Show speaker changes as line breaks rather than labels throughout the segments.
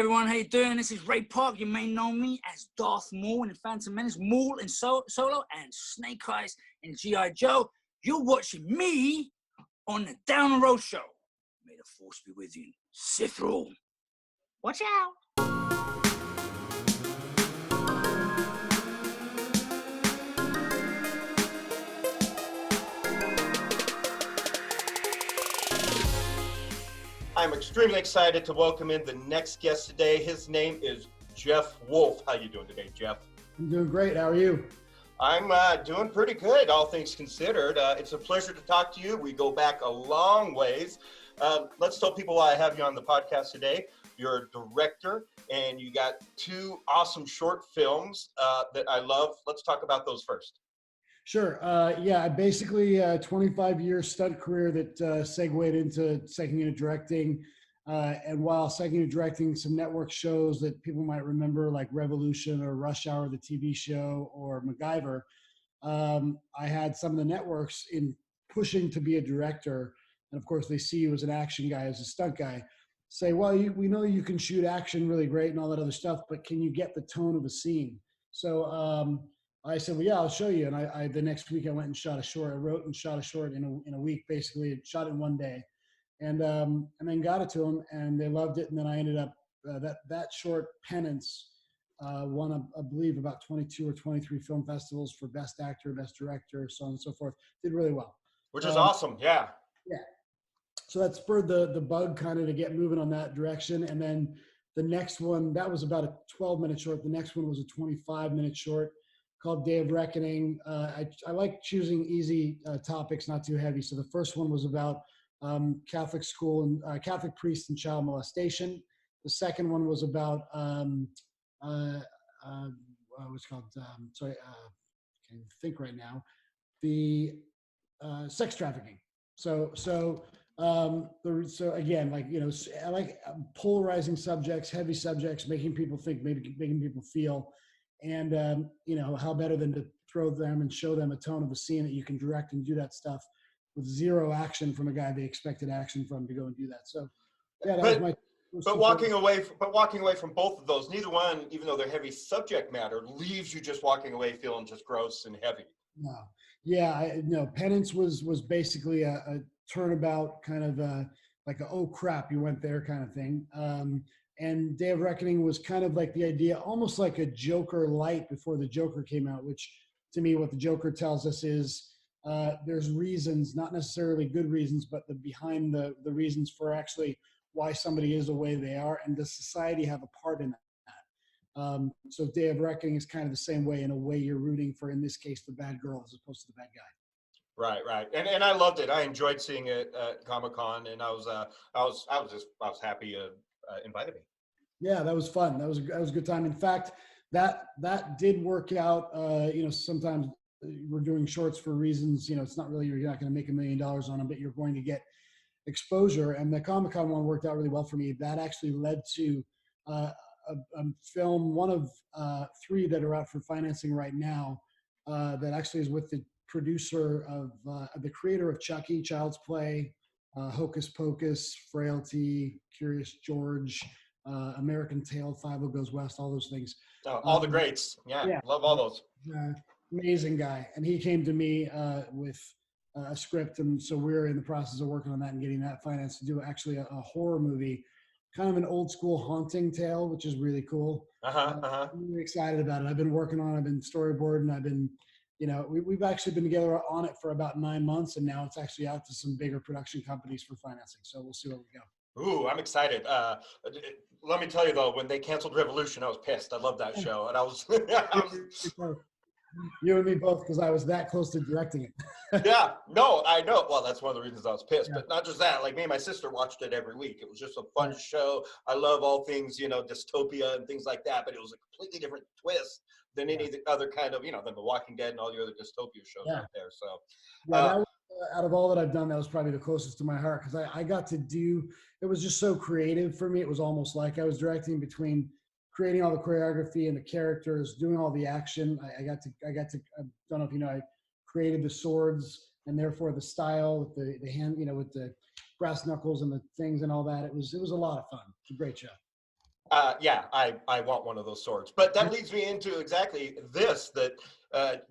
Everyone, how you doing? This is Ray Park. You may know me as Darth Maul in Phantom Menace, Maul in Solo, and Snake Eyes in G.I. Joe. You're watching me on the Down the Road Show. May the Force be with you. Sith Rule. Watch out.
I'm extremely excited to welcome in the next guest today. His name is Jeff Wolfe. How you doing today, Jeff?
I'm doing great. How are you?
I'm doing pretty good, all things considered. It's a pleasure to talk to you. We go back a long ways. Let's tell people why I have you on the podcast today. You're a director, and you got two awesome short films that I love. Let's talk about those first.
Sure. Yeah, basically a 25-year stunt career that segued into second unit directing. And while second unit directing some network shows that people might remember, like Revolution or Rush Hour, the TV show, or MacGyver, I had some of the networks in pushing to be a director. And of course, they see you as an action guy, as a stunt guy, say, well, we know you can shoot action really great and all that other stuff, but can you get the tone of a scene? So I said, well, yeah, I'll show you. And I the next week I went and shot a short. I wrote and shot a short in a week, basically. Shot it in one day, and then got it to them, and they loved it. And then I ended up that short, Penance, won I believe about 22 or 23 film festivals for best actor, best director, so on and so forth. Did really well,
which is awesome. Yeah.
Yeah. So that spurred the bug kind of to get moving on that direction, and then the next one, that was about a 12-minute short. The next one was a 25-minute short called Day of Reckoning. I like choosing easy topics, not too heavy. So the first one was about Catholic school and Catholic priests and child molestation. The second one was about what's called, sorry, I can't think right now, the sex trafficking. So again, like, you know, I like polarizing subjects, heavy subjects, making people think, making people feel. And, you know, how better than to throw them and show them a tone of a scene that you can direct and do that stuff with zero action from a guy they expected action from to go and do that. So, yeah, that was my.
But walking away from both of those, neither one, even though they're heavy subject matter, leaves you just walking away feeling just gross and heavy.
No, yeah, no. Penance was basically a turnabout, kind of like a oh crap, you went there kind of thing. And Day of Reckoning was kind of like the idea, almost like a Joker light before the Joker came out, which to me, what the Joker tells us is there's reasons, not necessarily good reasons, but behind the reasons for actually why somebody is the way they are, and does society have a part in that? So Day of Reckoning is kind of the same way. In a way, you're rooting for, in this case, the bad girl as opposed to the bad guy.
Right. And I loved it. I enjoyed seeing it at Comic-Con, and I was happy you invited me.
Yeah, that was fun. That was a good time. In fact, that did work out. You know, sometimes we're doing shorts for reasons, you know, it's not really, you're not going to make $1 million on them, but you're going to get exposure. And the Comic-Con one worked out really well for me. That actually led to a film, one of 3 that are out for financing right now, that actually is with the producer of the creator of Chucky, Child's Play, Hocus Pocus, Frailty, Curious George, American Tail, 5 Goes West, all those things.
Oh, all the greats. Yeah, love all those.
Amazing guy. And he came to me with a script, and so we're in the process of working on that and getting that financed to do actually a horror movie, kind of an old school haunting tale, which is really cool. I'm really excited about it. I've been working on it, I've been storyboarding, I've been, you know, we've actually been together on it for about 9 months, and now it's actually out to some bigger production companies for financing. So we'll see where we go.
Ooh, I'm excited. Let me tell you though, when they canceled Revolution, I was pissed. I love that show, and I was
You and me both, because I was that close to directing it.
Yeah, no, I know. Well, that's one of the reasons I was pissed. Yeah. But not just that. Like, me and my sister watched it every week. It was just a fun show. I love all things, you know, dystopia and things like that. But it was a completely different twist than any other kind of, you know, than The Walking Dead and all the other dystopia shows out there. So,
that was, out of all that I've done, that was probably the closest to my heart, because I got to do. It was just so creative for me. It was almost like I was directing between creating all the choreography and the characters, doing all the action. I got to, I don't know if you know, I created the swords and therefore the style with the hand, you know, with the brass knuckles and the things and all that. It was a lot of fun. It's a great show.
Yeah, I want one of those swords. But that leads me into exactly this, that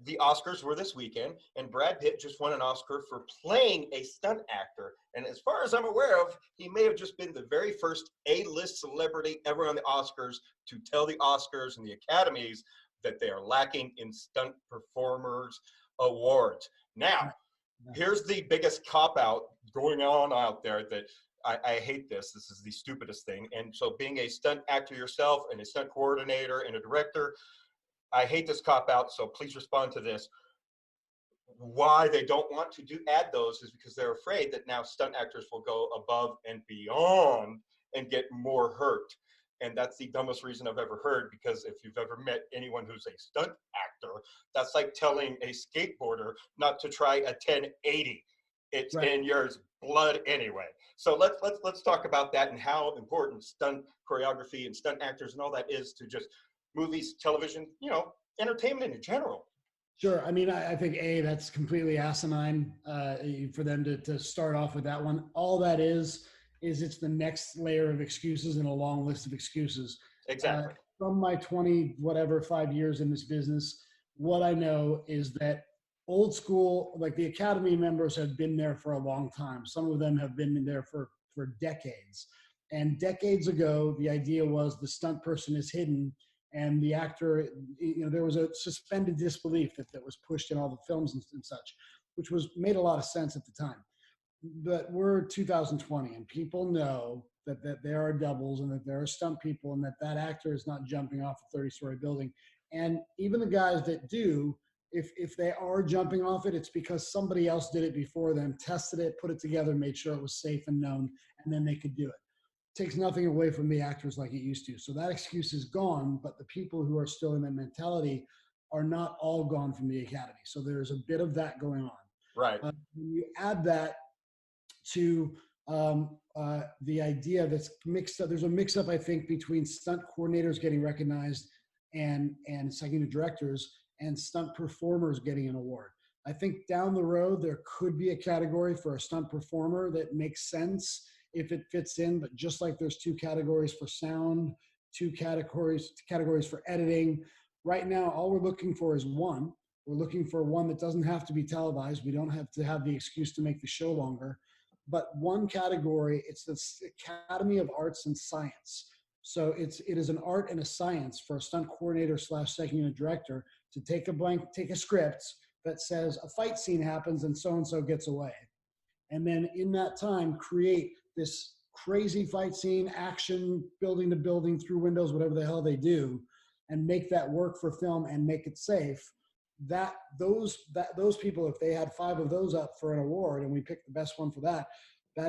the Oscars were this weekend, and Brad Pitt just won an Oscar for playing a stunt actor. And as far as I'm aware of, he may have just been the very first A-list celebrity ever on the Oscars to tell the Oscars and the Academies that they are lacking in stunt performers awards. Now, here's the biggest cop-out going on out there that I hate this. This is the stupidest thing. And so being a stunt actor yourself and a stunt coordinator and a director, I hate this cop-out, so please respond to this. Why they don't want to add those is because they're afraid that now stunt actors will go above and beyond and get more hurt. And that's the dumbest reason I've ever heard, because if you've ever met anyone who's a stunt actor, that's like telling a skateboarder not to try a 1080. It's right in your blood anyway. So let's talk about that and how important stunt choreography and stunt actors and all that is to just movies, television, you know, entertainment in general.
Sure. I mean, I think that's completely asinine for them to start off with that one. All that is it's the next layer of excuses in a long list of excuses.
Exactly.
From my 5 years in this business, what I know is that old school, like the Academy members have been there for a long time. Some of them have been there for decades. And decades ago, the idea was the stunt person is hidden and the actor, you know, there was a suspended disbelief that was pushed in all the films and such, which made a lot of sense at the time. But we're 2020 and people know that there are doubles and that there are stunt people and that actor is not jumping off a 30-story building. And even the guys that do, if they are jumping off it, it's because somebody else did it before them, tested it, put it together, made sure it was safe and known, and then they could do it. Takes nothing away from the actors like it used to. So that excuse is gone, but the people who are still in that mentality are not all gone from the Academy. So there's a bit of that going on.
Right.
When you add that to the idea that's mixed up, there's a mix up, I think, between stunt coordinators getting recognized and second directors and stunt performers getting an award. I think down the road, there could be a category for a stunt performer that makes sense if it fits in, but just like there's 2 categories for sound, 2 categories for editing. Right now, all we're looking for is one. We're looking for one that doesn't have to be televised. We don't have to have the excuse to make the show longer, but one category, it's the Academy of Arts and Science. So it is an art and a science for a stunt coordinator / second unit director to take a script that says a fight scene happens and so gets away. And then in that time, create this crazy fight scene, action, building to building, through windows, whatever the hell they do, and make that work for film and make it safe. Those people, if they had 5 of those up for an award and we picked the best one for that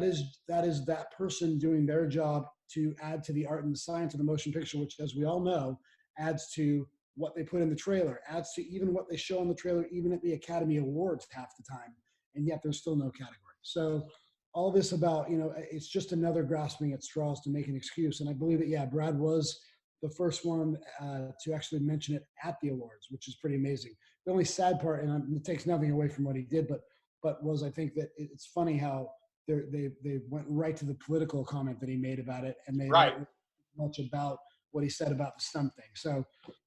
is that person doing their job to add to the art and the science of the motion picture, which, as we all know, adds to what they put in the trailer, adds to even what they show in the trailer, even at the Academy Awards half the time, and yet there's still no category. So all this about, you know, it's just another grasping at straws to make an excuse. And I believe that, yeah, Brad was the first one to actually mention it at the awards, which is pretty amazing. The only sad part, and it takes nothing away from what he did, but was, I think that it's funny how they went right to the political comment that he made about it, and they
right.
didn't much about what he said about the stunt thing. So,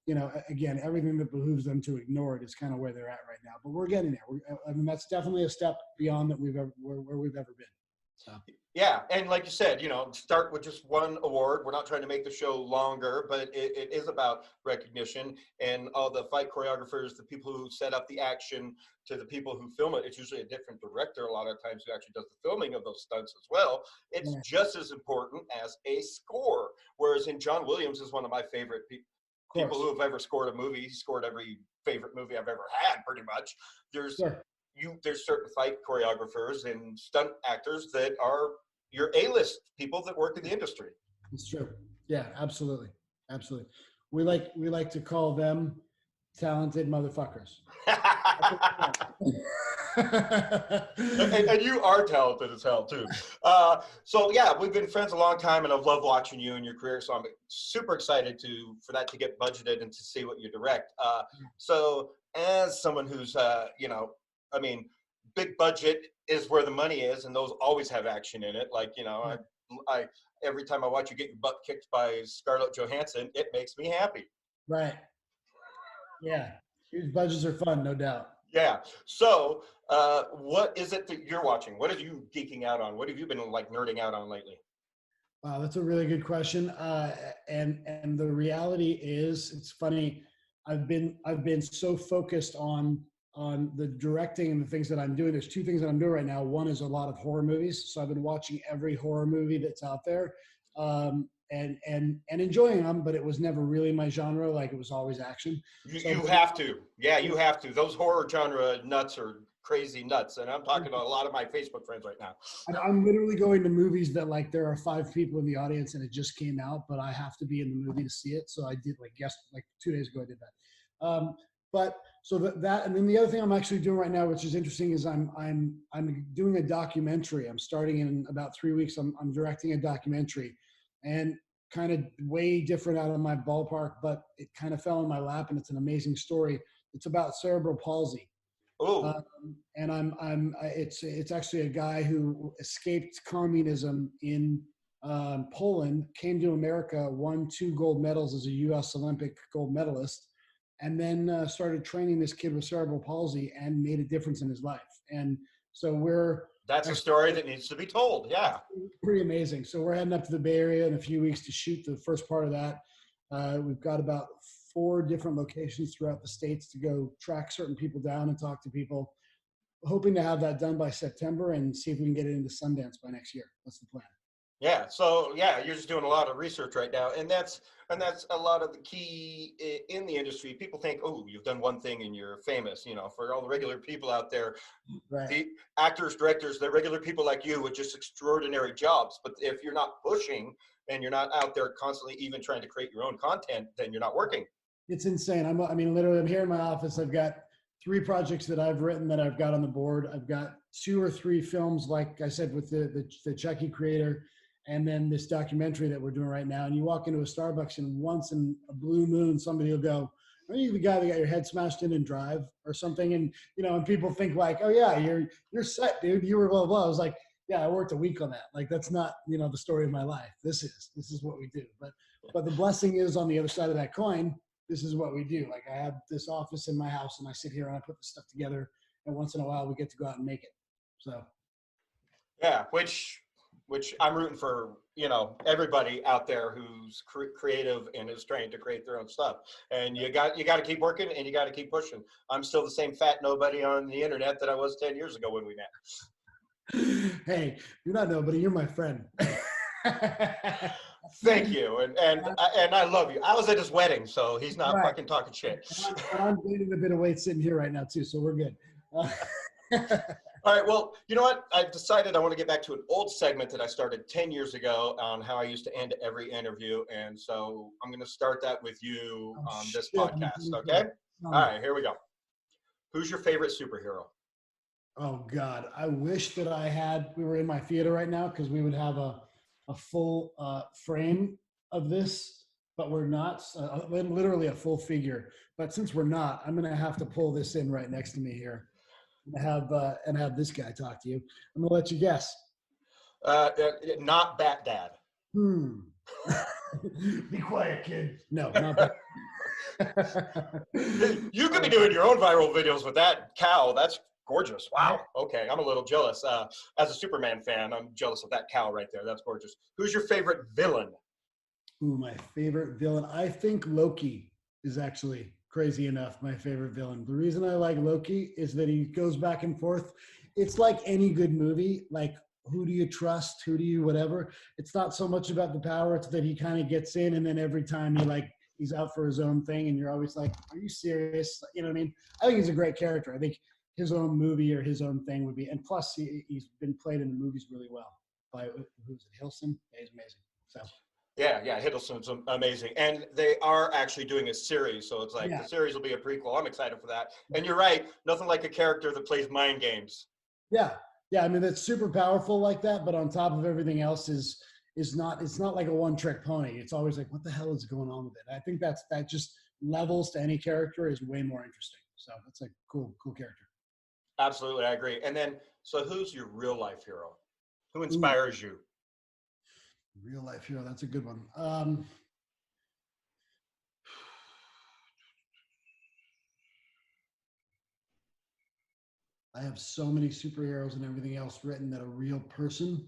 you know, again, everything that behooves them to ignore it is kind of where they're at right now. But we're getting there. I mean, that's definitely a step beyond where we've ever been. So.
Yeah, and like you said, you know, start with just one award. We're not trying to make the show longer, but it is about recognition, and all the fight choreographers, the people who set up the action, to the people who film it. It's usually a different director a lot of times who actually does the filming of those stunts as well. It's just as important as a score. Whereas in John Williams is one of my favorite people who have ever scored a movie. He scored every favorite movie I've ever had, pretty much. There's certain fight choreographers and stunt actors that are your A-list people that work in the industry.
It's true. Yeah, absolutely. Absolutely. We like to call them talented motherfuckers.
and you are talented as hell too. So yeah, we've been friends a long time, and I've loved watching you and your career. So I'm super excited for that to get budgeted and to see what you direct. So as someone who's, you know, I mean, big budget is where the money is, and those always have action in it. Like, you know, every time I watch you get your butt kicked by Scarlett Johansson, it makes me happy.
Right. Yeah. Huge budgets are fun, no doubt.
Yeah. So, what is it that you're watching? What are you geeking out on? What have you been like nerding out on lately?
Wow, that's a really good question. And the reality is, it's funny. I've been so focused on the directing and the things that I'm doing. There's two things that I'm doing right now. One is a lot of horror movies. So I've been watching every horror movie that's out there, and enjoying them. But it was never really my genre. Like, it was always action.
You have to. Yeah, you have to. Those horror genre nuts are crazy nuts. And I'm talking about a lot of my Facebook friends right now.
I'm literally going to movies that, like, there are 5 people in the audience and it just came out, but I have to be in the movie to see it. So I did, like 2 days ago, I did that. But so that, and then the other thing I'm actually doing right now, which is interesting, is I'm doing a documentary. I'm starting in about 3 weeks. I'm directing a documentary, and kind of way different out of my ballpark, but it kind of fell in my lap, and it's an amazing story. It's about cerebral palsy.
Oh.
And it's actually a guy who escaped communism in Poland, came to America, won 2 gold medals as a U.S. Olympic gold medalist, and then started training this kid with cerebral palsy and made a difference in his life. And so
that's a story that needs to be told. Yeah.
Pretty amazing. So we're heading up to the Bay Area in a few weeks to shoot the first part of that. We've got about 4 different locations throughout the States to go track certain people down and talk to people, hoping to have that done by September and see if we can get it into Sundance by next year. That's the plan.
Yeah. So yeah, you're just doing a lot of research right now, and that's a lot of the key in the industry. People think, oh, you've done one thing and you're famous. You know, for all the regular people out there,
right.
The actors, directors, the regular people like you with just extraordinary jobs. But if you're not pushing and you're not out there constantly even trying to create your own content, then you're not working.
It's insane. Literally, I'm here in my office. I've got 3 projects that I've written that I've got on the board. I've got 2 or 3 films, like I said, with the Chucky creator, and then this documentary that we're doing right now. And you walk into a Starbucks, and once in a blue moon, somebody will go, "Are you the guy that got your head smashed in Drive or something?" And and people think like, "Oh yeah, you're set, dude. You were blah blah." I was like, "Yeah, I worked a week on that. Like, that's not the story of my life. This is what we do." But the blessing is, on the other side of that coin, this is what we do. Like, I have this office in my house, and I sit here and I put this stuff together, and once in a while we get to go out and make it. So
yeah, which I'm rooting for, everybody out there who's creative and is trying to create their own stuff. And you got to keep working, and you got to keep pushing. I'm still the same fat nobody on the internet that I was 10 years ago when we met.
Hey, you're not nobody, you're my friend.
Thank you, and I love you. I was at his wedding, so he's not fucking talking shit.
I'm gaining a bit of weight sitting here right now too, so we're good.
All right, well, you know what? I've decided I want to get back to an old segment that I started 10 years ago on how I used to end every interview, and so I'm going to start that with you on this podcast, okay? All right, here we go. Who's your favorite superhero?
Oh, God. I wish that we were in my theater right now, because we would have a full frame of this, but we're not, literally a full figure. But since we're not, I'm going to have to pull this in right next to me here and have this guy talk to you. I'm going to let you guess.
Not Batt Dad.
Be quiet, kid. No, not Batt.
You could be doing your own viral videos with that cow. That's gorgeous. Wow. Okay, I'm a little jealous. As a Superman fan, I'm jealous of that cow right there. That's gorgeous. Who's your favorite villain?
Ooh, my favorite villain. I think Loki is actually, crazy enough, my favorite villain. The reason I like Loki is that he goes back and forth. It's like any good movie. Like, who do you trust? Who do you whatever? It's not so much about the power. It's that he kind of gets in, and then every time he's out for his own thing, and you're always like, are you serious? You know what I mean? I think he's a great character. I think his own movie or his own thing would be, and plus he's been played in the movies really well by, who's it, Hiddleston? Yeah, he's amazing. So
yeah, Hiddleston's amazing, and they are actually doing a series, so it's like the series will be a prequel. I'm excited for that. And you're right, nothing like a character that plays mind games. Yeah.
I mean, that's super powerful like that, but on top of everything else is not, it's not like a one-trick pony. It's always like, what the hell is going on with it? I think that just levels to any character is way more interesting. So that's a cool character.
Absolutely, I agree. And then, so who's your real life hero? Who inspires you?
Real life hero. That's a good one. I have so many superheroes and everything else written that a real person.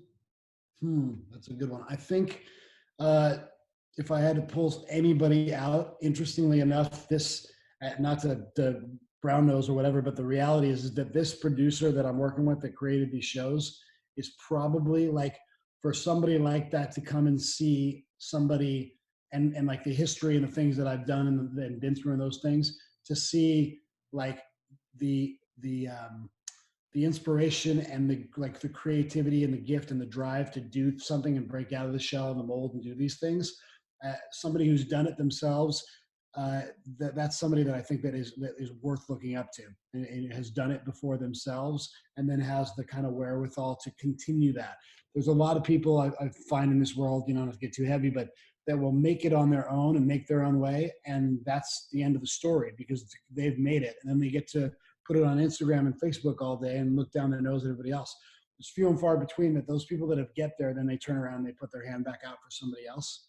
That's a good one. I think if I had to pull anybody out, interestingly enough, this not to brown nose or whatever, but the reality is that this producer that I'm working with that created these shows is probably like for somebody like that to come and see somebody and like the history and the things that I've done and been through and those things to see like the the inspiration and the creativity and the gift and the drive to do something and break out of the shell and the mold and do these things. Somebody who's done it themselves, that's somebody that I think that is worth looking up to and has done it before themselves and then has the kind of wherewithal to continue that. There's a lot of people I find in this world, not to get too heavy, but that will make it on their own and make their own way. And that's the end of the story because they've made it. And then they get to put it on Instagram and Facebook all day and look down their nose at everybody else. There's few and far between that those people that have get there, then they turn around and they put their hand back out for somebody else.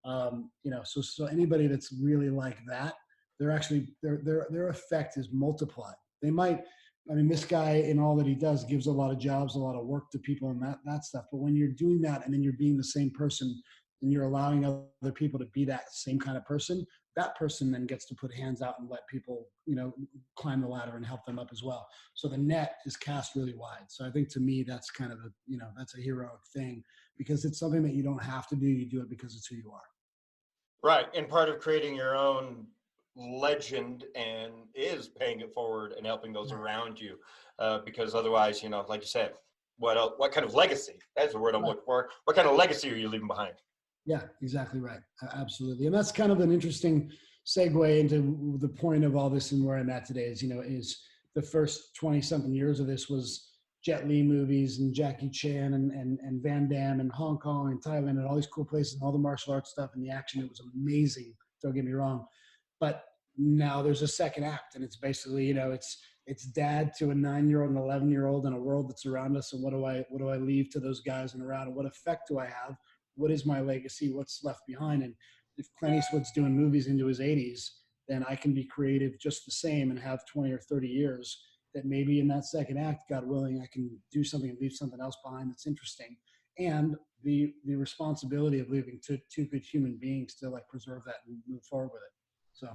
So anybody that's really like that, they're actually, their effect is multiplied. They might, this guy in all that he does gives a lot of jobs, a lot of work to people and that stuff. But when you're doing that and then you're being the same person and you're allowing other people to be that same kind of person, that person then gets to put hands out and let people, climb the ladder and help them up as well. So the net is cast really wide. So I think to me, that's kind of that's a heroic thing because it's something that you don't have to do. You do it because it's who you are.
Right. And part of creating your own legend and is paying it forward and helping those around you. Because otherwise, like you said, what kind of legacy? That's the word I'm looking for. What kind of legacy are you leaving behind?
Yeah, exactly right. Absolutely. And that's kind of an interesting segue into the point of all this and where I'm at today is the first 20 something years of this was Jet Li movies and Jackie Chan and Van Damme and Hong Kong and Thailand and all these cool places and all the martial arts stuff and the action. It was amazing. Don't get me wrong. But now there's a second act and it's basically, it's dad to a 9-year-old and 11-year-old in a world that's around us. And what do I leave to those guys and around and what effect do I have? What is my legacy? What's left behind? And if Clint Eastwood's doing movies into his 80s, then I can be creative just the same and have 20 or 30 years that maybe in that second act, God willing, I can do something and leave something else behind that's interesting. And the responsibility of leaving two good human beings to preserve that and move forward with it. So.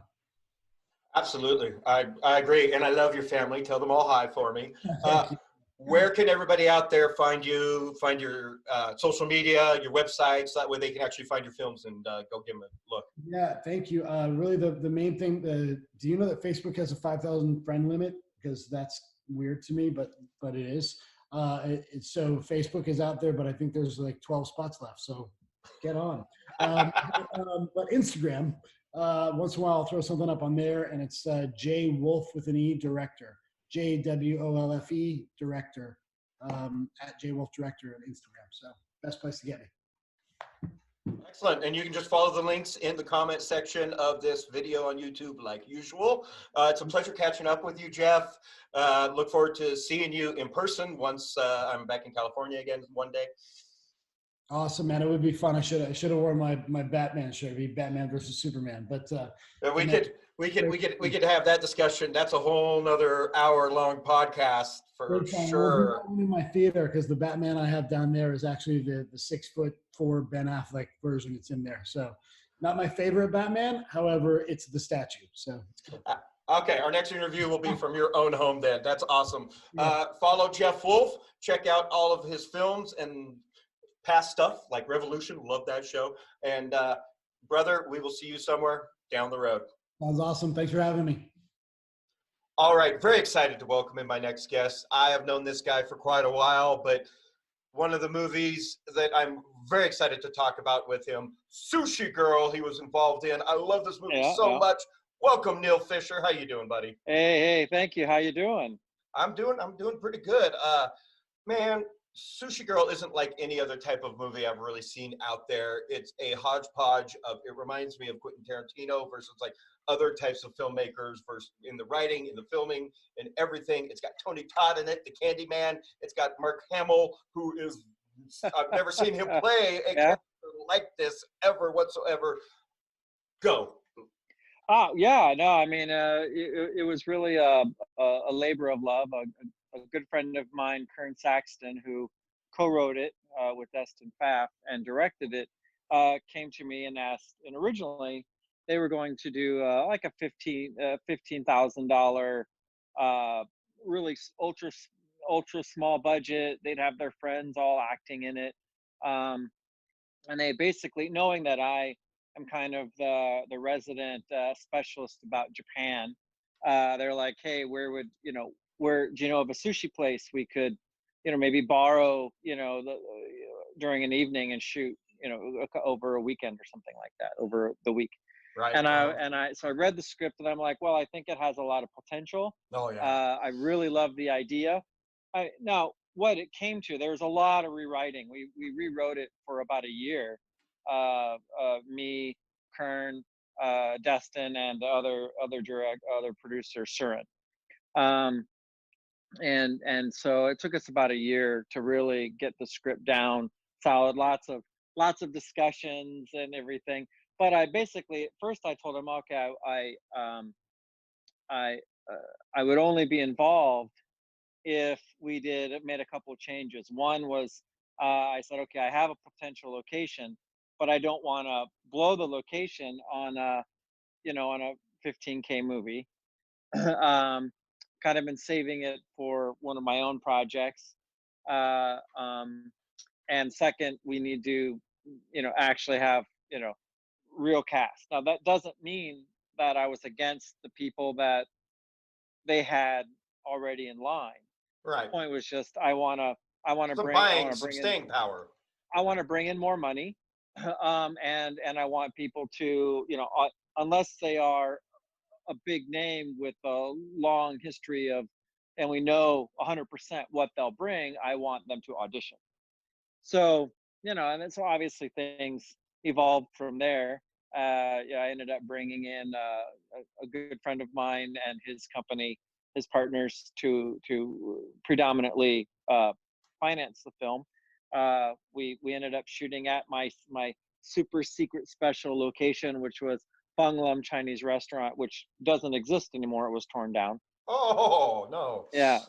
Absolutely. I agree. And I love your family. Tell them all hi for me.
Thank you.
Where can everybody out there find you, find your social media, your websites? That way they can actually find your films and go give them a look.
Yeah, thank you. Really, the main thing, do you know that Facebook has a 5,000 friend limit? Because that's weird to me, but it is. So Facebook is out there, but I think there's 12 spots left. So get on. But Instagram, once in a while, I'll throw something up on there, and it's J Wolfe with an E director. JWOLFE director at JWolfe director on Instagram. So best place to get me.
Excellent. And you can just follow the links in the comment section of this video on YouTube like usual. It's a pleasure catching up with you, Jeff. Look forward to seeing you in person once I'm back in California again one day.
Awesome, man. It would be fun. I should have worn my Batman shirt. It'd be Batman versus Superman. But
we could have that discussion. That's a whole nother hour-long podcast for sure.
I'm in my theater because the Batman I have down there is actually the 6'4" Ben Affleck version. It's in there. So not my favorite Batman. However, it's the statue. So it's cool.
Okay, our next interview will be from your own home then. That's awesome.
Yeah.
Follow Jeff Wolfe. Check out all of his films and past stuff like Revolution. Love that show. And brother, we will see you somewhere down the road.
Sounds awesome. Thanks for having me.
All right. Very excited to welcome in my next guest. I have known this guy for quite a while, but one of the movies that I'm very excited to talk about with him, Sushi Girl, he was involved in. I love this movie so much. Welcome, Neal Fischer. How you doing, buddy?
Hey, thank you. How you doing?
I'm doing pretty good. Man, Sushi Girl isn't like any other type of movie I've really seen out there. It's a hodgepodge of, it reminds me of Quentin Tarantino versus like other types of filmmakers versus in the writing, in the filming, and everything. It's got Tony Todd in it, the Candyman. It's got Mark Hamill, who is, I've never seen him play except for like this ever whatsoever. Go.
Yeah, no, I mean, it was really a labor of love. A good friend of mine, Kern Saxton, who co-wrote it with Destin Pfaff and directed it, came to me and asked. And originally, they were going to do like a $15,000, really ultra small budget. They'd have their friends all acting in it, and they basically, knowing that I'm kind of the resident specialist about Japan. They're like, hey, where do you know of a sushi place we could, maybe borrow, during an evening and shoot, over a weekend or something like that, over the week.
Right.
So I read the script and I'm like, well, I think it has a lot of potential.
Oh yeah.
I really love the idea. Now, what it came to, there was a lot of rewriting. We rewrote it for about a year. Me, Kern, Destin, and the other producer, Surin. And so it took us about a year to really get the script down solid. Lots of discussions and everything. But I basically, at first I told him, okay, I would only be involved if we made a couple of changes. One was, I said, okay, I have a potential location, but I don't want to blow the location on a 15K movie. Kind of been saving it for one of my own projects. And second, we need to, actually have, real cast. Now that doesn't mean that I was against the people that they had already in line.
Right.
The point was just, I want to
Some staying power.
I want to bring in more money, and I want people to, unless they are a big name with a long history of, and we know 100% what they'll bring, I want them to audition. So, and then so obviously things evolved from there. I ended up bringing in a good friend of mine and his company, his partners, to predominantly finance the film. We ended up shooting at my super secret special location, which was Fang Lam Chinese restaurant, which doesn't exist anymore. It was torn down.
Oh no.
Yeah.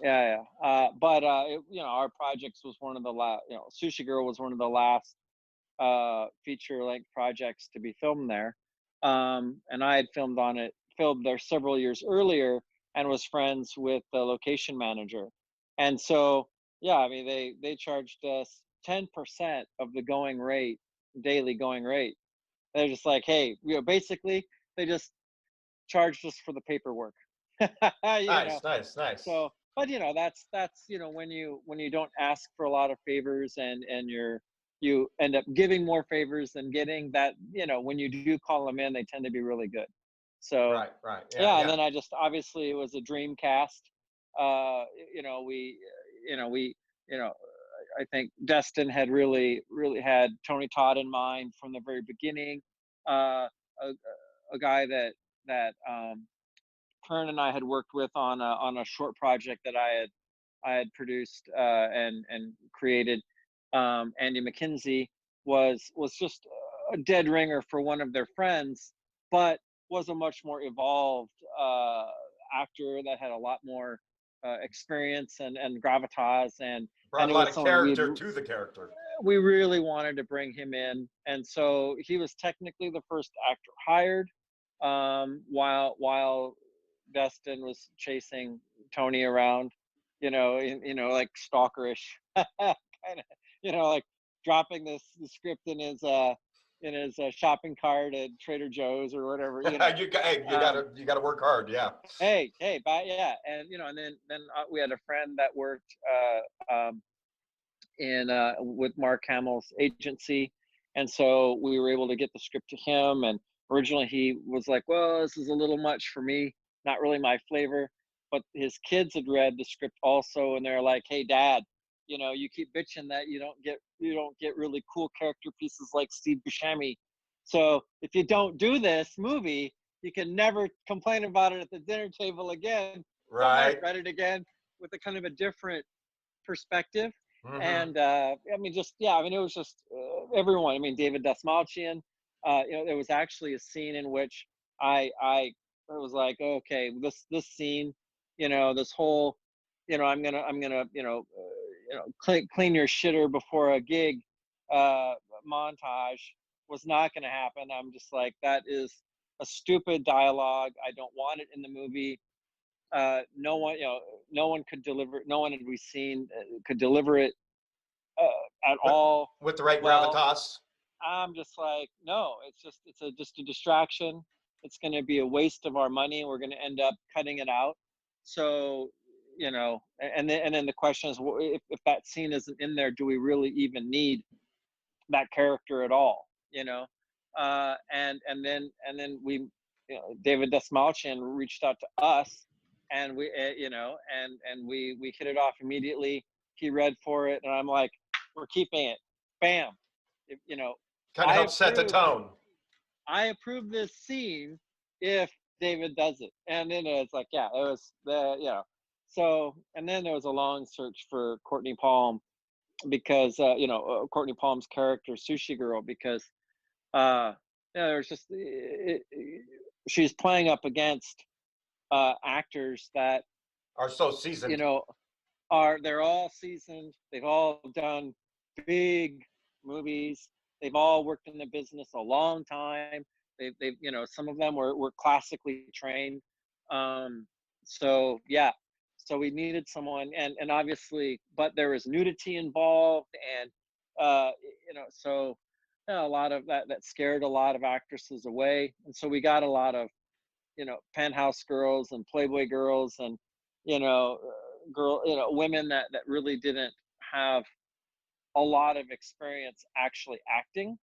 But our projects was one of the last. Sushi Girl was one of the last feature-length projects to be filmed there. And I had filmed there several years earlier, and was friends with the location manager. And so, yeah, I mean, they charged us 10% of the daily going rate. They're just like, hey, basically they just charged us for the paperwork.
Nice.
So, but that's when you don't ask for a lot of favors, and you end up giving more favors than getting, that when you do call them in, they tend to be really good. So
right.
Yeah. And then obviously it was a dream cast. I think Destin had really had Tony Todd in mind from the very beginning. A guy that Kern and I had worked with on a short project that I had produced and created. Andy McKenzie was just a dead ringer for one of their friends, but was a much more evolved actor that had a lot more experience and gravitas, and
brought
a
lot of character to the character.
We really wanted to bring him in, and so he was technically the first actor hired, while Destin was chasing Tony around, like stalkerish kind of, like dropping the script in his shopping cart at Trader Joe's or whatever.
You gotta work hard. Yeah.
But yeah, and and then we had a friend that worked with Mark Hamill's agency, and so we were able to get the script to him. And originally he was like, well, this is a little much for me, not really my flavor. But his kids had read the script also, and they're like, hey, Dad, you keep bitching that you don't get really cool character pieces like Steve Buscemi. So if you don't do this movie, you can never complain about it at the dinner table again.
Right.
I read it again with a kind of a different perspective. And I mean, just I mean, it was just everyone. I mean, David Dastmalchian. There was actually a scene in which I was like, okay, this scene, this whole, I'm gonna clean your shitter before a gig montage was not gonna happen. I'm just like, that is a stupid dialogue. I don't want it in the movie. No one, no one could deliver. No one had we seen could deliver it at all
with the right
well.
gravitas.
I'm just like, no, it's just a distraction. It's going to be a waste of our money. We're going to end up cutting it out. So, and then the question is, well, if that scene isn't in there, do we really even need that character at all? And then we, David Dastmalchian reached out to us, and we, and we hit it off immediately. He read for it, and I'm like, we're keeping it. Bam.
Kind of helps set the tone.
I approve this scene if David does it. And then it's like, it was So, and then there was a long search for Courtney Palm because, Courtney Palm's character, Sushi Girl, because, there's just, she's playing up against actors that
are so seasoned.
They're all seasoned. They've all done big movies. They've all worked in the business a long time. They've some of them were classically trained. So we needed someone, and obviously, but there was nudity involved, and so a lot of that scared a lot of actresses away, and so we got a lot of penthouse girls and Playboy girls and women that really didn't have a lot of experience actually acting,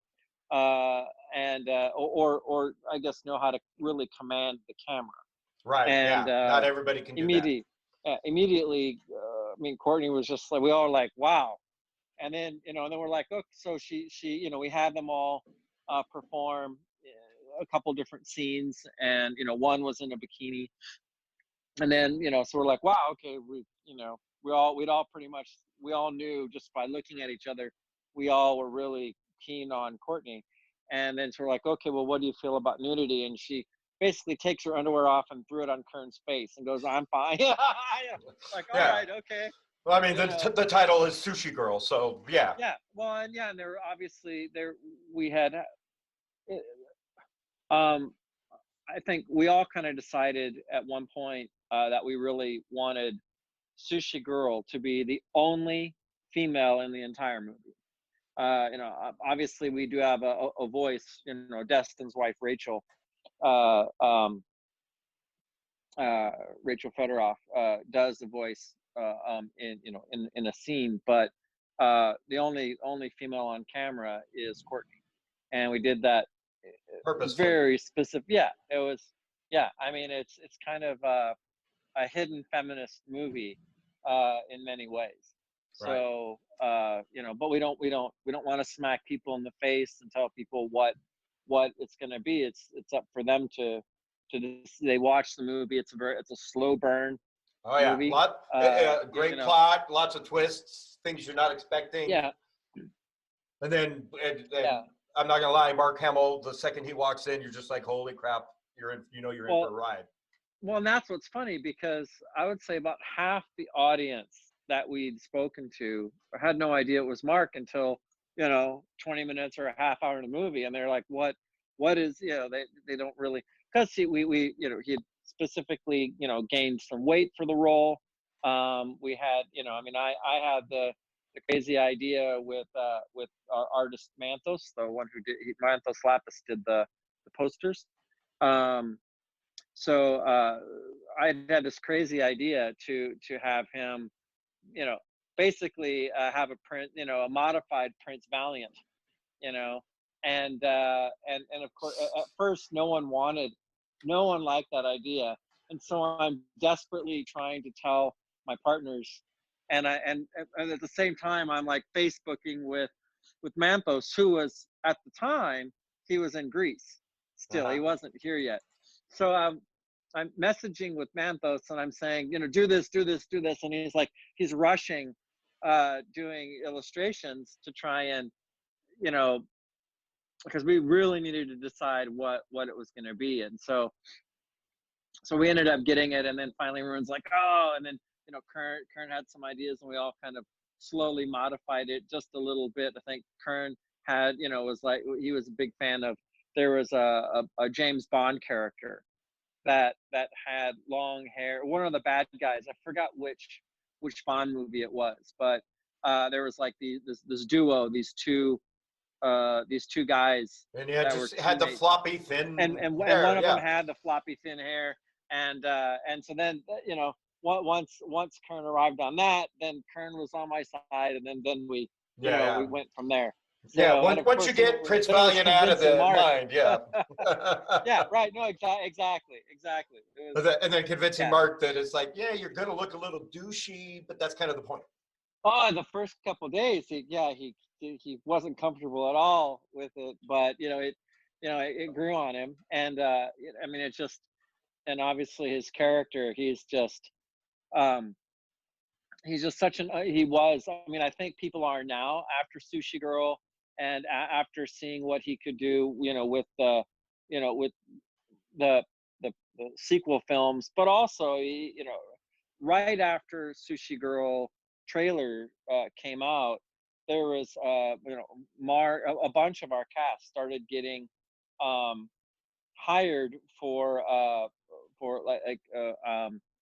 and or I guess know how to really command the camera.
Right.
And
not everybody can do that.
Immediately, I mean, Courtney was just like, we all were like, wow. And then and then we're like, okay, so she we had them all perform a couple different scenes, and one was in a bikini, and then so we're like, wow, okay, we all knew just by looking at each other, we all were really keen on Courtney. And then so we're like, okay, well, what do you feel about nudity? And she basically takes her underwear off and threw it on Kern's face and goes, I'm fine. Like, all right, okay.
Well, I mean, the title is Sushi Girl, so yeah.
Yeah, well, and and there obviously we had, I think we all kind of decided at one point that we really wanted Sushi Girl to be the only female in the entire movie. Obviously we do have a voice, Destin's wife, Rachel, Rachel Federoff, does the voice in a scene, but the only female on camera is Courtney, and we did that
purposefully.
Very specific. Yeah, it was. Yeah, I mean, it's kind of a hidden feminist movie in many ways. So but we don't want to smack people in the face and tell people what it's going to be. It's up for them to they watch the movie. It's a slow burn.
Oh yeah,
movie.
Great plot, lots of twists, things you're not expecting.
Yeah.
And then I'm not gonna lie, Mark Hamill, the second he walks in, you're just like, holy crap, you're in for a ride.
Well, and that's what's funny, because I would say about half the audience that we'd spoken to had no idea it was Mark until 20 minutes or a half hour in the movie, and they're like, what is they don't really, because we he had specifically gained some weight for the role. We had I had the crazy idea with our artist Manthos, the one who did Manthos Lapis did the posters. So I had this crazy idea to have him, basically have a modified Prince Valiant, and of course at first no one liked that idea, and so I'm desperately trying to tell my partners, and at the same time I'm like Facebooking with Manthos, who was at the time he was in Greece still. He wasn't here yet. So I'm messaging with Manthos and I'm saying, do this, and he's rushing doing illustrations to try and, you know, because we really needed to decide what it was going to be. And so we ended up getting it, and then finally everyone's like, oh, and then, you know, Kern had some ideas, and we all kind of slowly modified it just a little bit. I think Kern had, you know, was like, he was a big fan of, there was a James Bond character that had long hair, one of the bad guys, I forgot which Bond movie it was, but there was like this duo, these two guys,
And yeah,
that were
just had the
teammates.
floppy thin
and
hair,
one of
yeah.
them had the floppy thin hair, and so then, you know, once Kern arrived on that, then Kern was on my side, and then we, you know, we went from there. So,
yeah,
and
once you get Prince Valiant out of the mind, yeah.
Yeah, right. No, exactly. It was,
And then convincing Mark that it's like, yeah, you're gonna look a little douchey, but that's kind of the point.
oh, the first couple of days, he wasn't comfortable at all with it, but it grew on him, and I mean, it's just, and obviously his character, he's just such an he was. I mean, I think people are now, after Sushi Girl, and after seeing what he could do, you know, with the the sequel films, but also, you know, right after Sushi Girl trailer came out, there was you know, a bunch of our cast started getting hired for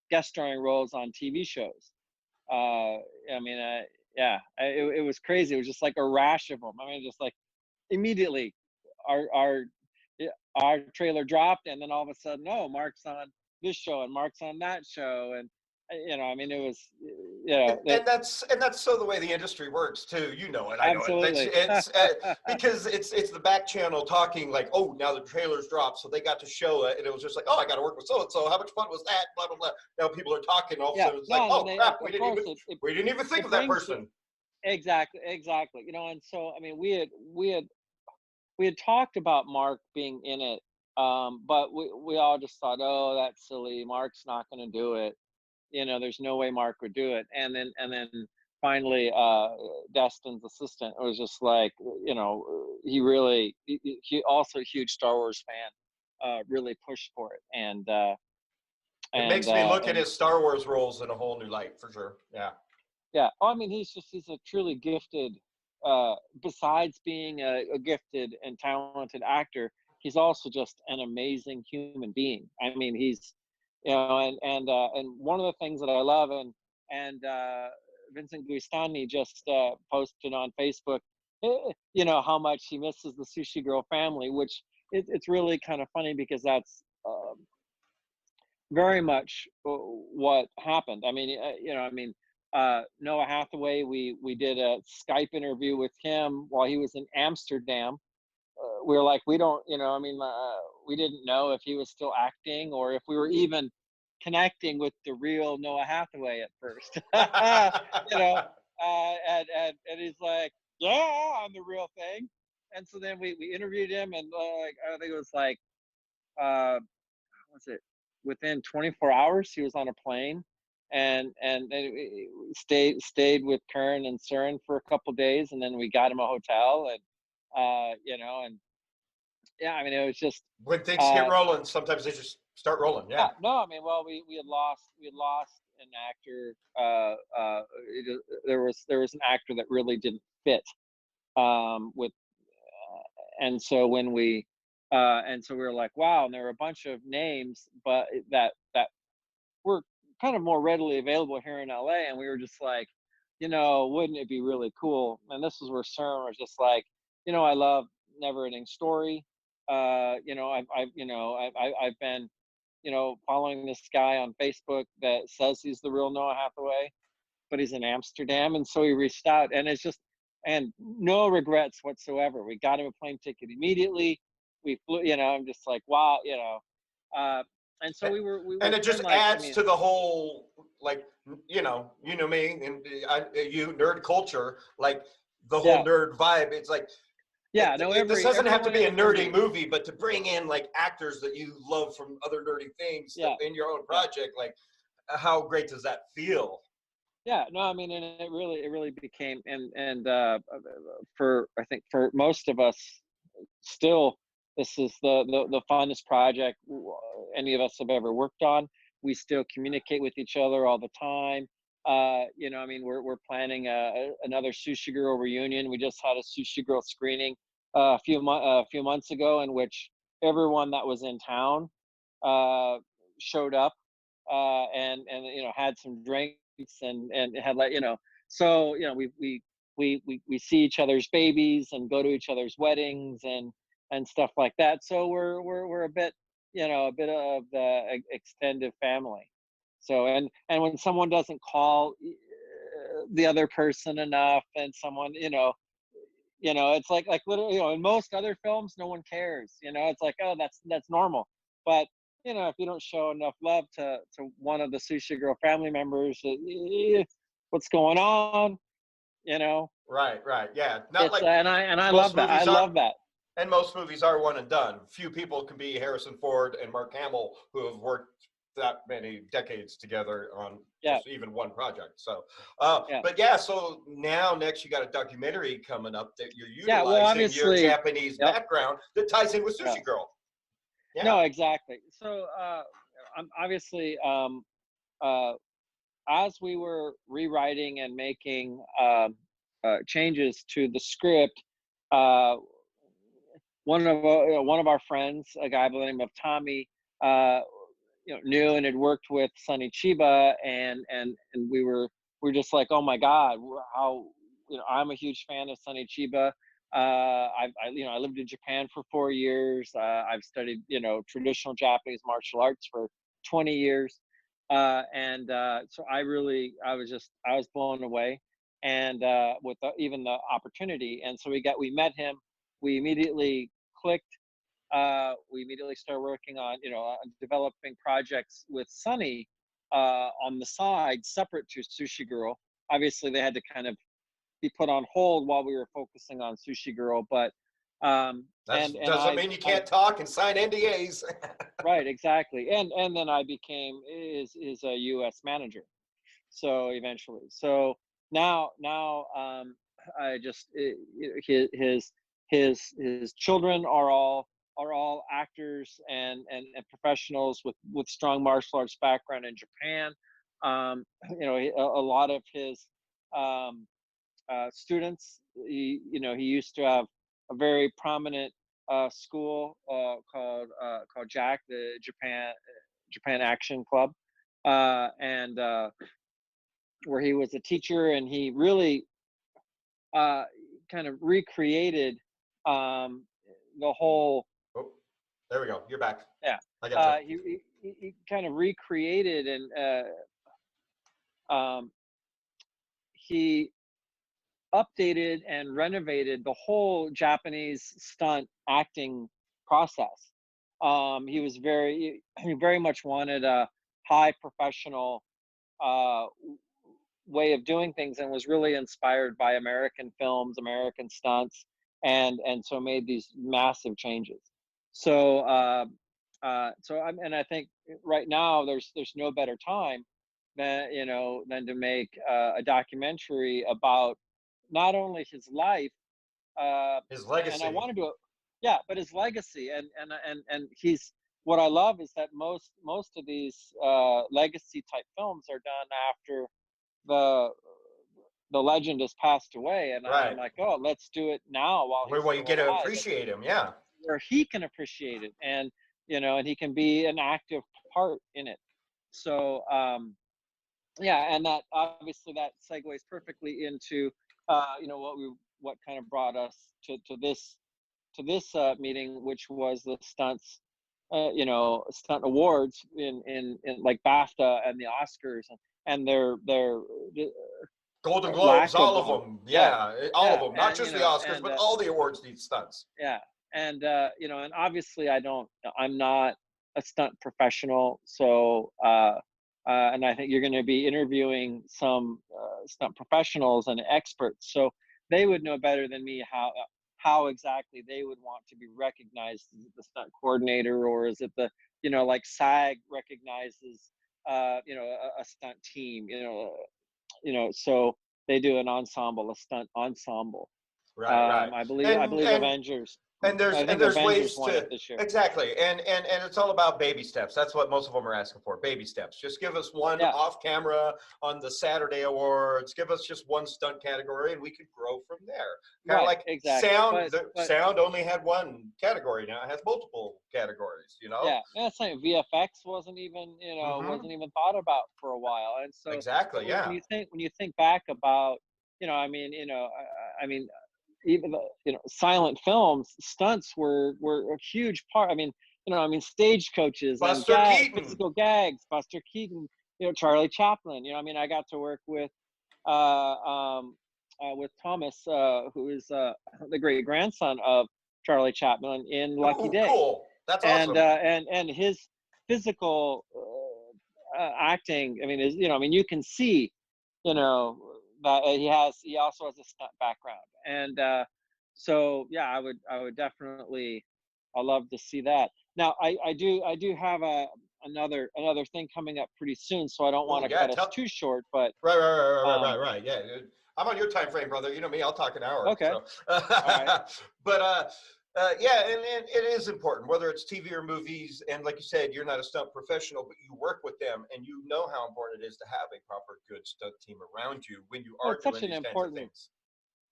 guest starring roles on TV shows. I mean, yeah, it was crazy. It was just like a rash of them. I mean, just like immediately, our trailer dropped, and then all of a sudden, oh, Mark's on this show, and Mark's on that show, and you know, I mean, it was, you know,
and that's so the way the industry works too. You know it, I know
absolutely.
it. It's because it's the back channel talking like, oh, now the trailer's dropped, so they got to show it, and it was just like, oh, I got to work with so and so. How much fun was that? Blah blah blah. Now people are talking, all of a sudden it's like, oh crap, we didn't even think of that person.
Exactly. You know, and so, I mean, we had talked about Mark being in it, but we all just thought, oh, that's silly. Mark's not going to do it. You know, there's no way Mark would do it. And then finally, Destin's assistant was just like, you know, he also a huge Star Wars fan, really pushed for it. And
it makes me look at his Star Wars roles in a whole new light, for sure. Yeah.
Yeah. Oh, I mean, he's a truly gifted, besides being a gifted and talented actor, he's also just an amazing human being. I mean, he's, you know, and one of the things that I love, and Vincent Guistani just posted on Facebook, you know, how much he misses the Sushi Girl family, which it's really kind of funny, because that's very much what happened. I mean, you know, I mean, Noah Hathaway, we did a Skype interview with him while he was in Amsterdam. We were like, we don't, you know, I mean, we didn't know if he was still acting or if we were even connecting with the real Noah Hathaway at first. You know, and he's like, yeah, I'm the real thing. And so then we interviewed him, and I think it was like, was it within 24 hours he was on a plane, and stayed with Kern and Søren for a couple of days, and then we got him a hotel, and you know, and yeah, I mean, it was just,
when things get rolling, sometimes they just start rolling. Yeah.
No, I mean, well, we had lost an actor. There was an actor that really didn't fit with, and so when we were like, wow, and there were a bunch of names, but that were kind of more readily available here in LA, and we were just like, you know, wouldn't it be really cool? And this is where Søren was just like, you know, I love Never Ending Story. You know, I've been, you know, following this guy on Facebook that says he's the real Noah Hathaway, but he's in Amsterdam, and so he reached out, and it's just, and no regrets whatsoever. We got him a plane ticket immediately. We flew, you know, I'm just like, wow, you know, and so we were
and it just
like,
adds to the whole, like, you know me, and you nerd culture, like the whole nerd vibe. It's like,
yeah,
this doesn't have to be a nerdy movie, but to bring in like actors that you love from other nerdy things in your own project, like, how great does that feel?
Yeah, no, I mean, and it really became, for, I think for most of us, still, this is the funnest project any of us have ever worked on. We still communicate with each other all the time. I mean, we're planning another Sushi Girl reunion. We just had a Sushi Girl screening a few months ago, in which everyone that was in town uh, showed up, and had some drinks, and had, like, so we see each other's babies and go to each other's weddings and stuff like that. So we're a bit, a bit of the extended family. So, and when someone doesn't call the other person enough, and someone, it's like literally, in most other films, no one cares. It's like, oh, that's normal. But if you don't show enough love to one of the Sushi Girl family members, what's going on?
Right, right. Yeah. Not
It's
like
and I love
most
that. I
movies are.
love that.
And most movies are one and done. Few people can be Harrison Ford and Mark Hamill, who have worked that many decades together on
Yeah,
just even one project. So,
yeah,
but yeah, so now next you got a documentary coming up that you're
yeah. Well,
utilizing your
obviously,
Japanese
yep.
background that ties in with
Yeah.
Sushi Girl. Yeah.
No, exactly. So, I'm obviously, uh, as we were rewriting and making changes to the script, uh, one of our friends, a guy by the name of Tommy, uh, knew and had worked with Sonny Chiba, and we were just like, oh my God, how, I'm a huge fan of Sonny Chiba. I lived in Japan for 4 years. I've studied, traditional Japanese martial arts for 20 years. So I was blown away, and with even the opportunity. And so we met him. We immediately clicked. We immediately started working on, on developing projects with Sunny on the side, separate to Sushi Girl. Obviously, they had to kind of be put on hold while we were focusing on Sushi Girl, but
That
and
doesn't mean you can't talk and sign NDAs.
right, exactly, and then I became is a U.S. manager. So eventually, so now I just his children are all actors and professionals with strong martial arts background in Japan. A lot of his um, students, he used to have a very prominent school called Jack, the Japan Action Club, and where he was a teacher, and he really uh, kind of recreated um, the whole.
Oh, there we go. You're back.
Yeah,
I got you.
he kind of recreated, and he updated and renovated the whole Japanese stunt acting process. He very much wanted a high professional uh, way of doing things, and was really inspired by American films, American stunts, and so made these massive changes. So and I think right now there's no better time than to make a documentary about not only his life,
His
and I
legacy.
want to do it, yeah, but his legacy, and he's, what I love is that most of these legacy type films are done after the the legend has passed away, and I'm
Right.
like, oh, let's do it now while he's
Where you
still
get to
alive,
appreciate him. Yeah.
where he can appreciate it, and he can be an active part in it. So yeah, and that obviously that segues perfectly into what kind of brought us to this meeting, which was the stunts, stunt awards in like BAFTA and the Oscars, and their
Golden
lack
Globes,
of
all of
them.
them.
Yeah,
Yeah, all of
yeah,
them. Not
and
just the Oscars, but all the awards need stunts.
yeah, and obviously I'm not a stunt professional, so and I think you're going to be interviewing some stunt professionals and experts, so they would know better than me how exactly they would want to be recognized. Is it the stunt coordinator, or is it the, like SAG recognizes a stunt team, so they do an ensemble, a stunt ensemble.
Right.
I believe Avengers.
And
I think
there's
Avengers
ways
won
to
it this year.
exactly, and it's all about baby steps. That's what most of them are asking for, baby steps. Just give us one off camera on the Saturday Awards. Give us just one stunt category, and we could grow from there. Kind of like
exactly.
sound. Sound only had one category. Now it has multiple categories.
Yeah, that's like VFX wasn't even wasn't even thought about for a while, and so
exactly. Yeah.
When you think back about even silent films, stunts were a huge part. Stagecoaches,
Buster
and
Keaton,
physical gags, Buster Keaton, Charlie Chaplin. I got to work with Thomas, who is the great grandson of Charlie Chaplin in Lucky Day.
Cool. That's awesome.
And his physical acting. You can see, that he also has a stunt background, and so yeah, I would definitely, I love to see that. Now I do have another thing coming up pretty soon, so I don't want to cut us too short, but
right. Yeah, I'm on your time frame, brother. You know me, I'll talk an hour.
Okay.
So.
All right.
But yeah, and it is important, whether it's TV or movies. And like you said, you're not a stunt professional, but you work with them, and you know how important it is to have a proper, good stunt team around you when you are doing these kinds of things.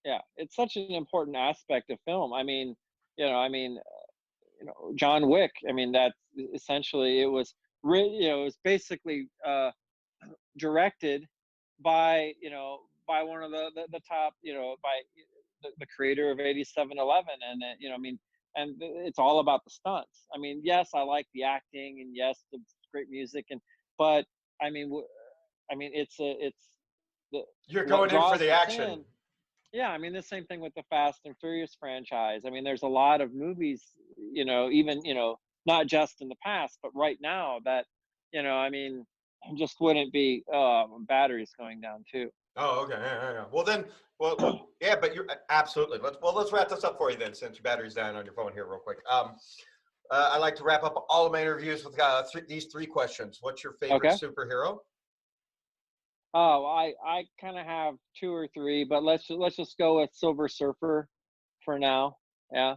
Yeah, it's such an important aspect of film. John Wick. That's essentially, it was basically directed by one of the top, by the creator of 8711, and it's all about the stunts. Yes, I like the acting, and yes, the great music, but
you're going in for the action.
Yeah, the same thing with the Fast and Furious franchise. There's a lot of movies, even not just in the past, but right now that just wouldn't be batteries going down too.
Oh, okay. Yeah. Well, yeah, but you're absolutely. Let's wrap this up for you then, since your battery's down on your phone here, real quick. I like to wrap up all of my interviews with these three questions. What's your favorite superhero?
Oh, I kind of have two or three, but let's just go with Silver Surfer for now. Yeah.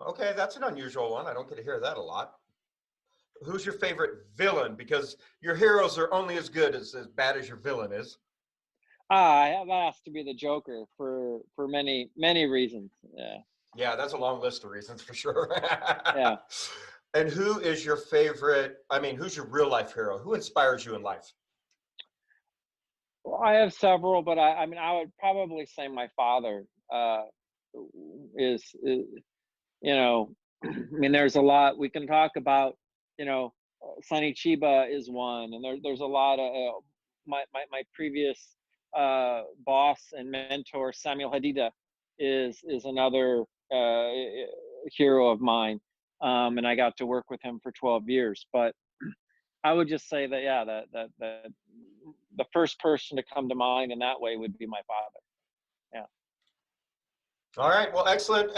Okay, that's an unusual one. I don't get to hear that a lot. Who's your favorite villain? Because your heroes are only as good as bad as your villain is.
That has to be the Joker for many reasons. Yeah.
Yeah, that's a long list of reasons for sure.
Yeah.
And who is your favorite? Who's your real life hero? Who inspires you in life?
Well, I have several, but I would probably say my father is there's a lot we can talk about. Sonny Chiba is one, and there's a lot of my previous boss and mentor, Samuel Hadida, is another hero of mine, and I got to work with him for 12 years. But I would just say that that the first person to come to mind in that way would be my father. Yeah.
All right. Well, excellent.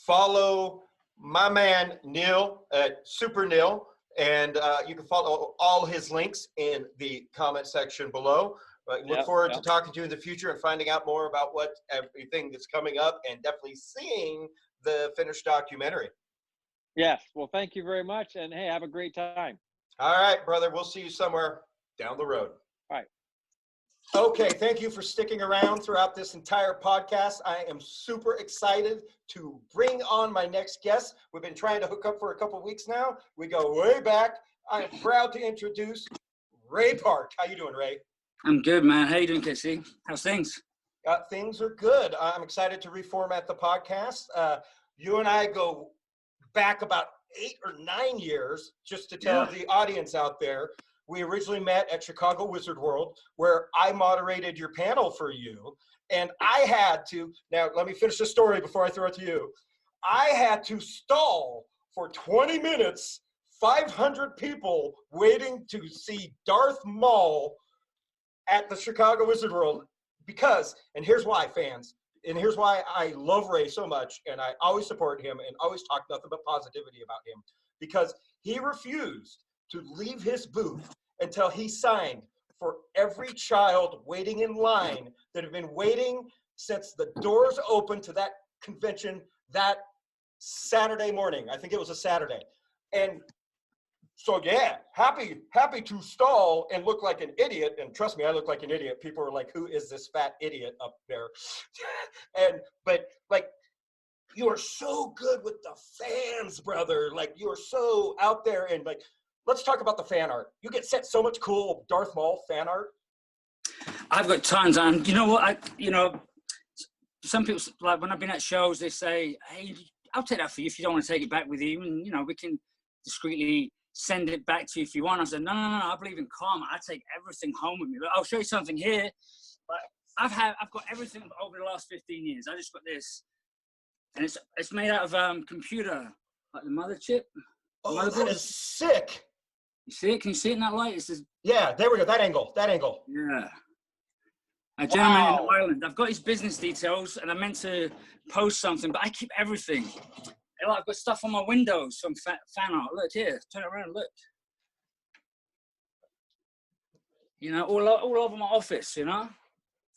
Follow my man Neal at Super Neal, and you can follow all his links in the comment section below. Look forward to talking to you in the future and finding out more about everything that's coming up, and definitely seeing the finished documentary.
Yes. Well, thank you very much, and hey, have a great time.
All right, brother. We'll see you somewhere down the road.
All right.
Okay, thank you for sticking around throughout this entire podcast. I am super excited to bring on my next guest. We've been trying to hook up for a couple of weeks now. We go way back. I am proud to introduce Ray Park. How you doing, Ray?
I'm good, man. How you doing, Casey? How's things?
Things are good. I'm excited to reformat the podcast. You and I go back about 8 or 9 years, just to tell the audience out there. We originally met at Chicago Wizard World, where I moderated your panel for you. And I had to, now let me finish the story before I throw it to you. I had to stall for 20 minutes, 500 people waiting to see Darth Maul at the Chicago Wizard World because, and here's why, fans, and here's why I love Ray so much, and I always support him and always talk nothing but positivity about him, because he refused to leave his booth until he signed for every child waiting in line that have been waiting since the doors opened to that convention that Saturday morning. I think it was a Saturday. And so yeah, happy to stall and look like an idiot. And trust me, I look like an idiot. People are like, who is this fat idiot up there? But like, you are so good with the fans, brother. Like, you are so out there. And like, let's talk about the fan art. You get sent so much cool Darth Maul fan art.
I've got tons, and you know what? Some people, like when I've been at shows, they say, "Hey, I'll take that for you if you don't want to take it back with you, and we can discreetly send it back to you if you want." I said, "No, I believe in karma. I take everything home with me. But I'll show you something here. But I've got everything over the last 15 years. I just got this, and it's made out of computer, like the mother chip.
Oh, that is sick.
You see it? Can you see it in that light? It's just,
yeah, there we go. That angle.
Yeah. A gentleman in Ireland. I've got his business details, and I meant to post something, but I keep everything. I've got stuff on my windows from fan art. Look here, turn it around, look. All over my office.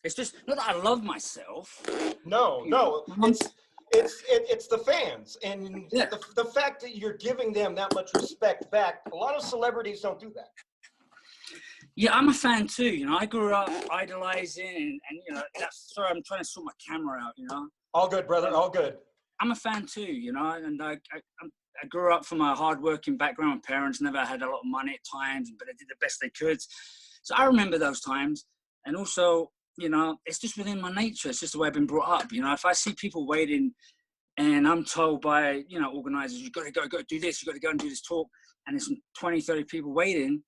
It's just not that I love myself.
No, it's the fans, and the fact that you're giving them that much respect back. A lot of celebrities don't do that.
Yeah, I'm a fan too. I grew up idolizing, and sorry, I'm trying to sort my camera out.
All good, brother. All good.
I'm a fan too. And I grew up from a hard-working background. My parents never had a lot of money at times, but they did the best they could. So I remember those times, and also, it's just within my nature. It's just the way I've been brought up. If I see people waiting, and I'm told by organizers, you've got to go do this, you've got to go and do this talk, and there's 20, 30 people waiting.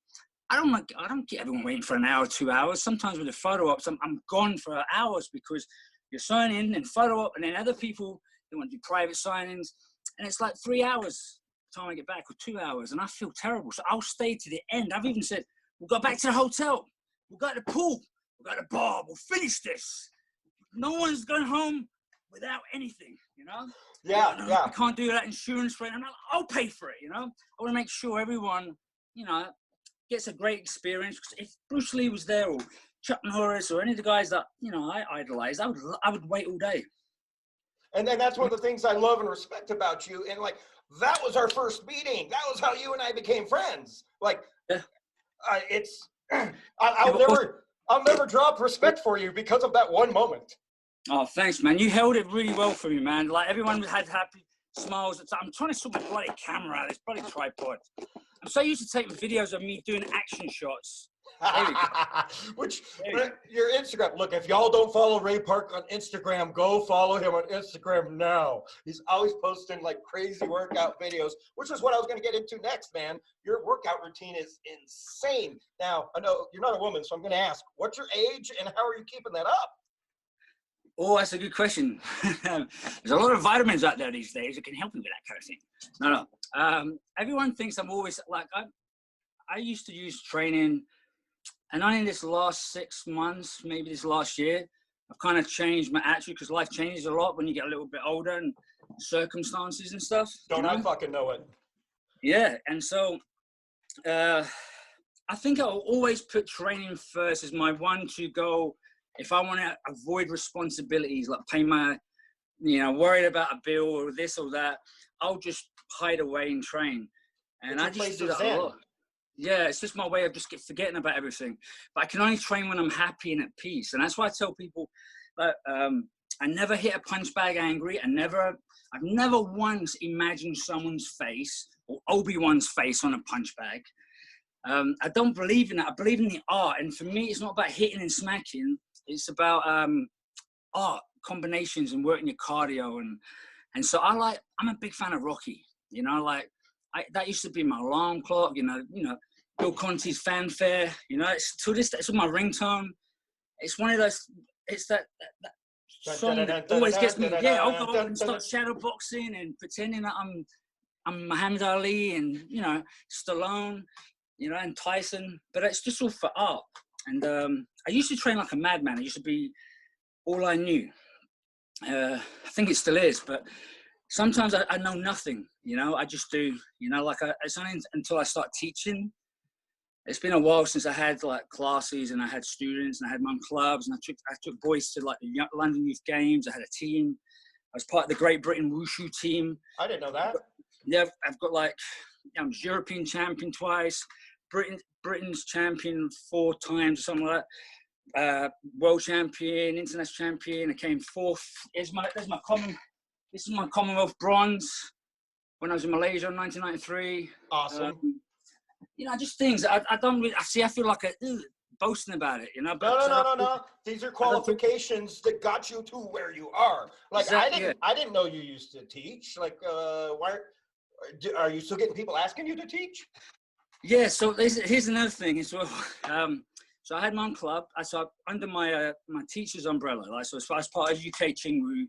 I don't get everyone waiting for an hour, 2 hours. Sometimes with the photo ops, I'm gone for hours because you're signing and photo op, and then other people, they want to do private signings, and it's like 3 hours by the time I get back, or 2 hours, and I feel terrible. So I'll stay to the end. I've even said, we'll go back to the hotel, we'll go to the pool, we'll go to the bar, we'll finish this. No one's going home without anything,
Yeah.
I can't do that insurance for it. I'll pay for it, I want to make sure everyone, gets a great experience. Because if Bruce Lee was there, or Chuck Norris, or any of the guys that I idolize, I would wait all day.
And then that's one of the things I love and respect about you. And like, that was our first meeting. That was how you and I became friends. Like, I'll never drop respect for you because of that one moment.
Oh, thanks, man. You held it really well for me, man. Like, everyone had happy smiles. I'm trying to sort my bloody camera out of this bloody tripod. I'm so used to taking videos of me doing action shots.
Which, your Instagram, look, if y'all don't follow Ray Park on Instagram, go follow him on Instagram now. He's always posting like crazy workout videos, which is what I was going to get into next, man. Your workout routine is insane. Now, I know you're not a woman, so I'm going to ask, what's your age and how are you keeping that up?
Oh, that's a good question. There's a lot of vitamins out there these days that can help you with that kind of thing. No. Everyone thinks I'm always like, I used to use training, and only in this last 6 months, maybe this last year, I've kind of changed my attitude, because life changes a lot when you get a little bit older and circumstances and stuff.
Don't I fucking know it?
Yeah, and so I think I'll always put training first as my one to go. If I want to avoid responsibilities, like pay my, worried about a bill or this or that, I'll just hide away and train. And I just do that a lot. Yeah, it's just my way of just forgetting about everything. But I can only train when I'm happy and at peace. And that's why I tell people that I never hit a punch bag angry. I've never once imagined someone's face or Obi-Wan's face on a punch bag. I don't believe in that. I believe in the art. And for me, it's not about hitting and smacking. It's about art, combinations, and working your cardio. And so I'm a big fan of Rocky. That used to be my alarm clock. Bill Conti's fanfare. It's my ringtone. It's one of those. It's that song that always gets me. Yeah, I'll go and start shadow boxing and pretending that I'm Muhammad Ali and Stallone. And Tyson, but it's just all for art. And I used to train like a madman. It used to be all I knew. I think it still is, but sometimes I know nothing. I just do. It's only until I start teaching it's been a while since I had like classes and I had students and I had my own clubs and I took boys to like the London Youth Games. I had a team. I was part of the Great Britain Wushu team.
I didn't know that.
Yeah, I've got like, I was European champion twice, Britain's champion 4 times, or something like that. World champion, international champion. I came 4th. This is my Commonwealth bronze when I was in Malaysia in 1993.
Awesome.
You know, just things I don't really, I feel like boasting about it, you know. But
no. These are qualifications that got you to where you are. Like, exactly, I didn't know you used to teach. Like, why are you still getting people asking you to teach? Yeah. So here's another thing as well. So I had my own club. So under my teacher's umbrella. Like, so as far as part of UK Chingwu,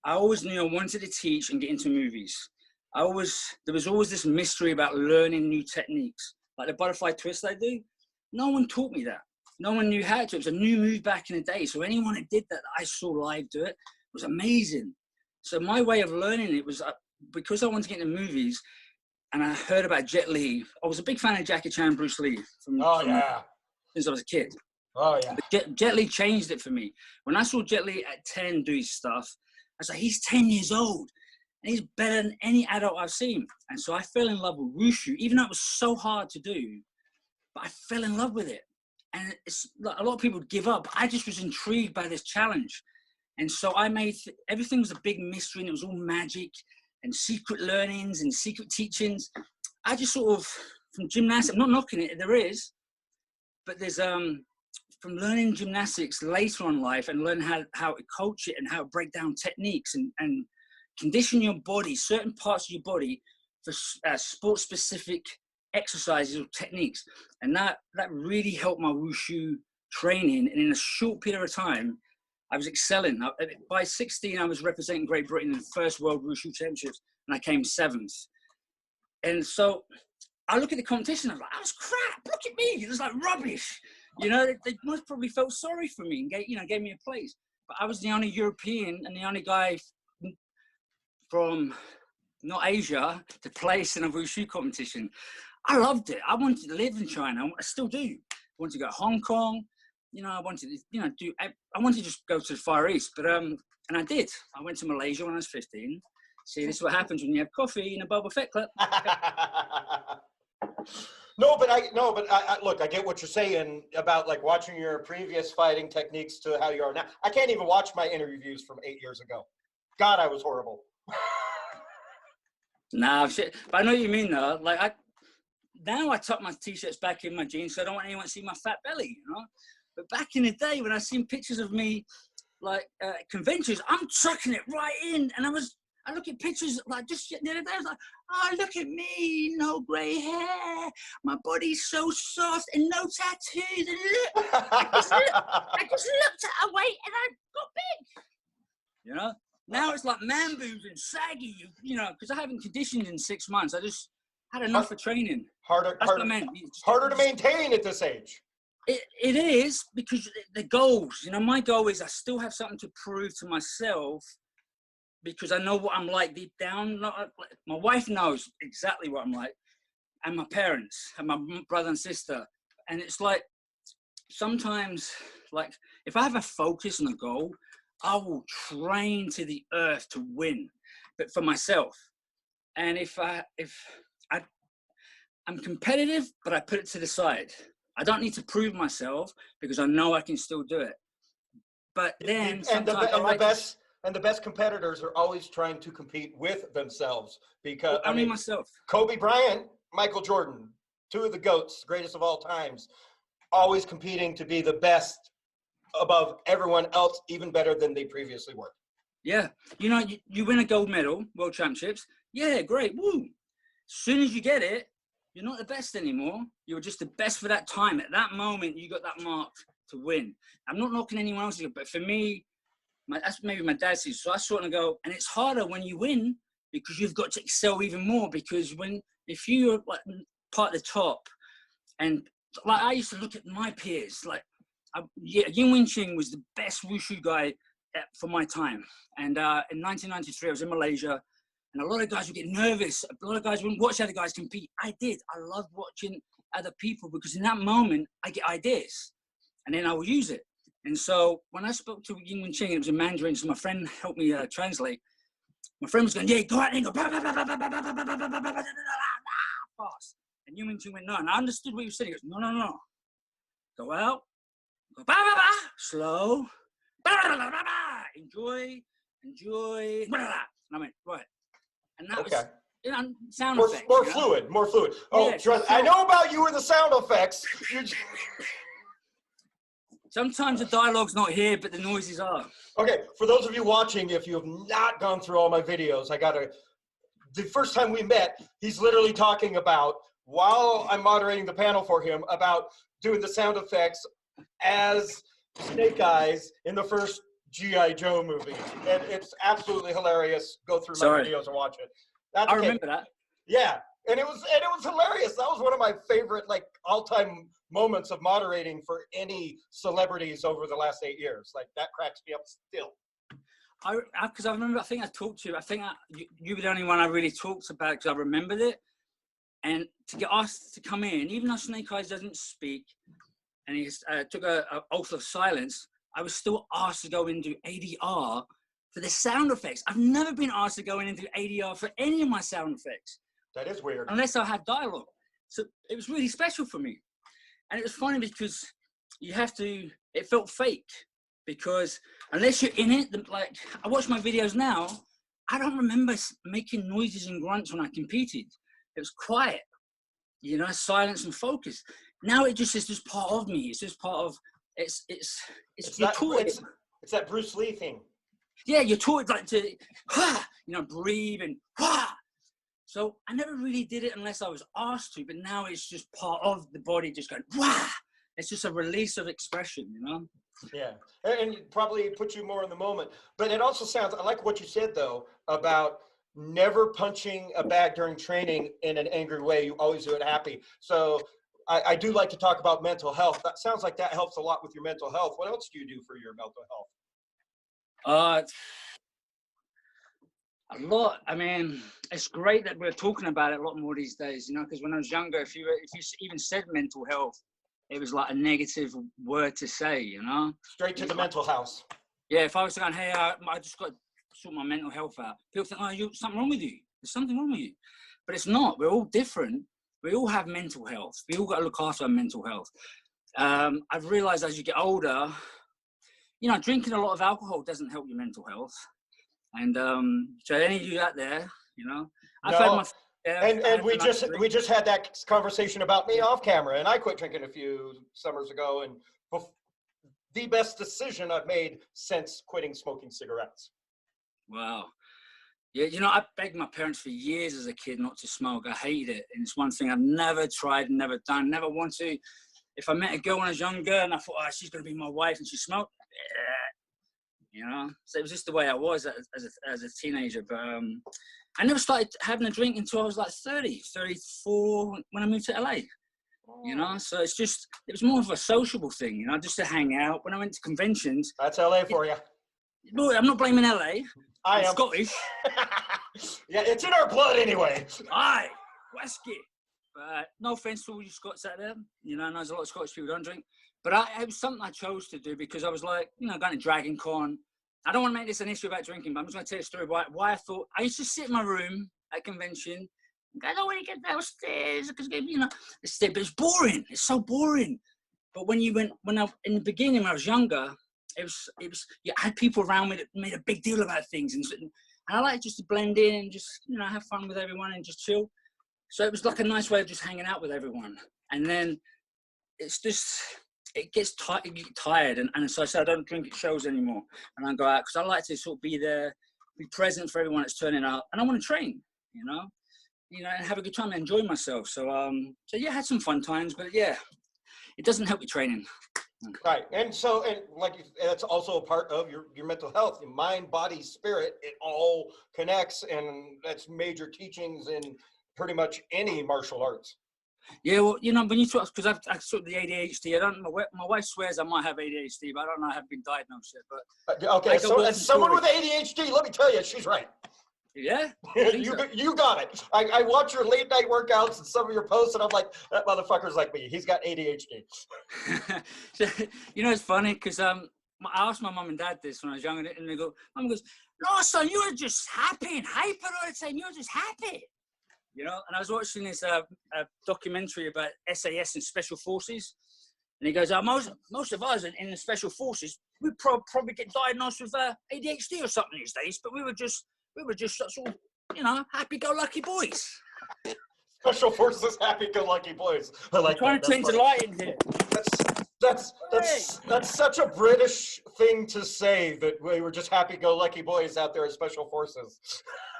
I always knew I wanted to teach and get into movies. There was always this mystery about learning new techniques, like the butterfly twist I do. No one taught me that. No one knew how to. It was a new move back in the day. So anyone that did that I saw live do it was amazing. So my way of learning it was because I wanted to get into movies, and I heard about Jet Li. I was a big fan of Jackie Chan, Bruce Lee since I was a kid. Oh yeah.
But Jet Li changed it for me. When I saw Jet Li at 10 do his stuff, I was like, he's 10 years old. And he's better than any adult I've seen. And so I fell in love with Wushu, even though it was so hard to do, but I fell in love with it. And it's like, a lot of people give up. I just was intrigued by this challenge. And so I made, everything was a big mystery and it was all magic and secret learnings and secret teachings. I just sort of, from gymnastics, I'm not knocking it, there is, but there's, from learning gymnastics later on in life and learning how to coach it and how to break down techniques and condition your body, certain parts of your body for sport-specific exercises or techniques. And that really helped my Wushu training. And in a short period of time, I was excelling. By 16, I was representing Great Britain in the first World Wushu Championships, and I came 7th. And so I look at the competition, I was like, I was crap, look at me, it was like rubbish. You know, they must probably felt sorry for me and gave me a place. But I was the only European and the only guy from not Asia to place in a Wushu competition. I loved it. I wanted to live in China. I still do. I wanted to go to Hong Kong. You know, I wanted to, I wanted to just go to the Far East, but, and I did. I went to Malaysia when I was 15. See, this is what happens when you have coffee in a Boba Fett club.
No, but I look, I get what you're saying about like watching your previous fighting techniques to how you are now. I can't even watch my interviews from 8 years ago. God, I was horrible.
Nah, shit. But I know what you mean though. Like now I tuck my t-shirts back in my jeans, so I don't want anyone to see my fat belly, you know. But back in the day when I seen pictures of me, like conventions, I'm tucking it right in, and I look at pictures like just the other day. I was like, oh, look at me, no grey hair, my body's so soft and no tattoos, and look, I just looked at a weight and I got big, you know. Now it's like man boobs and saggy, you know, because I haven't conditioned in 6 months. I just had enough of training.
Harder to maintain at this age.
It is, because the goals, you know, my goal is I still have something to prove to myself, because I know what I'm like deep down. My wife knows exactly what I'm like, and my parents and my brother and sister. And it's like, sometimes, like, if I have a focus and a goal, I will train to the earth to win, but for myself. And I'm competitive, but I put it to the side. I don't need to prove myself because I know I can still do it. But then
the best competitors are always trying to compete with themselves, because
I mean myself.
Kobe Bryant, Michael Jordan, 2 of the GOATs, greatest of all times, always competing to be the best above everyone else, even better than they previously were.
Yeah. You know, you win a gold medal, World Championships. Yeah, great. Woo. As soon as you get it, you're not the best anymore. You were just the best for that time. At that moment, you got that mark to win. I'm not knocking anyone else, but for me, that's maybe my dad sees. So I sort of go, and it's harder when you win because you've got to excel even more. Because if you're like part of the top, and like I used to look at my peers, like Yin Wing Ching was the best Wushu guy for my time. And in 1993, I was in Malaysia. And a lot of guys would get nervous. A lot of guys wouldn't watch other guys compete. I did. I loved watching other people, because in that moment I get ideas and then I will use it. And so when I spoke to Ying Wen Ching, it was in Mandarin, so my friend helped me translate. My friend was going, yeah, go out and go, fast. And Ying Wen Ching went, no. And I understood what he was saying. He goes, no. Go out, go, slow, enjoy. And I went, right. And that was, sound effects.
More fluid. Oh,
yeah,
trust, I know about you and the sound effects.
Sometimes the dialogue's not here, but the noises are.
Okay, for those of you watching, if you have not gone through all my videos, the first time we met, he's literally talking about, while I'm moderating the panel for him, about doing the sound effects as Snake Eyes in the first G.I. Joe movie. And it's absolutely hilarious. Go through my videos and watch it.
I remember that.
Yeah, and it was hilarious. That was one of my favorite, like, all-time moments of moderating for any celebrities over the last 8 years. Like, that cracks me up still.
Because I remember, I think I talked to you. I think you were the only one I really talked about because I remembered it. And to get asked to come in, even though Snake Eyes doesn't speak, and he took an oath of silence, I was still asked to go in and do ADR for the sound effects. I've never been asked to go in and do ADR for any of my sound effects.
That is weird. Unless
I had dialogue. So it was really special for me. And it was funny because it felt fake. Because unless you're in it, like, I watch my videos now, I don't remember making noises and grunts when I competed. It was quiet, silence and focus. Now it just is just part of me. It's just part of, it's
that Bruce Lee thing.
Yeah, you're taught like to, breathe and, So I never really did it unless I was asked to, but now it's just part of the body just going, wah! It's just a release of expression,
Yeah, and it probably puts you more in the moment. But it also sounds, I like what you said, though, about never punching a bag during training in an angry way. You always do it happy. So I do like to talk about mental health. That sounds like that helps a lot with your mental health. What else do you do for your mental health?
A lot. I mean, it's great that we're talking about it a lot more these days, because when I was younger, if you even said mental health, it was like a negative word to say,
Straight to the mental house.
Yeah, if I was going, hey, I just got to sort my mental health out, people think, oh, something wrong with you. There's something wrong with you. But it's not. We're all different. We all have mental health. We all got to look after our mental health. I've realized as you get older, drinking a lot of alcohol doesn't help your mental health. And so any of you out there, I've had my...
And we just had that conversation about me off camera, and I quit drinking a few summers ago, and the best decision I've made since quitting smoking cigarettes.
Wow. Yeah, I begged my parents for years as a kid not to smoke. I hated it, and it's one thing I've never tried, never done, never want to. If I met a girl when I was younger and I thought, oh, she's going to be my wife, and she smoked, So it was just the way I was as a teenager. But I never started having a drink until I was like 30, 34 when I moved to LA. So it was more of a sociable thing, just to hang out. When I went to conventions.
That's LA for you.
No, I'm not blaming LA. I'm Scottish.
Yeah, it's in our blood anyway.
Aye, whiskey. But no offense to all you Scots out there. There's a lot of Scottish people who don't drink. But it was something I chose to do because I was like, going to Dragon Con. I don't want to make this an issue about drinking, but I'm just going to tell you a story about why I thought I used to sit in my room at a convention. I don't want to get downstairs because, but it's boring. It's so boring. But in the beginning, when I was younger, it was I had people around me that made a big deal about things, and I like just to blend in and just have fun with everyone and just chill. So it was like a nice way of just hanging out with everyone. And then it gets tired, and so I said I don't drink at shows anymore, and I go out because I like to sort of be there, be present for everyone that's turning up, and I want to train, and have a good time and enjoy myself. So yeah, I had some fun times, but yeah, it doesn't help your training.
Right, and that's also a part of your mental health, your mind, body, spirit. It all connects, and that's major teachings in pretty much any martial arts.
Yeah, well, when you talk, because I've sort of the ADHD. My wife swears I might have ADHD, but I don't know. I haven't been diagnosed yet. But
okay, so as someone with ADHD, let me tell you, she's right.
Yeah,
you got it. I watch your late night workouts and some of your posts, and I'm like, that motherfucker's like me. He's got ADHD.
So, you know, it's funny because I asked my mum and dad this when I was younger, and they go, Mum goes, "No, son, you were just happy and hyper all the time. You were just happy." You know, and I was watching this a documentary about SAS and Special Forces, and he goes, most of us in the Special Forces, we probably get diagnosed with ADHD or something these days, but we were just sort of, you know, happy-go-lucky boys.
Special Forces, happy-go-lucky boys. I like
trying to change the light in here.
That's such a British thing to say, that we were just happy-go-lucky boys out there in Special Forces.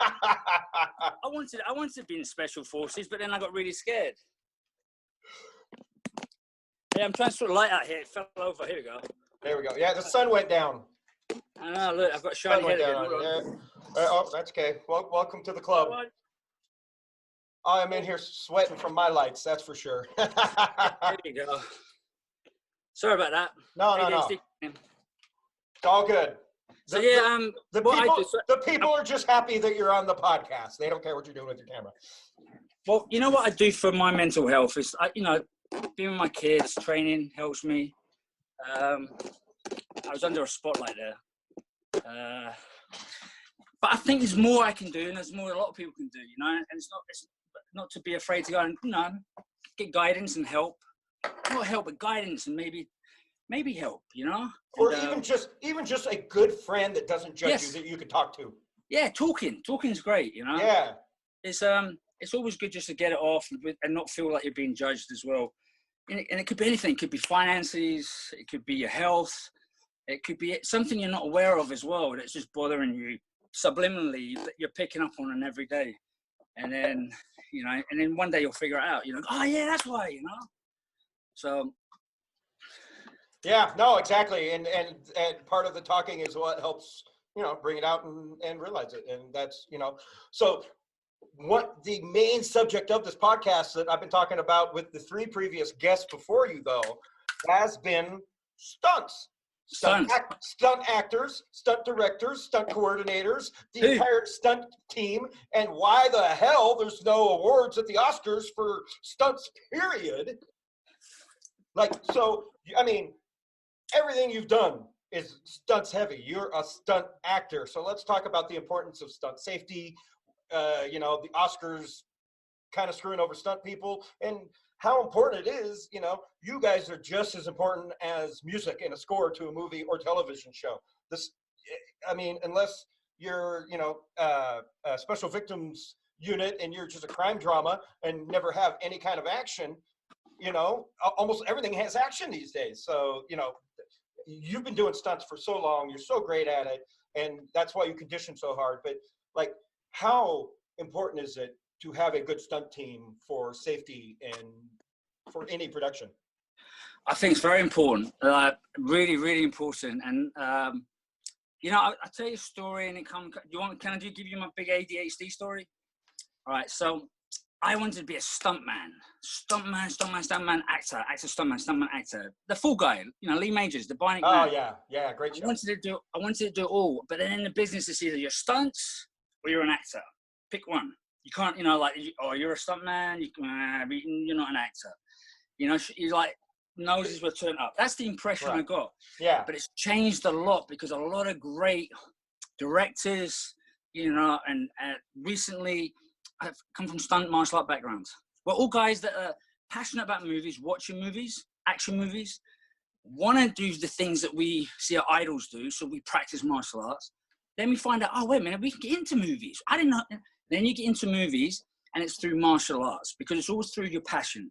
I wanted to be in Special Forces, but then I got really scared. Yeah, I'm trying to sort of light out here. It fell over. Here we go.
There we go. Yeah, the sun went down.
I know. Look, I've got a shiny head again.
Oh, that's okay. Well, welcome to the club. I'm in here sweating from my lights, that's for sure.
There you go. Sorry about that.
No. It's all good. The people are just happy that you're on the podcast. They don't care what you're doing with your camera.
Well, you know what I do for my mental health is, you know, being with my kids, training helps me. I was under a spotlight there. But I think there's more I can do, and there's more a lot of people can do, you know, and it's not to be afraid to go and, you know, get guidance and help. Not help, but guidance, and maybe help, you know?
Or even just a good friend that doesn't judge you, that you can talk to.
Yeah, talking's great, you know?
Yeah.
It's always good just to get it off and not feel like you're being judged as well. And it could be anything. It could be finances. It could be your health. It could be something you're not aware of as well that's just bothering you subliminally, that you're picking up on it every day. And then, you know, and then one day you'll figure it out. You're like, oh, yeah, that's why, you know? So.
Yeah, no, exactly. And part of the talking is what helps, you know, bring it out and realize it. And that's, you know, so what the main subject of this podcast that I've been talking about with the 3 previous guests before you, though, has been stunts. Stunt actors, stunt directors, stunt coordinators, the entire stunt team, and why the hell there's no awards at the Oscars for stunts, period. Like, so, I mean, everything you've done is stunts heavy. You're a stunt actor. So let's talk about the importance of stunt safety, you know, the Oscars kind of screwing over stunt people, and how important it is. You know, you guys are just as important as music in a score to a movie or television show. This, I mean, unless you're, you know, a special victims unit and you're just a crime drama and never have any kind of action, you know, almost everything has action these days. So, you know, you've been doing stunts for so long, you're so great at it, and that's why you condition so hard. But like, how important is it to have a good stunt team for safety and for any production?
I think it's very important, really, really important. And, you know, I'll tell you a story, and can I give you my big ADHD story? All right, so I wanted to be a stuntman, actor. The full guy, you know, Lee Majors, the Bionic Man.
Oh yeah, great show.
I wanted to do it all, but then in the business, it's either you're stunts or you're an actor. Pick one. You can't, you know, like, oh, you're a stuntman, you're not an actor. You know, you like, noses were turned up. That's the impression I got.
Yeah.
But it's changed a lot because a lot of great directors, you know, and recently have come from stunt martial art backgrounds. We're all guys that are passionate about movies, watching movies, action movies, want to do the things that we see our idols do, so we practice martial arts. Then we find out, oh, wait a minute, we can get into movies. I didn't know. Then you get into movies, and it's through martial arts, because it's always through your passion.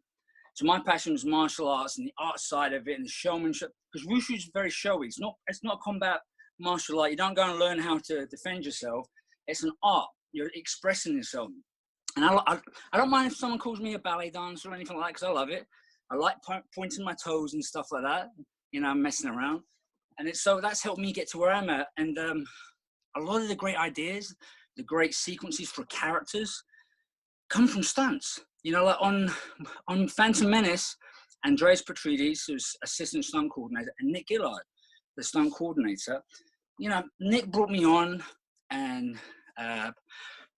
So my passion was martial arts and the art side of it and the showmanship, because wushu is very showy. It's not combat martial art. You don't go and learn how to defend yourself. It's an art. You're expressing yourself. And I don't mind if someone calls me a ballet dancer or anything like that, because I love it. I like pointing my toes and stuff like that, you know, messing around. And so that's helped me get to where I'm at. And a lot of the great ideas, the great sequences for characters come from stunts. You know, like on Phantom Menace, Andreas Petrides, who's assistant stunt coordinator, and Nick Gillard, the stunt coordinator. You know, Nick brought me on, and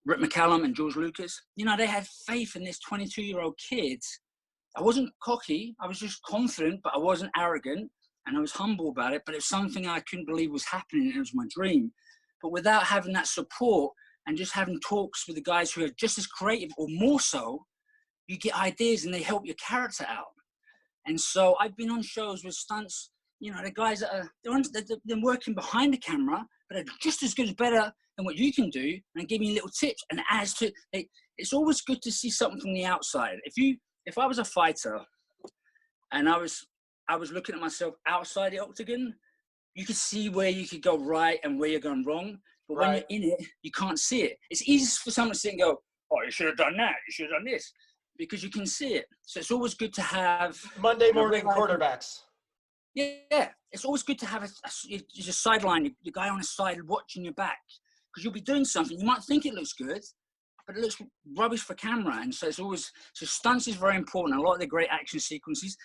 Rick McCallum and George Lucas, you know, they had faith in this 22-year-old kid. I wasn't cocky. I was just confident, but I wasn't arrogant, and I was humble about it. But it's something I couldn't believe was happening. It was my dream. But without having that support and just having talks with the guys who are just as creative or more so, you get ideas and they help your character out. And so I've been on shows with stunts, you know, the guys that are they're working behind the camera, but are just as good as better than what you can do, and give me little tips. And as to, it's always good to see something from the outside. If I was a fighter and I was looking at myself outside the octagon, you could see where you could go right and where you're going wrong. But when you're in it, you can't see it. It's easy for someone to sit and go, oh, you should have done that. You should have done this. Because you can see it. So it's always good to have
Monday morning quarterbacks.
Yeah, it's always good to have a sideline, your guy on the side watching your back, because you'll be doing something. You might think it looks good, but it looks rubbish for camera. And so stunts is very important. A lot of the great action sequences,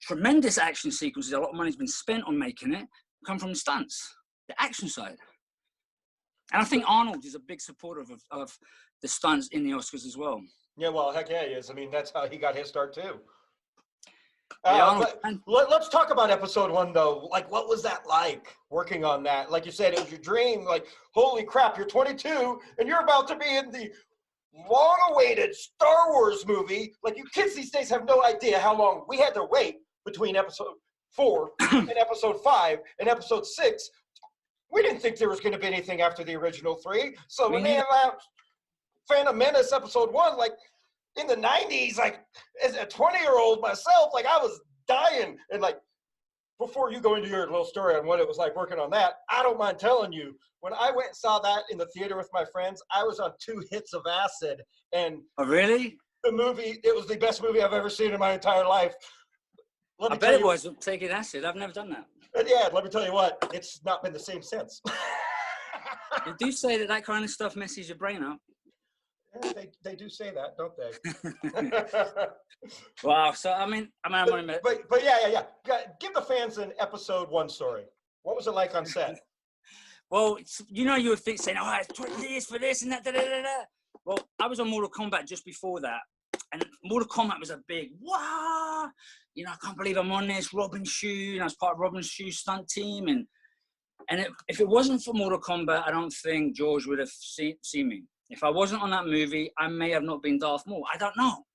tremendous action sequences, a lot of money's been spent on making it, come from stunts, the action side. And I think Arnold is a big supporter of the stunts in the Oscars as well.
Yeah, well, heck yeah, he is. I mean, that's how he got his start too. Let's talk about episode 1 though. Like, what was that like working on that? Like you said, it was your dream. Like, holy crap, you're 22 and you're about to be in the long-awaited Star Wars movie. Like, you kids these days have no idea how long we had to wait between episode 4 and episode 5 and episode 6. We didn't think there was going to be anything after the original 3. So when they announced Phantom Menace episode 1, like, in the 90s, like, as a 20-year-old myself, like, I was dying. And, like, before you go into your little story on what it was like working on that, I don't mind telling you, when I went and saw that in the theater with my friends, I was on 2 hits of acid. And
oh, really?
The movie, it was the best movie I've ever seen in my entire life.
I bet it was taking acid. I've never done that.
But yeah, let me tell you what, it's not been the same since.
They do say that kind of stuff messes your brain up.
Yeah, they do say that, don't they?
Wow. So I mean, I'm gonna admit.
But yeah. Give the fans an episode 1 story. What was it like on set?
Well, you know, you would think saying, "Oh, it's this for this and that." Da, da, da, da. Well, I was on Mortal Kombat just before that, and Mortal Kombat was a big wow. You know, I can't believe I'm on this. Robin Shue, and I was part of Robin Shue's stunt team, and if it wasn't for Mortal Kombat, I don't think George would have seen me. If I wasn't on that movie, I may have not been Darth Maul. I don't know.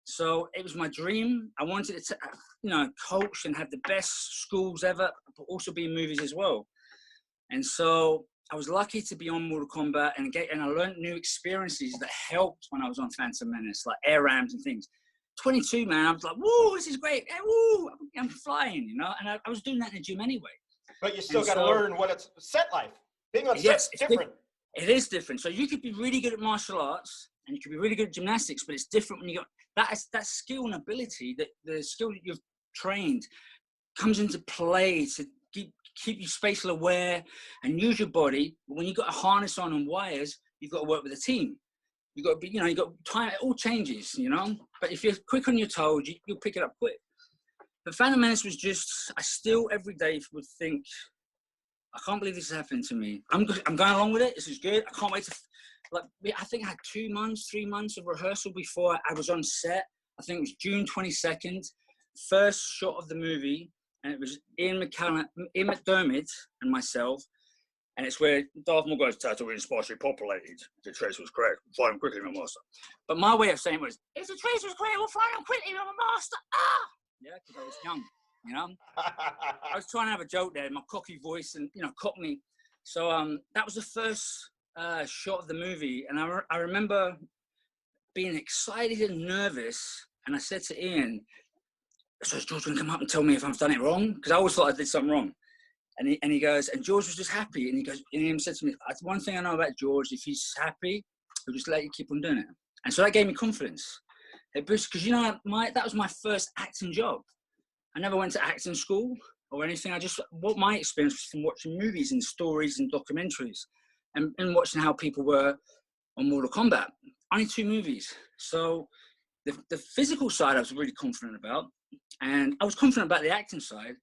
So it was my dream. I wanted to, you know, coach and have the best schools ever, but also be in movies as well. And so I was lucky to be on Mortal Kombat and I learned new experiences that helped when I was on Phantom Menace, like air rams and things. 22, man, I was like, woo, this is great. Hey, woo, I'm flying, you know, and I was doing that in the gym anyway.
But you still got to learn what it's set life. Being on set's different.
It is different. So you could be really good at martial arts and you could be really good at gymnastics, but it's different when you got that skill and ability, that the skill that you've trained comes into play to keep you spatial aware and use your body. But when you've got a harness on and wires, you've got to work with a team. You've got to be, you know, you've got time, it all changes, you know. But if you're quick on your toes, you'll pick it up quick. But Phantom Menace was just, I still every day would think, I can't believe this is happening to me. I'm going along with it. This is good. I can't wait to, like, I think I had 3 months of rehearsal before I was on set. I think it was June 22nd, first shot of the movie. And it was Ian McDermott and myself. And it's where Darth Maul goes, Tatooine sparsely populated. The trace was correct. Fly him quickly, my master. But my way of saying it was, if the trace was correct, we'll fly him quickly, my master. Ah! Yeah, because I was young. You know, I was trying to have a joke there, my cocky voice, and you know, Cockney. So that was the first shot of the movie, and I remember being excited and nervous. And I said to Ian, "So is George going to come up and tell me if I've done it wrong?" Because I always thought I did something wrong. And he goes, and George was just happy. And he goes, and Ian said to me, "One thing I know about George, if he's happy, he'll just let you keep on doing it." And so that gave me confidence. It boosted, because you know, that was my first acting job. I never went to acting school or anything. What my experience was from watching movies and stories and documentaries and watching how people were on Mortal Kombat. Only 2 movies. So the physical side I was really confident about. And I was confident about the acting side.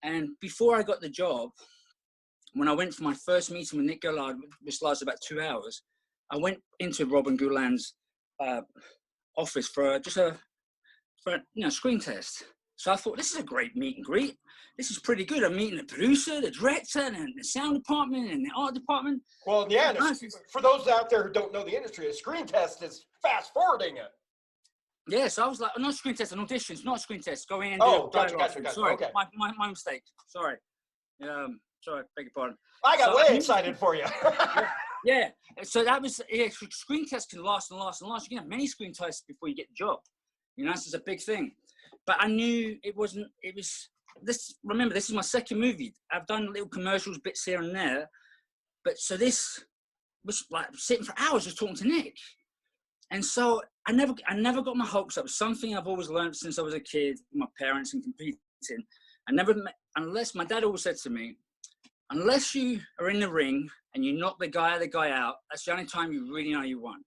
And before I got the job, when I went for my first meeting with Nick Gillard, which lasted about 2 hours, I went into Robin Gouland's office for a screen test. So I thought, this is a great meet and greet. This is pretty good. I'm meeting the producer, the director, and the sound department, and the art department.
Well, yeah, for those out there who don't know the industry, a screen test is fast forwarding it.
Yeah, so I was like, not screen test, an audition. It's not a screen test. Go in and
gotcha.
Sorry,
okay.
my mistake. Sorry. Sorry, beg your pardon.
I got way excited for you.
Yeah. So that was, screen tests can last and last and last. You can have many screen tests before you get the job. This is a big thing. But I knew remember, this is my second movie. I've done little commercials, bits here and there. But so this was like sitting for hours just talking to Nick. And so I never got my hopes up. It's something I've always learned since I was a kid, my parents and competing. Unless my dad always said to me, unless you are in the ring and you knock the guy out, that's the only time you really know you won.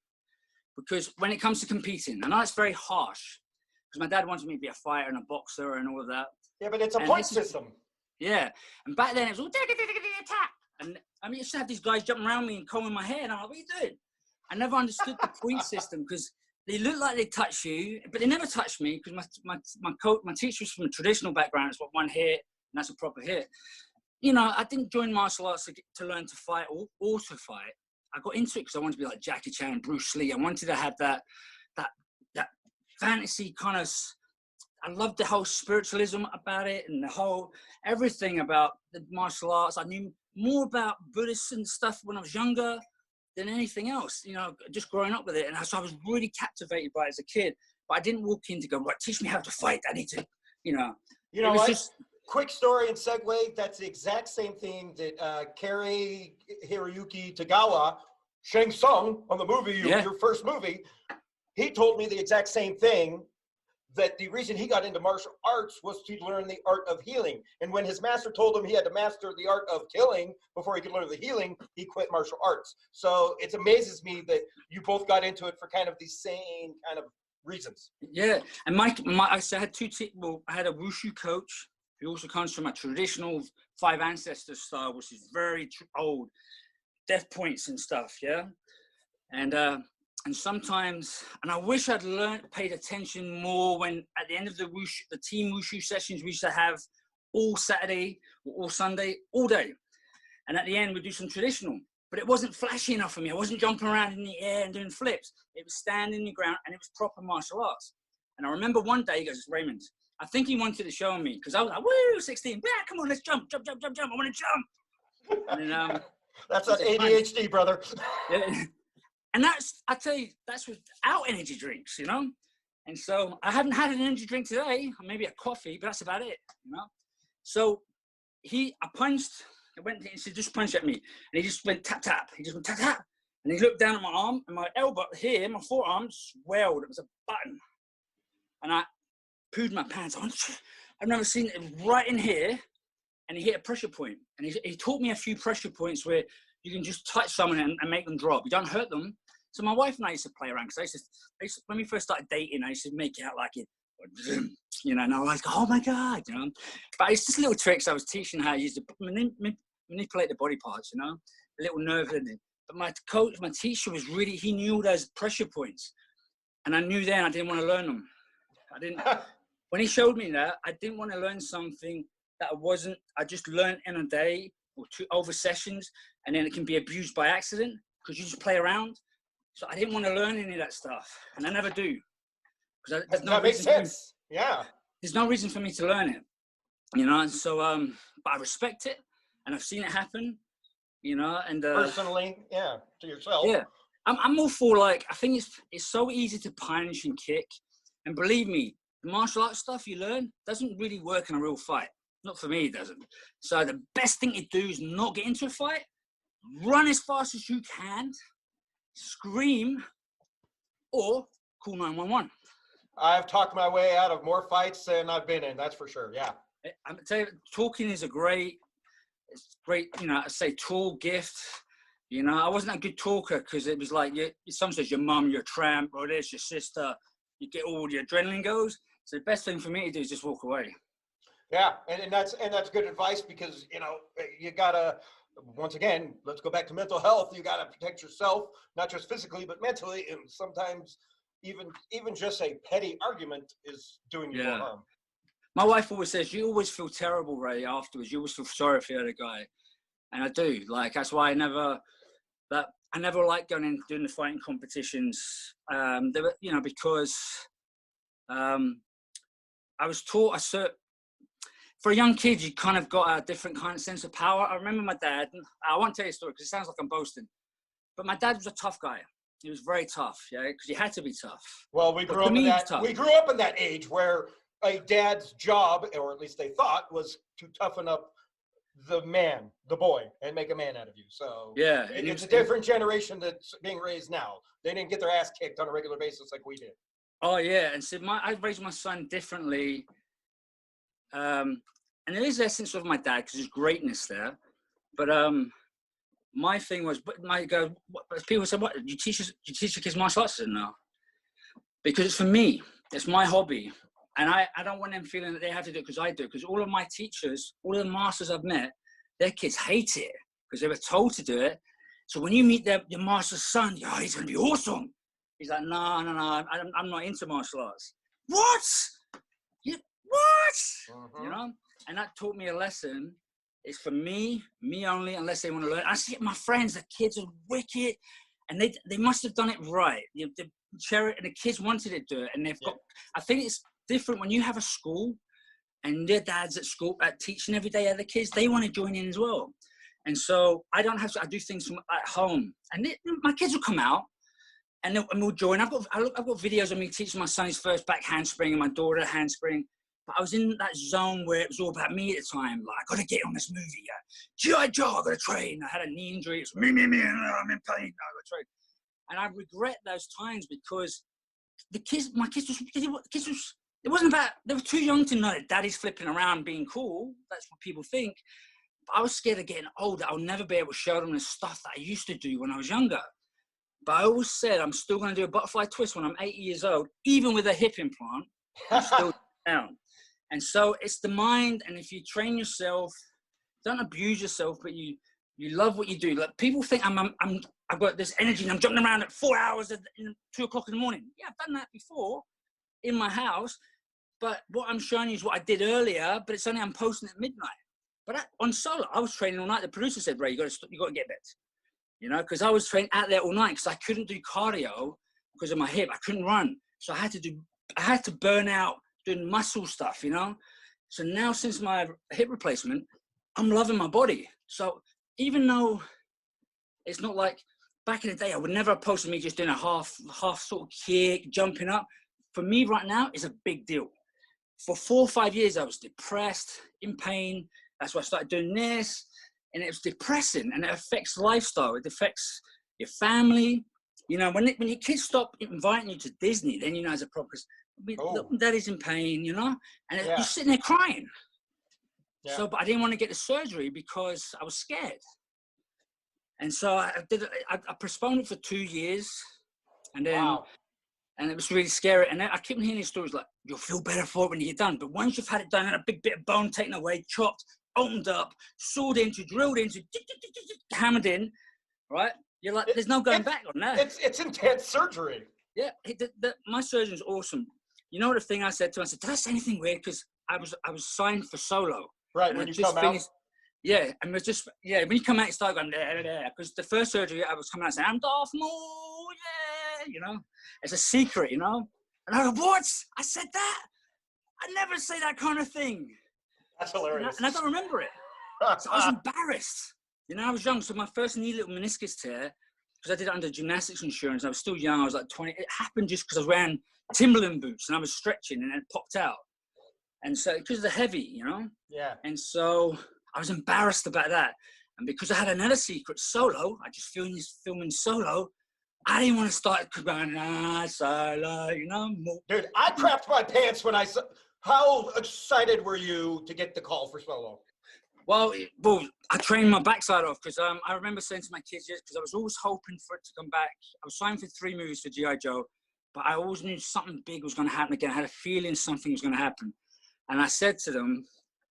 Because when it comes to competing, I know it's very harsh, because my dad wanted me to be a fighter and a boxer and all of that.
Yeah, but it's a point system.
Yeah, and back then it was all attack. And I mean, I used to have these guys jumping around me and combing my hair, and I'm like, what are you doing? I never understood the point system, because they look like they touch you, but they never touched me, because my teacher was from a traditional background. It's what one hit, and that's a proper hit. I didn't join martial arts to learn to fight or to fight. I got into it because I wanted to be like Jackie Chan, Bruce Lee. I wanted to have that fantasy kind of. I loved the whole spiritualism about it, and the whole everything about the martial arts. I knew more about Buddhist and stuff when I was younger than anything else. Just growing up with it, and so I was really captivated by it as a kid. But I didn't walk in to go, right, teach me how to fight. I need to,
You know what? Quick story and segue. That's the exact same thing that Kari Hiroyuki Tagawa, Shang Tsung, on the movie, your first movie, he told me the exact same thing, that the reason he got into martial arts was to learn the art of healing. And when his master told him he had to master the art of killing before he could learn the healing, he quit martial arts. So it amazes me that you both got into it for kind of the same kind of reasons.
Yeah, and I had I had a wushu coach who also comes from a traditional five ancestors style, which is very old, death points and stuff, yeah? And sometimes, and I wish I'd paid attention more when at the end of the team wushu sessions, we used to have all Saturday or all Sunday, all day. And at the end, we'd do some traditional, but it wasn't flashy enough for me. I wasn't jumping around in the air and doing flips. It was standing in the ground, and it was proper martial arts. And I remember one day, he goes, Raymond, I think he wanted to show me, because I was like, woo, 16, yeah, come on, let's jump, I want to jump. And then,
that's an ADHD, brother.
Yeah. And I tell you, that's without energy drinks, And so I haven't had an energy drink today, or maybe a coffee, but that's about it, So I punched, he said, just punch at me. And he just went tap, tap. He just went tap, tap. And he looked down at my arm, and my elbow here, my forearm swelled. It was a button. And I pooed my pants on. I've never seen it. It was right in here, and he hit a pressure point. And he taught me a few pressure points where you can just touch someone and make them drop. You don't hurt them. So my wife and I used to play around, because when we first started dating, I used to make it out like it, and I was like, oh my God, But it's just little tricks I was teaching how I used to manipulate the body parts, a little nerve in it. But my teacher was he knew all those pressure points. And I knew then I didn't want to learn them. When he showed me that, I didn't want to learn something that I just learned in a day or two over sessions, and then it can be abused by accident because you just play around. So I didn't want to learn any of that stuff, and I never do.
That makes sense. Yeah.
There's no reason for me to learn it, And so, but I respect it, and I've seen it happen, And
personally, yeah, to yourself.
Yeah, I'm all for I think it's so easy to punch and kick, and believe me, the martial arts stuff you learn doesn't really work in a real fight. Not for me, it doesn't. So the best thing to do is not get into a fight, run as fast as you can, scream, or call 911.
I've talked my way out of more fights than I've been in, that's for sure, yeah.
I'm telling you, talking is a great, I say tool, gift. I wasn't a good talker because it was like, someone says your mum, your tramp, or there's your sister, you get all the adrenaline goes. So the best thing for me to do is just walk away.
Yeah, and that's good advice, because you gotta once again, let's go back to mental health. You got to protect yourself, not just physically, but mentally. And sometimes even just a petty argument is doing you more harm.
My wife always says, you always feel terrible, Ray, afterwards. You always feel sorry for the other guy. And I do. Like, that's why I never like going and doing the fighting competitions. They were, you know, because I was taught for a young kid, you kind of got a different kind of sense of power. I remember my dad, I won't tell you a story because it sounds like I'm boasting, but my dad was a tough guy. He was very tough, yeah, because he had to be tough.
Well, we grew up in that age where a dad's job, or at least they thought, was to toughen up the man, the boy, and make a man out of you. So
yeah,
it's a different generation that's being raised now. They didn't get their ass kicked on a regular basis like we did.
Oh yeah, and so I raised my son differently. And there is the essence of my dad because there's greatness there, but my thing was, but people said, "What you teach your kids martial arts?" I said, "No," because it's for me. It's my hobby, and I don't want them feeling that they have to do it because I do. Because all of my teachers, all of the masters I've met, their kids hate it because they were told to do it. So when you meet your master's son, he's gonna be awesome. He's like, no, I'm not into martial arts. What? What? You know? And that taught me a lesson. It's for me only, unless they want to learn. I see my friends, the kids are wicked, and they must have done it right. The kids wanted to do it, and they've got. I think it's different when you have a school, and their dads at school teaching every day other kids. They want to join in as well, and so I don't have to. I do things from at home, and my kids will come out, and we'll join. I've got videos of me teaching my son his first back handspring and my daughter handspring. But I was in that zone where it was all about me at the time. Like, I got to get on this movie. G.I. Joe, I got to train. I had a knee injury. It's me, I'm in pain. I got to train. And I regret those times because my kids it wasn't about, they were too young to know that daddy's flipping around being cool. That's what people think. But I was scared of getting older. I'll never be able to show them the stuff that I used to do when I was younger. But I always said I'm still going to do a butterfly twist when I'm 80 years old, even with a hip implant. I'm still down. And so it's the mind, and if you train yourself, don't abuse yourself, but you love what you do. Like, people think I've got this energy and I'm jumping around at 4 hours at 2 o'clock in the morning. Yeah, I've done that before in my house, but what I'm showing you is what I did earlier, but it's only I'm posting at midnight. But on solo, I was training all night. The producer said, "Ray, you got to get better," you know, because I was training out there all night because I couldn't do cardio because of my hip. I couldn't run, so I had to burn out doing muscle stuff, you know. So now, since my hip replacement, I'm loving my body. So even though it's not like back in the day, I would never have posted me just doing a half sort of kick, jumping up. For me right now, it's a big deal. For 4 or 5 years, I was depressed, in pain. That's why I started doing this, and it was depressing, and it affects lifestyle. It affects your family. You know, when your kids stop inviting you to Disney, then you know it's a problem. Look, daddy's in pain, you know, and you're sitting there crying. Yeah. So, but I didn't want to get the surgery because I was scared. And so I postponed it for 2 years, and then, and it was really scary. And I keep hearing these stories like, you'll feel better for it when you get done. But once you've had it done and a big bit of bone taken away, chopped, opened up, sawed into, drilled into, hammered in, right? You're like, there's no going back on that.
It's intense surgery.
Yeah, my surgeon's awesome. You know the thing I said to him? I said, did I say anything weird? Because I was signed for solo.
Right, when you come out?
Yeah, and when you come out, you start going, because the first surgery, I was coming out saying, I'm Darth Maul, yeah, you know? It's a secret, you know? And I go, what? I said that? I never say that kind of thing.
That's hilarious.
And I don't remember it. So I was embarrassed. You know, I was young, so my first knee little meniscus tear, because I did it under gymnastics insurance, I was still young, I was like 20, it happened just because I was wearing Timberland boots and I was stretching and it popped out. And so, because they're heavy, you know? Yeah. And so I was embarrassed about that. And because I had another secret solo, I just filming solo, I didn't want to start going, solo, you know?
Dude, I crapped my pants when how excited were you to get the call for solo?
Well, I trained my backside off because I remember saying to my kids, because I was always hoping for it to come back. I was signed for 3 movies for G.I. Joe, but I always knew something big was going to happen again. I had a feeling something was going to happen. And I said to them,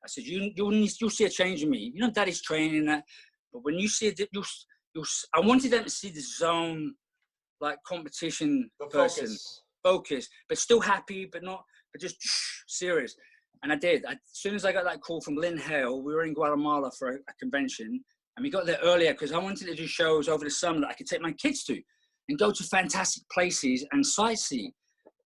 I said, you'll see a change in me. You know, daddy's training that. But when you see it, I wanted them to see the zone, like competition person, focus, but still happy, but just serious. And I did. As soon as I got that call from Lynn Hale, we were in Guatemala for a convention, and we got there earlier because I wanted to do shows over the summer that I could take my kids to and go to fantastic places and sightsee.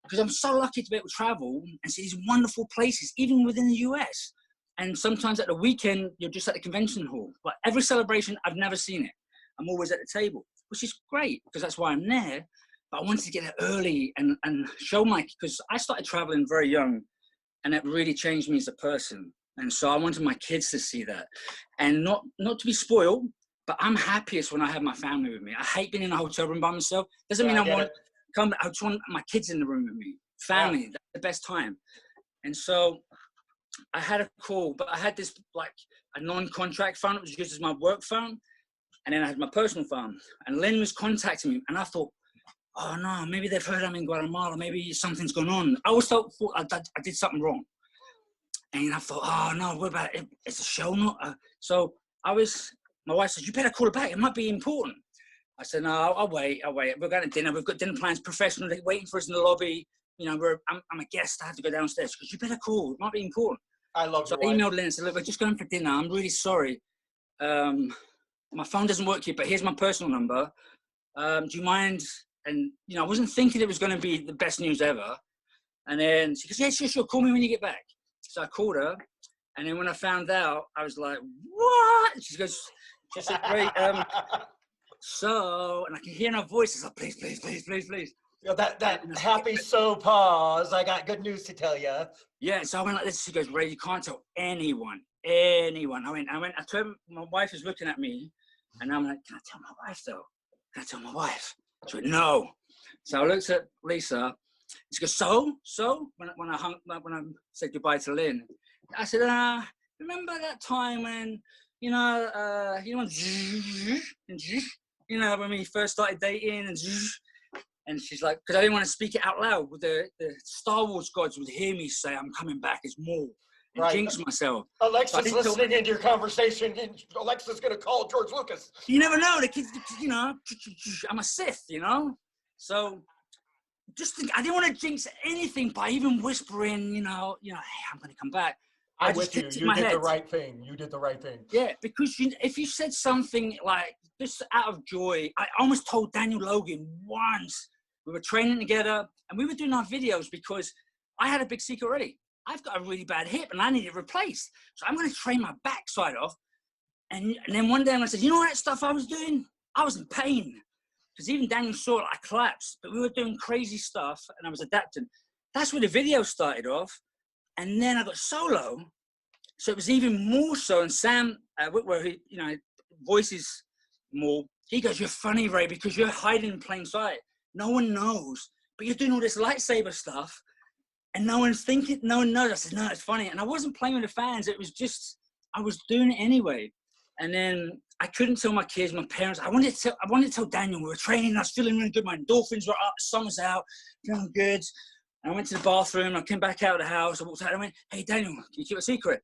Because I'm so lucky to be able to travel and see these wonderful places, even within the US. And sometimes at the weekend, you're just at the convention hall. But every celebration, I've never seen it. I'm always at the table, which is great because that's why I'm there. But I wanted to get there early and show because I started traveling very young, and it really changed me as a person. And so I wanted my kids to see that, and not to be spoiled, but I'm happiest when I have my family with me. I hate being in a hotel room by myself. Doesn't mean I want to come. I just want my kids in the room with me. Family, that's the best time. And so I had a call, but I had this like a non-contract phone, which was used as my work phone. And then I had my personal phone. And Lynn was contacting me, and I thought, oh no, maybe they've heard I'm in Guatemala. Maybe something's gone on. I always thought I did something wrong. And I thought, oh no, what about it? It's a show, not. So my wife said, you better call her back. It might be important. I said, no, I'll wait. We're going to dinner. We've got dinner plans, professional. They're waiting for us in the lobby. You know, I'm a guest. I have to go downstairs. Because you better call. It might be important.
I love
So I emailed Lynn and said, look, we're just going for dinner. I'm really sorry. My phone doesn't work here, but here's my personal number. Do you mind? And, you know, I wasn't thinking it was going to be the best news ever. And then she goes, yeah, sure. Call me when you get back. So I called her. And then when I found out, I was like, what? She said, great. So, and I can hear in her voice, it's like, please.
You know, that happy pause. I got good news to tell you.
Yeah, so I went like this. She goes, Ray, you can't tell anyone. I turned, my wife is looking at me, and I'm like, can I tell my wife though? Can I tell my wife? She went, no. So I looked at Lisa. She goes, so when I said goodbye to Lynn, I said, remember that time when, when we first started dating and she's like, because I didn't want to speak it out loud. The Star Wars gods would hear me say, I'm coming back as Maul. And jinx myself.
Alexa's listening into your conversation, and Alexa's going to call George Lucas.
You never know. The kids, I'm a Sith, So I didn't want to jinx anything by even whispering, hey, I'm going to come back.
I'm with you. You did the right thing.
Yeah, because if you said something like just out of joy, I almost told Daniel Logan once. We were training together, and we were doing our videos because I had a big secret already. I've got a really bad hip, and I need it replaced. So I'm going to train my backside off. And then one day I said, you know that stuff I was doing? I was in pain. Because even Daniel saw it, I collapsed. But we were doing crazy stuff, and I was adapting. That's where the video started off. And then I got solo. So it was even more so. And Sam Whitwer, who, voices more, he goes, you're funny, Ray, because you're hiding in plain sight. No one knows. But you're doing all this lightsaber stuff. And no one knows. I said, no, it's funny. And I wasn't playing with the fans. It was just, I was doing it anyway. And then I couldn't tell my kids, my parents. I wanted to tell Daniel, we were training. I was feeling really good. My endorphins were up. The sun was out. Feeling good. And I went to the bathroom. I came back out of the house. I walked out. I went, hey, Daniel, can you keep a secret?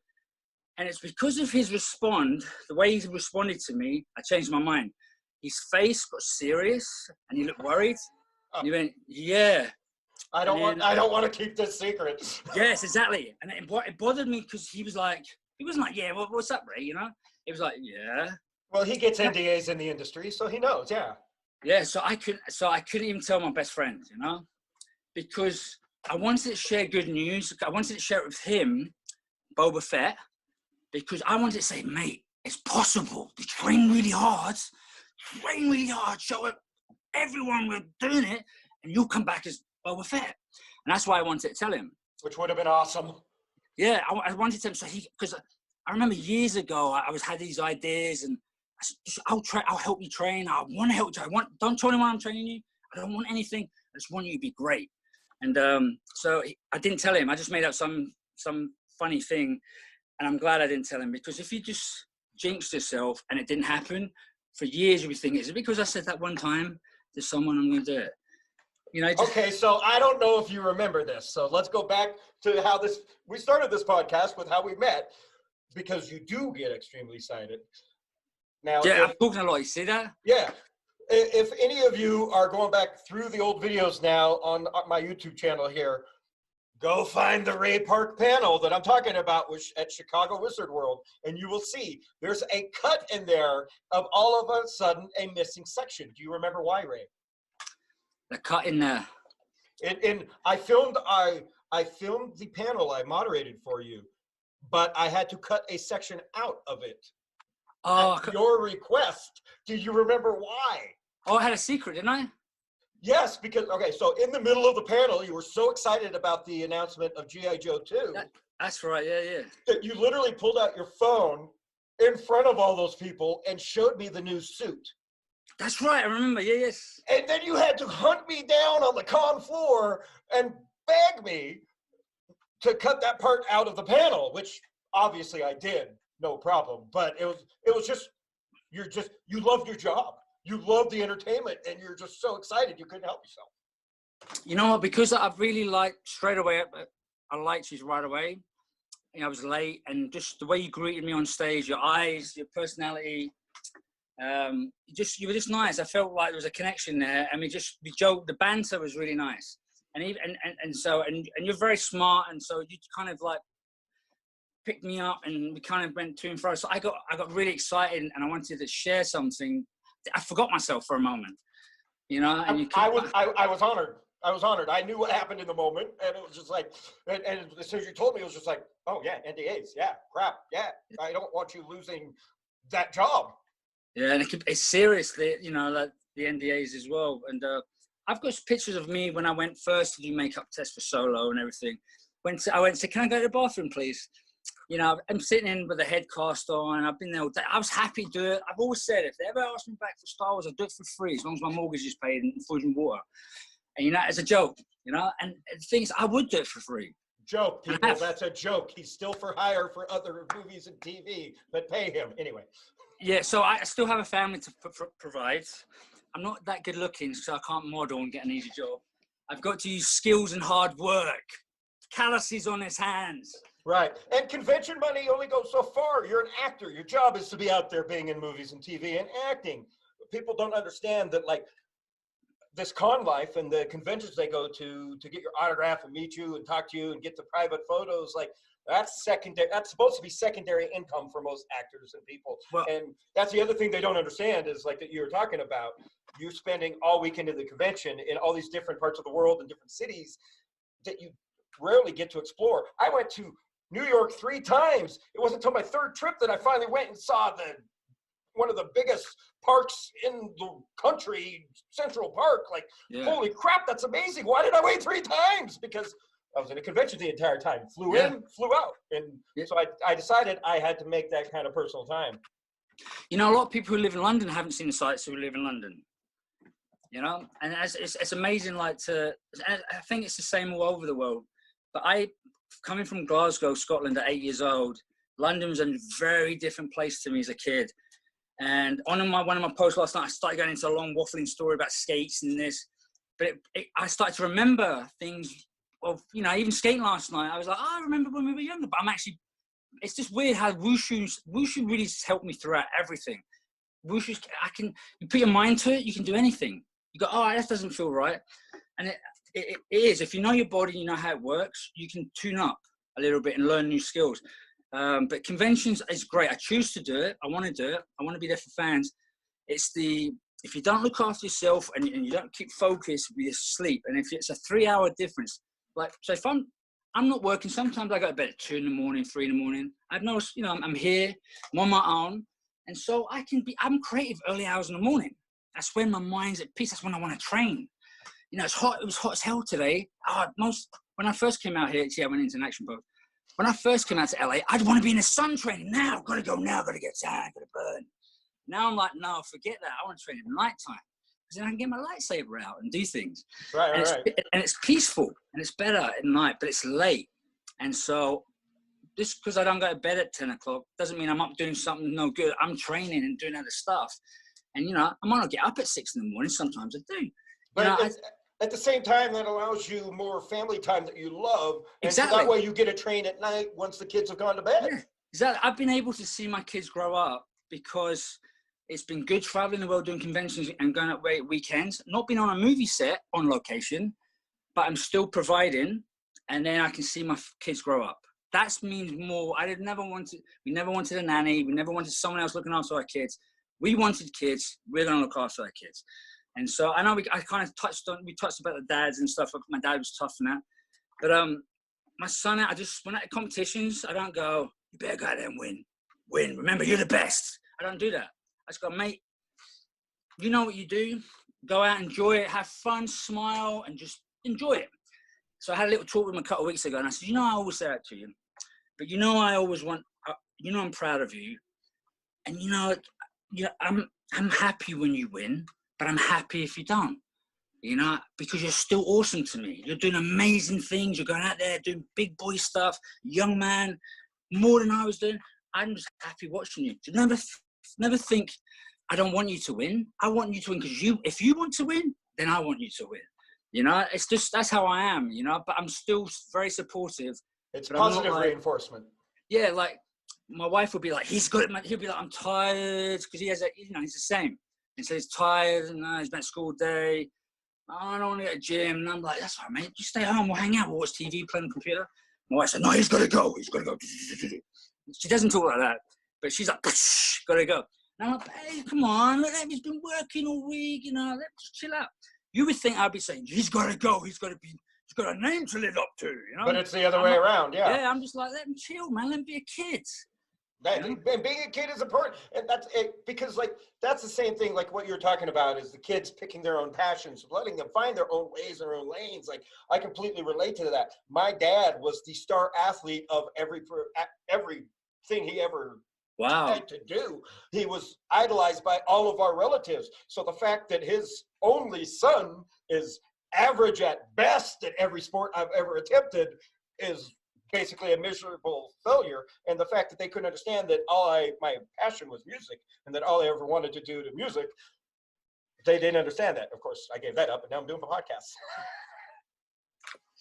And it's because of his the way he responded to me, I changed my mind. His face got serious and he looked worried. And he went, yeah.
I don't want to keep this secret.
Yes, exactly. And it bothered me because he wasn't like, yeah, what's up, Ray? He was like, yeah.
Well, he gets NDAs in the industry, so he knows, yeah.
Yeah, so I couldn't even tell my best friend, because I wanted to share good news. I wanted to share it with him, Boba Fett, because I wanted to say, mate, it's possible. You train really hard, show it, everyone we're doing it, and you'll come back as Boba Fett. And that's why I wanted to tell him.
Which would have been awesome.
Yeah, I wanted to tell him, because I remember years ago, I had these ideas, and I said, I'll help you train. I want to help you train. Don't tell anyone I'm training you. I don't want anything. I just want you to be great. And so I didn't tell him. I just made up some funny thing. And I'm glad I didn't tell him, because if you just jinxed yourself and it didn't happen, for years you'll be thinking, is it because I said that one time to someone I'm going to do it?
Okay, so I don't know if you remember this. So let's go back to how we started this podcast with how we met, because you do get extremely excited. Now,
Yeah, I'm talking a lot. You see that?
yeah. If any of you are going back through the old videos now on my YouTube channel here, go find the Ray Park panel that I'm talking about, which at Chicago Wizard World, and you will see there's a cut in there of all of a sudden a missing section. Do you remember why, Ray?
The cut in there.
And I filmed the panel I moderated for you, but I had to cut a section out of it.
Oh,
at your request. Do you remember why?
Oh, I had a secret, didn't I?
Yes, because, okay, so in the middle of the panel, you were so excited about the announcement of G.I. Joe 2.
That's right, yeah.
That you literally pulled out your phone in front of all those people and showed me the new suit.
That's right, I remember, yes.
And then you had to hunt me down on the con floor and beg me to cut that part out of the panel, which obviously I did, no problem. But it was just, you loved your job. You loved the entertainment, and you're just so excited you couldn't help yourself.
You know what? Because I really liked straight away, I liked you right away. You know, I was late, and just the way you greeted me on stage, your eyes, your personality, you were just nice. I felt like there was a connection there. I mean, we joked, the banter was really nice, and you're very smart, and so you kind of like picked me up, and we kind of went to and fro. So I got really excited, and I wanted to share something. I forgot myself for a moment, you know. And
I was honored. I was honored. I knew what happened in the moment, and it was just like, and as soon as you told me, it was just like, oh yeah, NDAs, yeah, crap, yeah. I don't want you losing that job.
Yeah, and it's seriously, you know, like the NDAs as well. And I've got pictures of me when I went first to do makeup tests for Solo and everything. I went to, can I go to the bathroom, please? You know, I'm sitting in with a head cast on. I've been there all day. I was happy to do it. I've always said, if they ever ask me back for Star Wars, I'll do it for free, as long as my mortgage is paid and food and water. And, you know, it's a joke, you know. And the thing is, I would do it for free.
Joke, people, that's a joke. He's still for hire for other movies and TV, but pay him anyway.
Yeah, so I still have a family to provide. I'm not that good looking, so I can't model and get an easy job. I've got to use skills and hard work. Calluses on his hands.
Right, and convention money only goes so far. You're an actor. Your job is to be out there being in movies and TV and acting. People don't understand that, like, this con life and the conventions they go to get your autograph and meet you and talk to you and get the private photos, like, that's secondary. That's supposed to be secondary income for most actors and people. Well, and that's the other thing they don't understand is, like, that you were talking about, you spending all weekend in the convention in all these different parts of the world and different cities that you rarely get to explore. I went to New York 3 times. It wasn't until my 3rd trip that I finally went and saw one of the biggest parks in the country, Central Park. Like, holy crap, that's amazing. Why did I wait 3 times? Because I was in a convention the entire time. Flew in, flew out. And so I decided I had to make that kind of personal time.
You know, a lot of people who live in London haven't seen the sites who live in London. You know, and it's amazing, like, I think it's the same all over the world. But coming from Glasgow, Scotland at 8 years old, London was a very different place to me as a kid. And on one of my posts last night, I started going into a long waffling story about skates and this. But I started to remember things of, you know, even skating last night. I was like, oh, I remember when we were younger. But it's just weird how wushu really helped me throughout everything. Wushu, you put your mind to it, you can do anything. You go, oh, that doesn't feel right. And it is. If you know your body, you know how it works, you can tune up a little bit and learn new skills. But conventions is great. I choose to do it. I want to do it. I want to be there for fans. If you don't look after yourself and you don't keep focused with your sleep, and if it's a 3-hour difference, like, so if I'm not working, sometimes I go to bed at 2 in the morning, 3 in the morning. I've noticed, you know, I'm here, I'm on my own. And so I'm creative early hours in the morning. That's when my mind's at peace. That's when I want to train. You know, it was hot as hell today. When I first came out here, I went into an action post. When I first came out to LA, I'd want to be in the sun training now. Gotta go now, gotta get tan, gotta burn. Now I'm like, no, forget that. I want to train at night time. Because then I can get my lightsaber out and do things.
Right,
and it's peaceful and it's better at night, but it's late. And so just because I don't go to bed at 10 o'clock doesn't mean I'm up doing something no good. I'm training and doing other stuff. And, you know, I might not get up at 6 in the morning. Sometimes I do.
But at the same time, that allows you more family time that you love. And
exactly.
So that way you get to train at night once the kids have gone to bed.
Yeah, exactly. I've been able to see my kids grow up because It's been good traveling the world, doing conventions and going out weekends. Not been on a movie set on location, but I'm still providing, and then I can see my kids grow up. That means more. We never wanted a nanny. We never wanted someone else looking after our kids. We wanted kids. We're going to look after our kids. And so I know we touched about the dads and stuff. My dad was tough and that. But my son, when at competitions, I don't go, you better go out there and win. Win. Remember, you're the best. I don't do that. I just go, mate, you know what you do. Go out, enjoy it, have fun, smile, and just enjoy it. So I had a little talk with him a couple of weeks ago, and I said, I always say that to you. But I always want, I'm proud of you. And I'm happy when you win, but I'm happy if you don't, because you're still awesome to me. You're doing amazing things. You're going out there doing big boy stuff, young man, more than I was doing. I'm just happy watching you. Never think, I don't want you to win. I want you to win because if you want to win, then I want you to win. It's just, that's how I am, but I'm still very supportive.
It's positive reinforcement.
Yeah, like my wife would be like, he's good. He'll be like, I'm tired, because he has he's the same. And so he's tired, and he's been at school all day. I don't want to go to the gym. And I'm like, that's all right, mate. You stay home, we'll hang out, we'll watch TV, play on the computer. My wife said, no, he's got to go. He's got to go. She doesn't talk like that, but she's like, got to go. And I'm like, hey, come on, look, he's been working all week, let's chill out. You would think I'd be saying, he's got to go. He's got a name to live up to,
But it's the other way around, yeah.
Yeah, I'm just like, let him chill, man. Let him be a kid.
And being a kid is important, and that's it, because that's the same thing. Like what you're talking about is the kids picking their own passions, letting them find their own ways, their own lanes. Like I completely relate to that. My dad was the star athlete of everything he ever tried to do. He was idolized by all of our relatives. So the fact that his only son is average at best at every sport I've ever attempted is basically a miserable failure. And the fact that they couldn't understand that my passion was music and that all I ever wanted to do to music, they didn't understand that. Of course, I gave that up, and now I'm doing the podcast.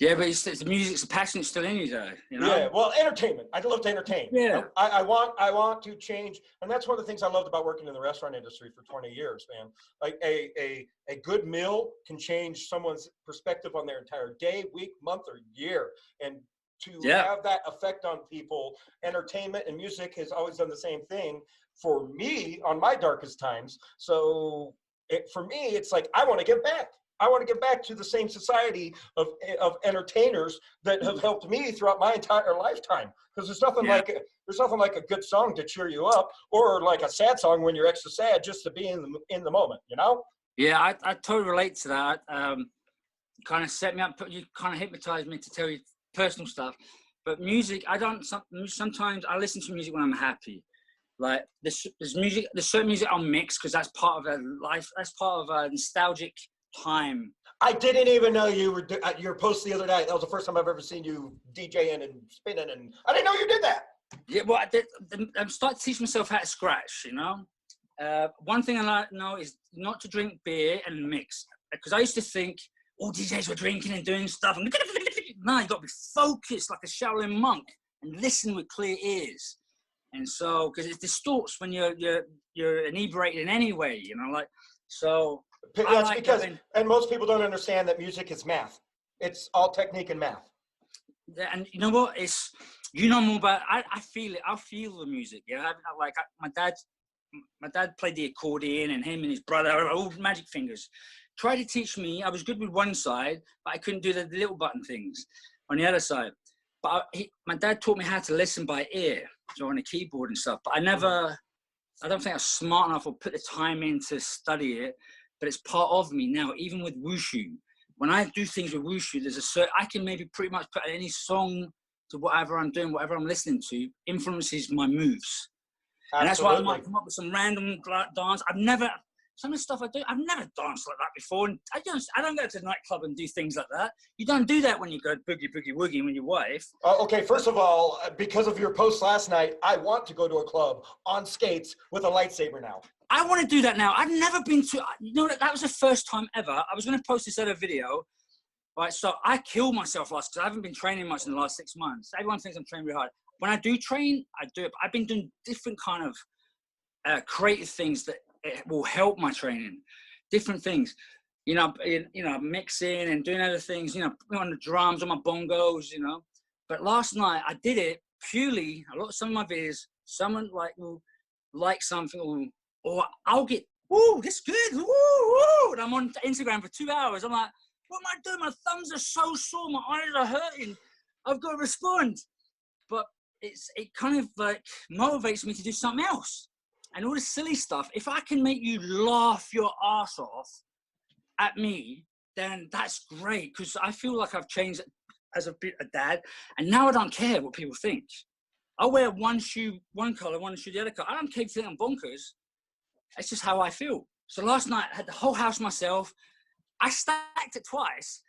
Yeah, but it's the music's a passion still in you, though.
Yeah, well, entertainment. I love to entertain.
Yeah,
I want to change, and that's one of the things I loved about working in the restaurant industry for 20 years, man. Like a good meal can change someone's perspective on their entire day, week, month, or year, and to have that effect on people. Entertainment and music has always done the same thing for me on my darkest times. So for me, it's like, I want to give back. I want to get back to the same society of entertainers that have helped me throughout my entire lifetime. Because there's nothing like a good song to cheer you up, or like a sad song when you're extra sad, just to be in the moment,
Yeah, I totally relate to that. Kind of set me up. You kind of hypnotized me to tell you personal stuff. But music, sometimes I listen to music when I'm happy. Like there's certain music I'll mix because that's part of a life. That's part of a nostalgic time.
I didn't even know you were your post the other night. That was the first time I've ever seen you DJing and spinning, and I didn't know you did that.
Yeah, well, I'm starting to teach myself how to scratch. One thing I know is not to drink beer and mix, because I used to think all DJs were drinking and doing stuff. And no, you got to be focused like a Shaolin monk and listen with clear ears. And so, because it distorts when you're inebriated in any way, so.
That's because, and most people don't understand that music is math. It's all technique and math.
Yeah, and you know what? It's, more about, I feel it. I feel the music. Yeah, my dad played the accordion, and him and his brother are all magic fingers. Tried to teach me. I was good with one side, but I couldn't do the little button things on the other side. But my dad taught me how to listen by ear, so on a keyboard and stuff. But I don't think I was smart enough or put the time in to study it. But it's part of me now, even with wushu. When I do things with wushu, I can maybe pretty much put any song to whatever I'm doing, whatever I'm listening to, influences my moves. Absolutely. And that's why I might come up with some random dance. Some of the stuff I do, I've never danced like that before. And I don't go to the nightclub and do things like that. You don't do that when you go boogie, boogie, woogie with your wife.
Okay, first of all, because of your post last night, I want to go to a club on skates with a lightsaber now.
I want to do that now. I've never been to, that was the first time ever. I was going to post this other video, right? So I killed myself last, because I haven't been training much in the last 6 months. Everyone thinks I'm training really hard. When I do train, I do it. But I've been doing different kind of creative things that it will help my training. Different things, mixing and doing other things, on the drums, on my bongos, But last night I did it purely. Some of my videos, someone will like something, or I'll get, woo, this good, woo, woo, and I'm on Instagram for 2 hours. I'm like, what am I doing? My thumbs are so sore, my eyes are hurting. I've got to respond. But it kind of like motivates me to do something else. And all this silly stuff, if I can make you laugh your ass off at me, then that's great, because I feel like I've changed as a dad, and now I don't care what people think. I wear one shoe one color, one shoe the other color. I don't care if you think I'm bonkers. It's just how I feel. So last night I had the whole house myself. I stacked it twice,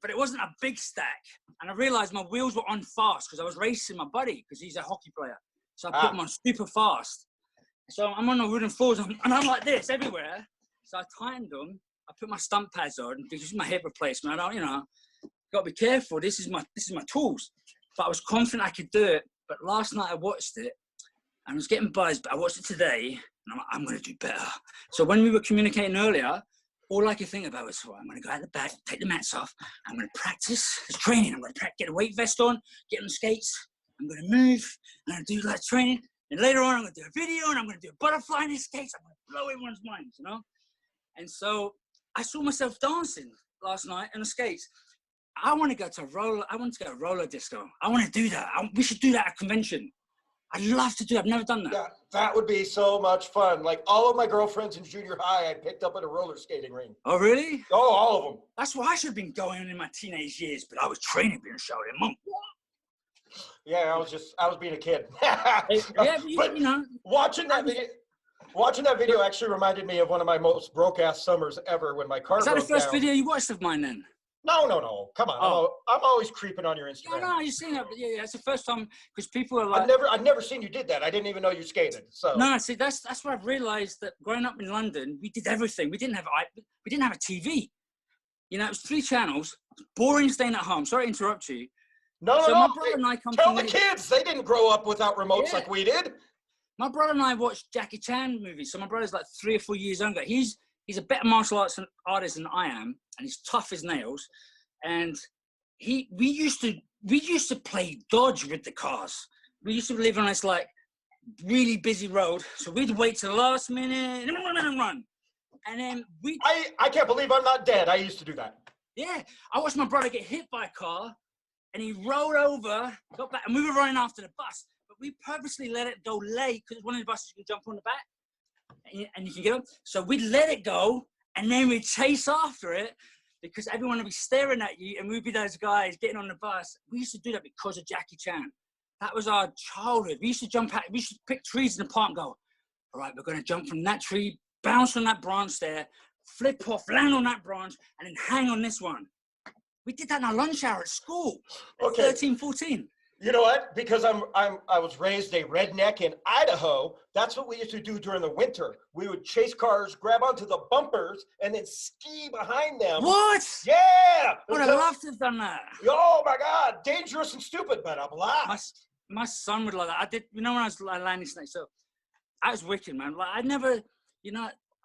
but it wasn't a big stack. And I realized my wheels were on fast because I was racing my buddy, because he's a hockey player. So I put them on super fast. So I'm on the wooden floors and I'm like this everywhere. So I tightened them. I put my stunt pads on because this is my hip replacement. I don't, got to be careful. This is my tools. But I was confident I could do it. But last night I watched it and I was getting buzzed, but I watched it today and I'm like, I'm going to do better. So when we were communicating earlier, all I could think about was, I'm going to go out the back, take the mats off. I'm going to practice. It's training. I'm going to get a weight vest on, get on the skates. I'm going to move. I'm going to do like training. And later on, I'm going to do a video and I'm going to do a butterfly in the skates. I'm going to blow everyone's minds, And so I saw myself dancing last night on the skates. I want to go to a roller disco. I want to do that. We should do that at a convention. I'd love to do it. I've never done that.
Yeah, that would be so much fun. Like all of my girlfriends in junior high, I picked up at a roller skating ring.
Oh, really?
Oh, all of them.
That's where I should have been going in my teenage years, but I was training being shouted, Mom.
Yeah, I was being a kid.
Yeah,
but watching that video actually reminded me of one of my most broke-ass summers ever when my car broke down.
Is that the first video you watched of mine then?
No. Come on. Oh. I'm always creeping on your Instagram.
No, you've seen that. But yeah, it's the first time, because people are like...
I've never seen you did that. I didn't even know you skated. So
no, see, that's what I've realized, that growing up in London, we did everything. We didn't have a TV. It was 3 channels. Boring staying at home. Sorry to interrupt you.
No.
My brother and I come
Tell the kids they didn't grow up without remotes like we did.
My brother and I watched Jackie Chan movies. So my brother's like 3 or 4 years younger. He's a better martial arts artist than I am, and he's tough as nails. And we used to play dodge with the cars. We used to live on this like really busy road, so we'd wait till the last minute and run. And then
I can't believe I'm not dead. I used to do that.
Yeah, I watched my brother get hit by a car, and he rolled over, got back, and we were running after the bus. But we purposely let it go late, because one of the buses you can jump on the back, and you can get up. So we'd let it go, and then we'd chase after it, because everyone would be staring at you, and we'd be those guys getting on the bus. We used to do that because of Jackie Chan. That was our childhood. We used to jump out, we used to pick trees in the park and go, all right, we're going to jump from that tree, bounce on that branch there, flip off, land on that branch, and then hang on this one. We did that in our lunch hour at school, at 13, 14.
You know what? Because I was raised a redneck in Idaho. That's what we used to do during the winter. We would chase cars, grab onto the bumpers, and then ski behind them.
What?
Yeah.
I would have loved to have done that.
Oh my God, dangerous and stupid, but a blast.
My son would like that. I did. When I was landing snakes, so I was wicked, man. Like I never,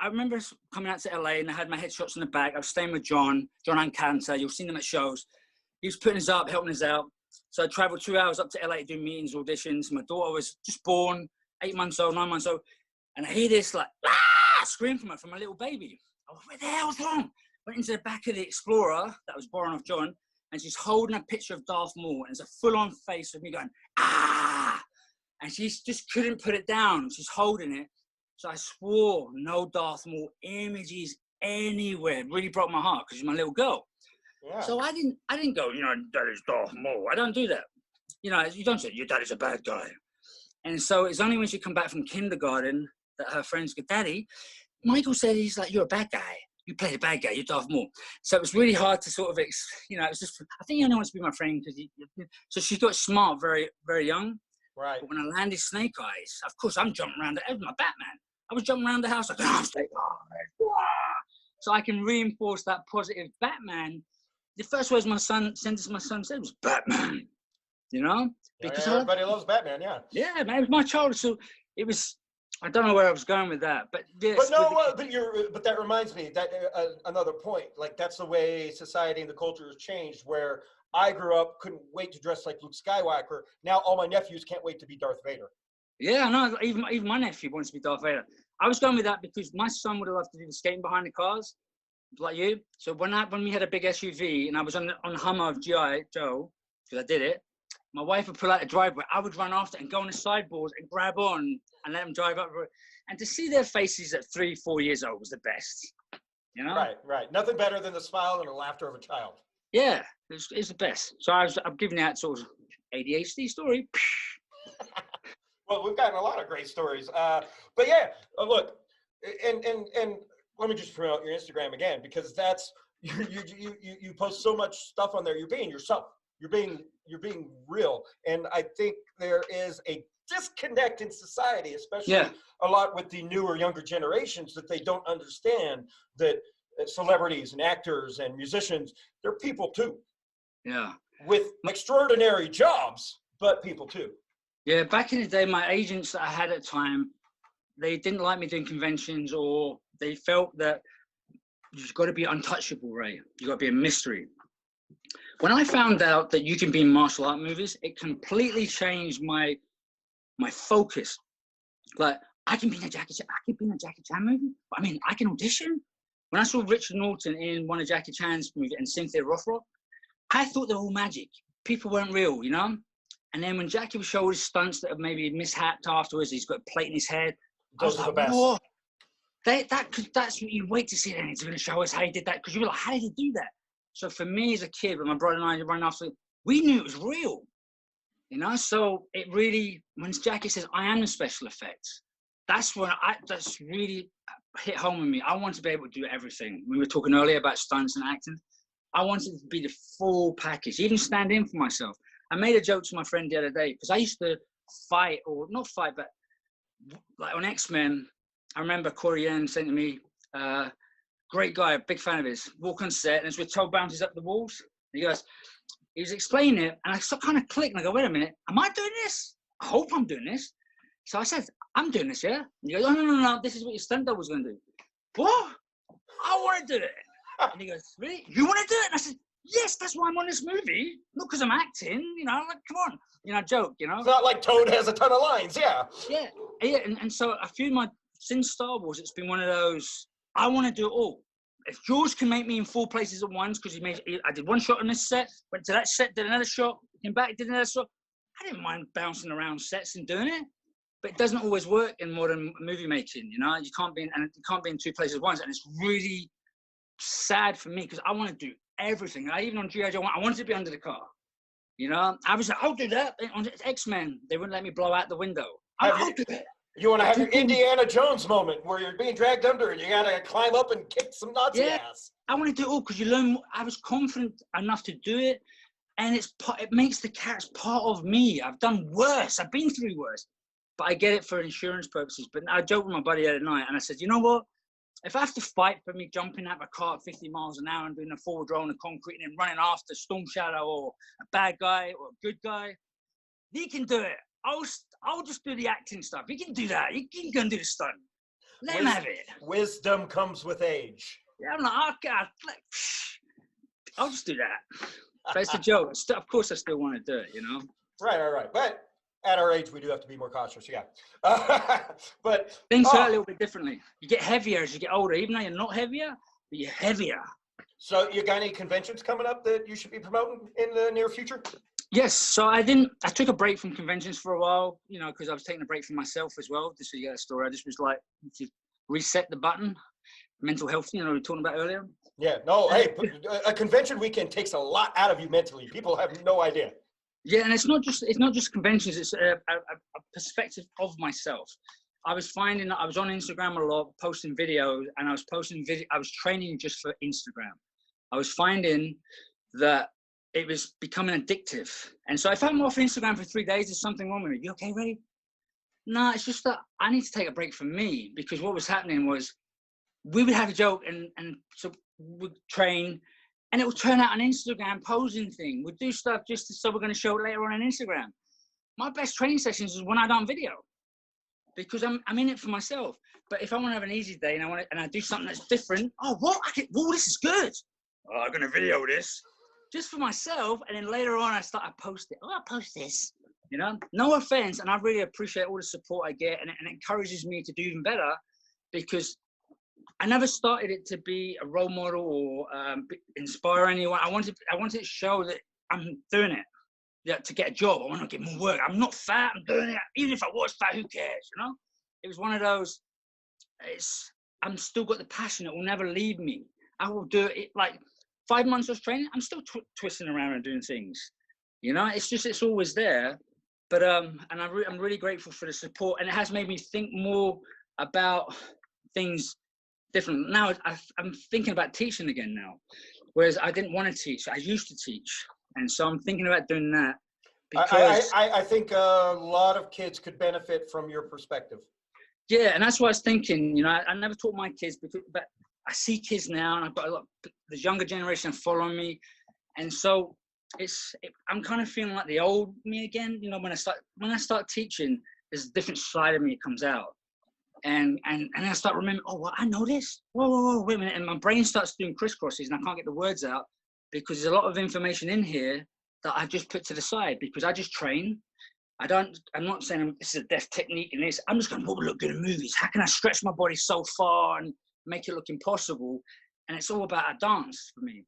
I remember coming out to LA and I had my headshots in the bag. I was staying with John Cantor. You'll see them at shows. He was putting us up, helping us out. So I traveled 2 hours up to LA to do meetings, auditions. My daughter was just born, 8 months old, 9 months old. And I hear this like, scream from her, from a little baby. I went, what the hell's wrong? Went into the back of the Explorer that was borrowed off John, and she's holding a picture of Darth Maul, and it's a full-on face of me going, ah! And she just couldn't put it down. She's holding it. So I swore no Darth Maul images anywhere. It really broke my heart because she's my little girl. Yeah. So I didn't go, that is Darth Maul. I don't do that. You don't say, your dad is a bad guy. And so it's only when she come back from kindergarten that her friends go, Daddy, Michael said he's like, you're a bad guy. You play the bad guy, you're Darth Maul. So it was really hard to sort of, it was just, I think he only wants to be my friend because so she got smart very, very young.
Right.
But when I landed Snake Eyes, of course, I'm jumping around. It was my Batman. I was jumping around the house like, Snake Eyes. So I can reinforce that positive Batman. The first words my son said was Batman, because
everybody loves Batman, yeah.
Yeah, man, it was my childhood. So it was, I don't know where I was going with that, but yes.
But no, but that reminds me that another point. Like that's the way society and the culture has changed. Where I grew up, couldn't wait to dress like Luke Skywalker. Now all my nephews can't wait to be Darth Vader.
Yeah, no, even my nephew wants to be Darth Vader. I was going with that because my son would have loved to do the skating behind the cars, like you. So when we had a big SUV and I was on Hummer of G.I. Joe, because I did it, my wife would pull out the driveway. I would run after and go on the sideboards and grab on and let them drive up. And to see their faces at 3-4 years old was the best, you know?
Right. Nothing better than the smile and the laughter of a child.
Yeah, it's the best. So I'm giving that sort of ADHD story.
Well, we've gotten a lot of great stories. But yeah, look, and let me just promote your Instagram again, because that's you post so much stuff on there. You're being yourself. You're being real. And I think there is a disconnect in society, especially a lot with the newer, younger generations, that they don't understand that celebrities and actors and musicians, they're people too.
Yeah.
With extraordinary jobs, but people too.
Yeah, back in the day, my agents that I had at the time, they didn't like me doing conventions, or they felt that you've got to be untouchable, Ray. You've got to be a mystery. When I found out that you can be in martial art movies, it completely changed my focus. Like, I can be in a Jackie Chan movie, but I mean, I can audition. When I saw Richard Norton in one of Jackie Chan's movies and Cynthia Rothrock, I thought they were all magic. People weren't real, you know? And then when Jackie would show his stunts that have maybe mishapped afterwards, he's got a plate in his head.
Those are the best.
Whoa. That's what you wait to see. Then he's going to show us how he did that, because you're like, how did he do that? So for me as a kid, when my brother and I ran after, we knew it was real, you know. So it really, when Jackie says, "I am the special effects," that's really hit home with me. I want to be able to do everything. We were talking earlier about stunts and acting. I wanted to be the full package, even stand in for myself. I made a joke to my friend the other day, because I used to fight, or not fight, but like on X-Men, I remember Corey Yen saying to me, great guy, big fan of his, walk on set, and as we're told bounces up the walls, he was explaining it, and I kind of clicked, and I go, wait a minute, am I doing this? I hope I'm doing this. So I said, I'm doing this, yeah? And he goes, oh, no, this is what your stunt double was going to do. What? I want to do it. And he goes, really? You want to do it? And I said, yes, that's why I'm on this movie. Not because I'm acting, you know, like, come on. You know, joke, you know.
It's not like Toad has a ton of lines, yeah.
Yeah, and so a few of since Star Wars, it's been one of those, I want to do it all. If George can make me in 4 places at once, because I did one shot on this set, went to that set, did another shot, came back, did another shot. I didn't mind bouncing around sets and doing it, but it doesn't always work in modern movie making, you know. You can't be in 2 places at once, and it's really sad for me, because I want to do everything. Even on G.I. Joe, I wanted to be under the car, you know. I was like, I'll do that. On X-Men, they wouldn't let me blow out the window. I'll do it.
You want to have your Indiana Jones moment where you're being dragged under and you got to climb up and kick some Nazi ass.
I want to do it all, because you learn. I was confident enough to do it, and it makes the character part of me. I've done worse. I've been through worse, but I get it for insurance purposes. But I joked with my buddy the other night, and I said, you know what? If I have to fight for me jumping out of a car at 50 miles an hour and doing a forward roll on the concrete and then running after Storm Shadow or a bad guy or a good guy, he can do it. I'll just do the acting stuff. He can do that. He can go and do the stunt. Let him have it.
Wisdom comes with age.
Yeah, I'm like, oh God, I'll just do that. But it's a joke. Of course, I still want to do it, you know?
Right. But at our age, we do have to be more cautious, yeah. But
things hurt a little bit differently. You get heavier as you get older, even though you're not heavier, but you're heavier.
So you got any conventions coming up that you should be promoting in the near future?
Yes, so I took a break from conventions for a while, you know, because I was taking a break from myself as well. Just so you get a story, I just was like, to reset the button, mental health, you know, we were talking about earlier.
Yeah, no, hey, a convention weekend takes a lot out of you mentally. People have no idea.
Yeah, and it's not just conventions, it's a perspective of myself. I was finding that I was on Instagram a lot, posting videos, and I was training just for Instagram. I was finding that it was becoming addictive. And so if I'm off Instagram for 3 days, there's something wrong with me. You okay, Ray? No, it's just that I need to take a break from me, because what was happening was we would have a joke and so we'd train, and it would turn out an Instagram posing thing. We'd do stuff so we're going to show it later on Instagram. My best training sessions is when I done video. because I'm in it for myself. But if I want to have an easy day and I do something that's different, this is good. Oh, I'm gonna video this just for myself, and then later on I post it. I'll post this. You know, no offense, and I really appreciate all the support I get, and it encourages me to do even better, because I never started it to be a role model or inspire anyone. I wanted to show that I'm doing it. Yeah, to get a job, I want to get more work. I'm not fat. I'm doing it. Even if I was fat, who cares? You know, it was one of those. I'm still got the passion. It will never leave me. I will do it. Like 5 months of training, I'm still twisting around and doing things. You know, it's always there. But and I'm really grateful for the support, and it has made me think more about things different. Now I'm thinking about teaching again now, whereas I didn't want to teach. I used to teach, and so I'm thinking about doing that. Because
I think a lot of kids could benefit from your perspective.
Yeah, and that's what I was thinking. You know, I never taught my kids, but I see kids now, and I've got a lot. The younger generation following me, and so I'm kind of feeling like the old me again. You know, when I start teaching, there's a different side of me that comes out, and I start remembering. Oh, well, I know this. Whoa, wait a minute, and my brain starts doing crisscrosses, and I can't get the words out because there's a lot of information in here that I've just put to the side because I just train. I'm not saying this is a death technique in this. I'm just going, what would look good in movies? How can I stretch my body so far and make it look impossible? And it's all about a dance for me.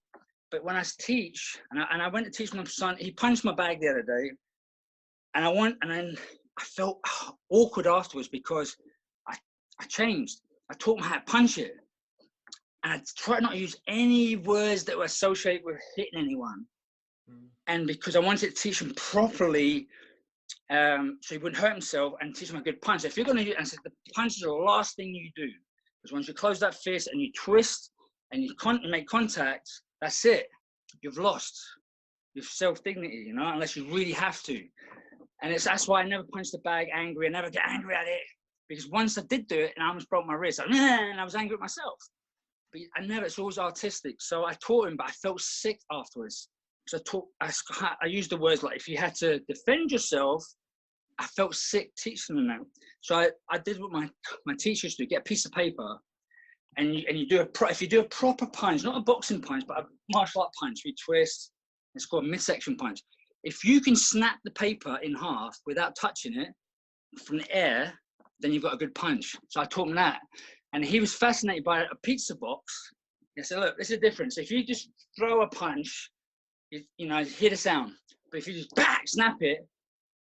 But when I teach, and I went to teach my son, he punched my bag the other day, and then I felt awkward afterwards because I changed. I taught him how to punch it, and I tried not to use any words that were associated with hitting anyone. And because I wanted to teach him properly, so he wouldn't hurt himself, and teach him a good punch. If you're going to do, and so the punch is the last thing you do, because once you close that fist and you twist and you make contact, that's it. You've lost your self-dignity, you know, unless you really have to. And that's why I never punch the bag angry. I never get angry at it, because once I did do it and I almost broke my wrist, and I was angry at myself. But it's always artistic. So I taught him, but I felt sick afterwards. So I used the words like, if you had to defend yourself, I felt sick teaching them that. So I did what my teachers do: get a piece of paper, and you do if you do a proper punch, not a boxing punch, but a martial art punch, we twist. It's called a midsection punch. If you can snap the paper in half without touching it from the air, then you've got a good punch. So I taught him that, and he was fascinated by a pizza box. I said, look, there's a difference. If you just throw a punch, you know, hear the sound. But if you just snap it,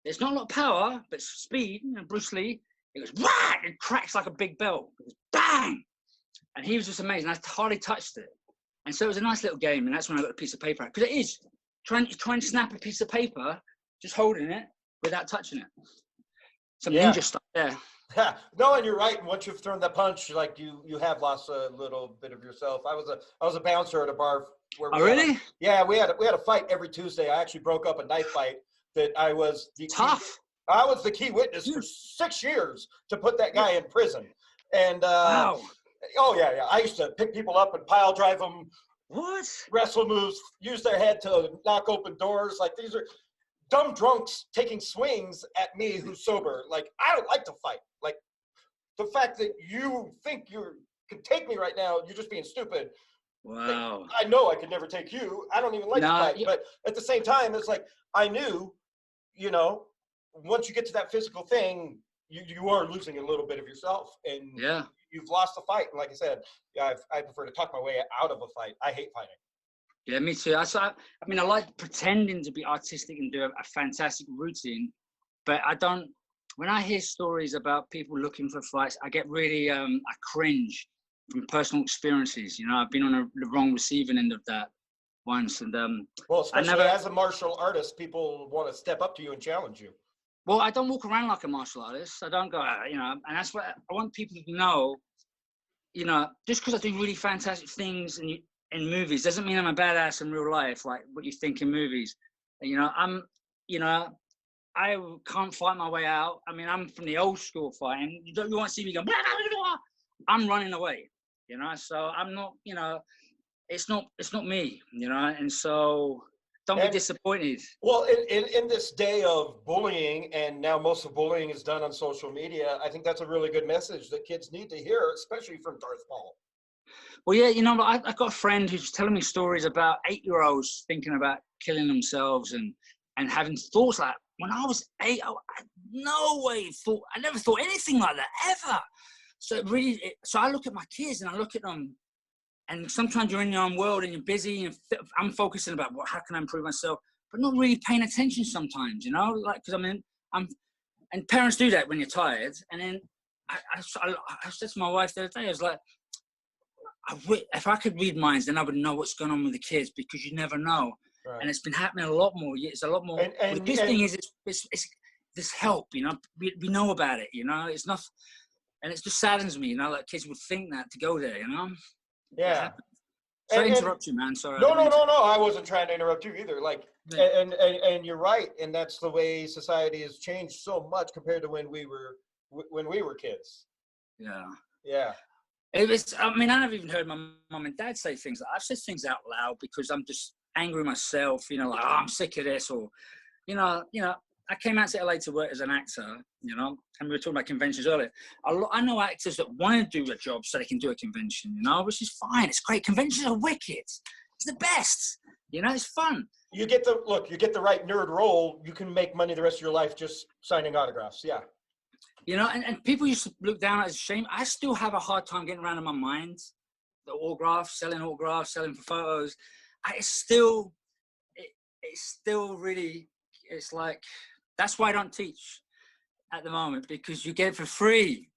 there's not a lot of power, but speed. You know, Bruce Lee, it goes whack, it cracks like a big bell. It goes bang, and he was just amazing. I hardly touched it, and so it was a nice little game. And that's when I got a piece of paper out, because it is trying to snap a piece of paper, just holding it without touching it. Some ninja stuff there.
No, and you're right. Once you've thrown that punch, like you have lost a little bit of yourself. I was a bouncer at a bar where
really?
we had a fight every Tuesday. I actually broke up a knife fight that I was the key witness for 6 years to put that guy in prison. And
wow.
Oh yeah. I used to pick people up and pile drive them.
What?
Wrestle moves, use their head to knock open doors. Like, these are dumb drunks taking swings at me who's sober. Like, I don't like to fight. Like, the fact that you think you can take me right now, you're just being stupid.
Wow.
Like, I know I could never take you. I don't even like to fight. But at the same time, it's like, I knew, you know, once you get to that physical thing, you are losing a little bit of yourself. And you've lost the fight. And like I said, I prefer to talk my way out of a fight. I hate fighting.
Yeah, me too. I mean, I like pretending to be artistic and do a fantastic routine, but I don't. When I hear stories about people looking for fights, I get really, I cringe from personal experiences. You know, I've been on the wrong receiving end of that once, and
well, especially as a martial artist, people want to step up to you and challenge you.
Well, I don't walk around like a martial artist. I don't go, you know, and that's what I want people to know. You know, just because I do really fantastic things in movies doesn't mean I'm a badass in real life, like what you think in movies. You know, I can't fight my way out. I mean, I'm from the old school fighting. You won't see me go, blah, blah, blah. I'm running away, you know, so I'm not, you know, it's not me, you know, and so Don't be disappointed.
Well, in this day of bullying, and now most of bullying is done on social media, I think that's a really good message that kids need to hear, especially from Darth Maul.
Well, yeah, you know, I've got a friend who's telling me stories about 8-year-olds thinking about killing themselves and having thoughts like, when I was 8, I never thought anything like that, ever. So so I look at my kids and I look at them, and sometimes you're in your own world and you're busy, and I'm focusing about how can I improve myself, but not really paying attention sometimes, you know, like, because and parents do that when you're tired. And then I said to my wife the other day, I was like, if I could read minds, then I would know what's going on with the kids, because you never know. Right. And it's been happening a lot more. It's a lot more. And the good thing is, it's this help, you know, we know about it, you know, it's not, and it just saddens me, you know, like kids would think that to go there, you know.
Yeah.
Sorry to interrupt you, man. Sorry.
No. I wasn't trying to interrupt you either. Like, yeah. and you're right, and that's the way society has changed so much compared to when we were kids.
Yeah.
Yeah.
I mean, I never even heard my mum and dad say things. I've said things out loud because I'm just angry myself, you know, like, oh, I'm sick of this, or, you know, I came out to LA to work as an actor, you know, and we were talking about conventions earlier. I know actors that want to do a job so they can do a convention, you know, which is fine. It's great. Conventions are wicked. It's the best. You know, it's fun.
You get the right nerd role, you can make money the rest of your life just signing autographs. Yeah.
You know, and people used to look down at it as a shame. I still have a hard time getting around in my mind the autographs, selling for photos. It's still really, it's like, that's why I don't teach at the moment, because you get it for free.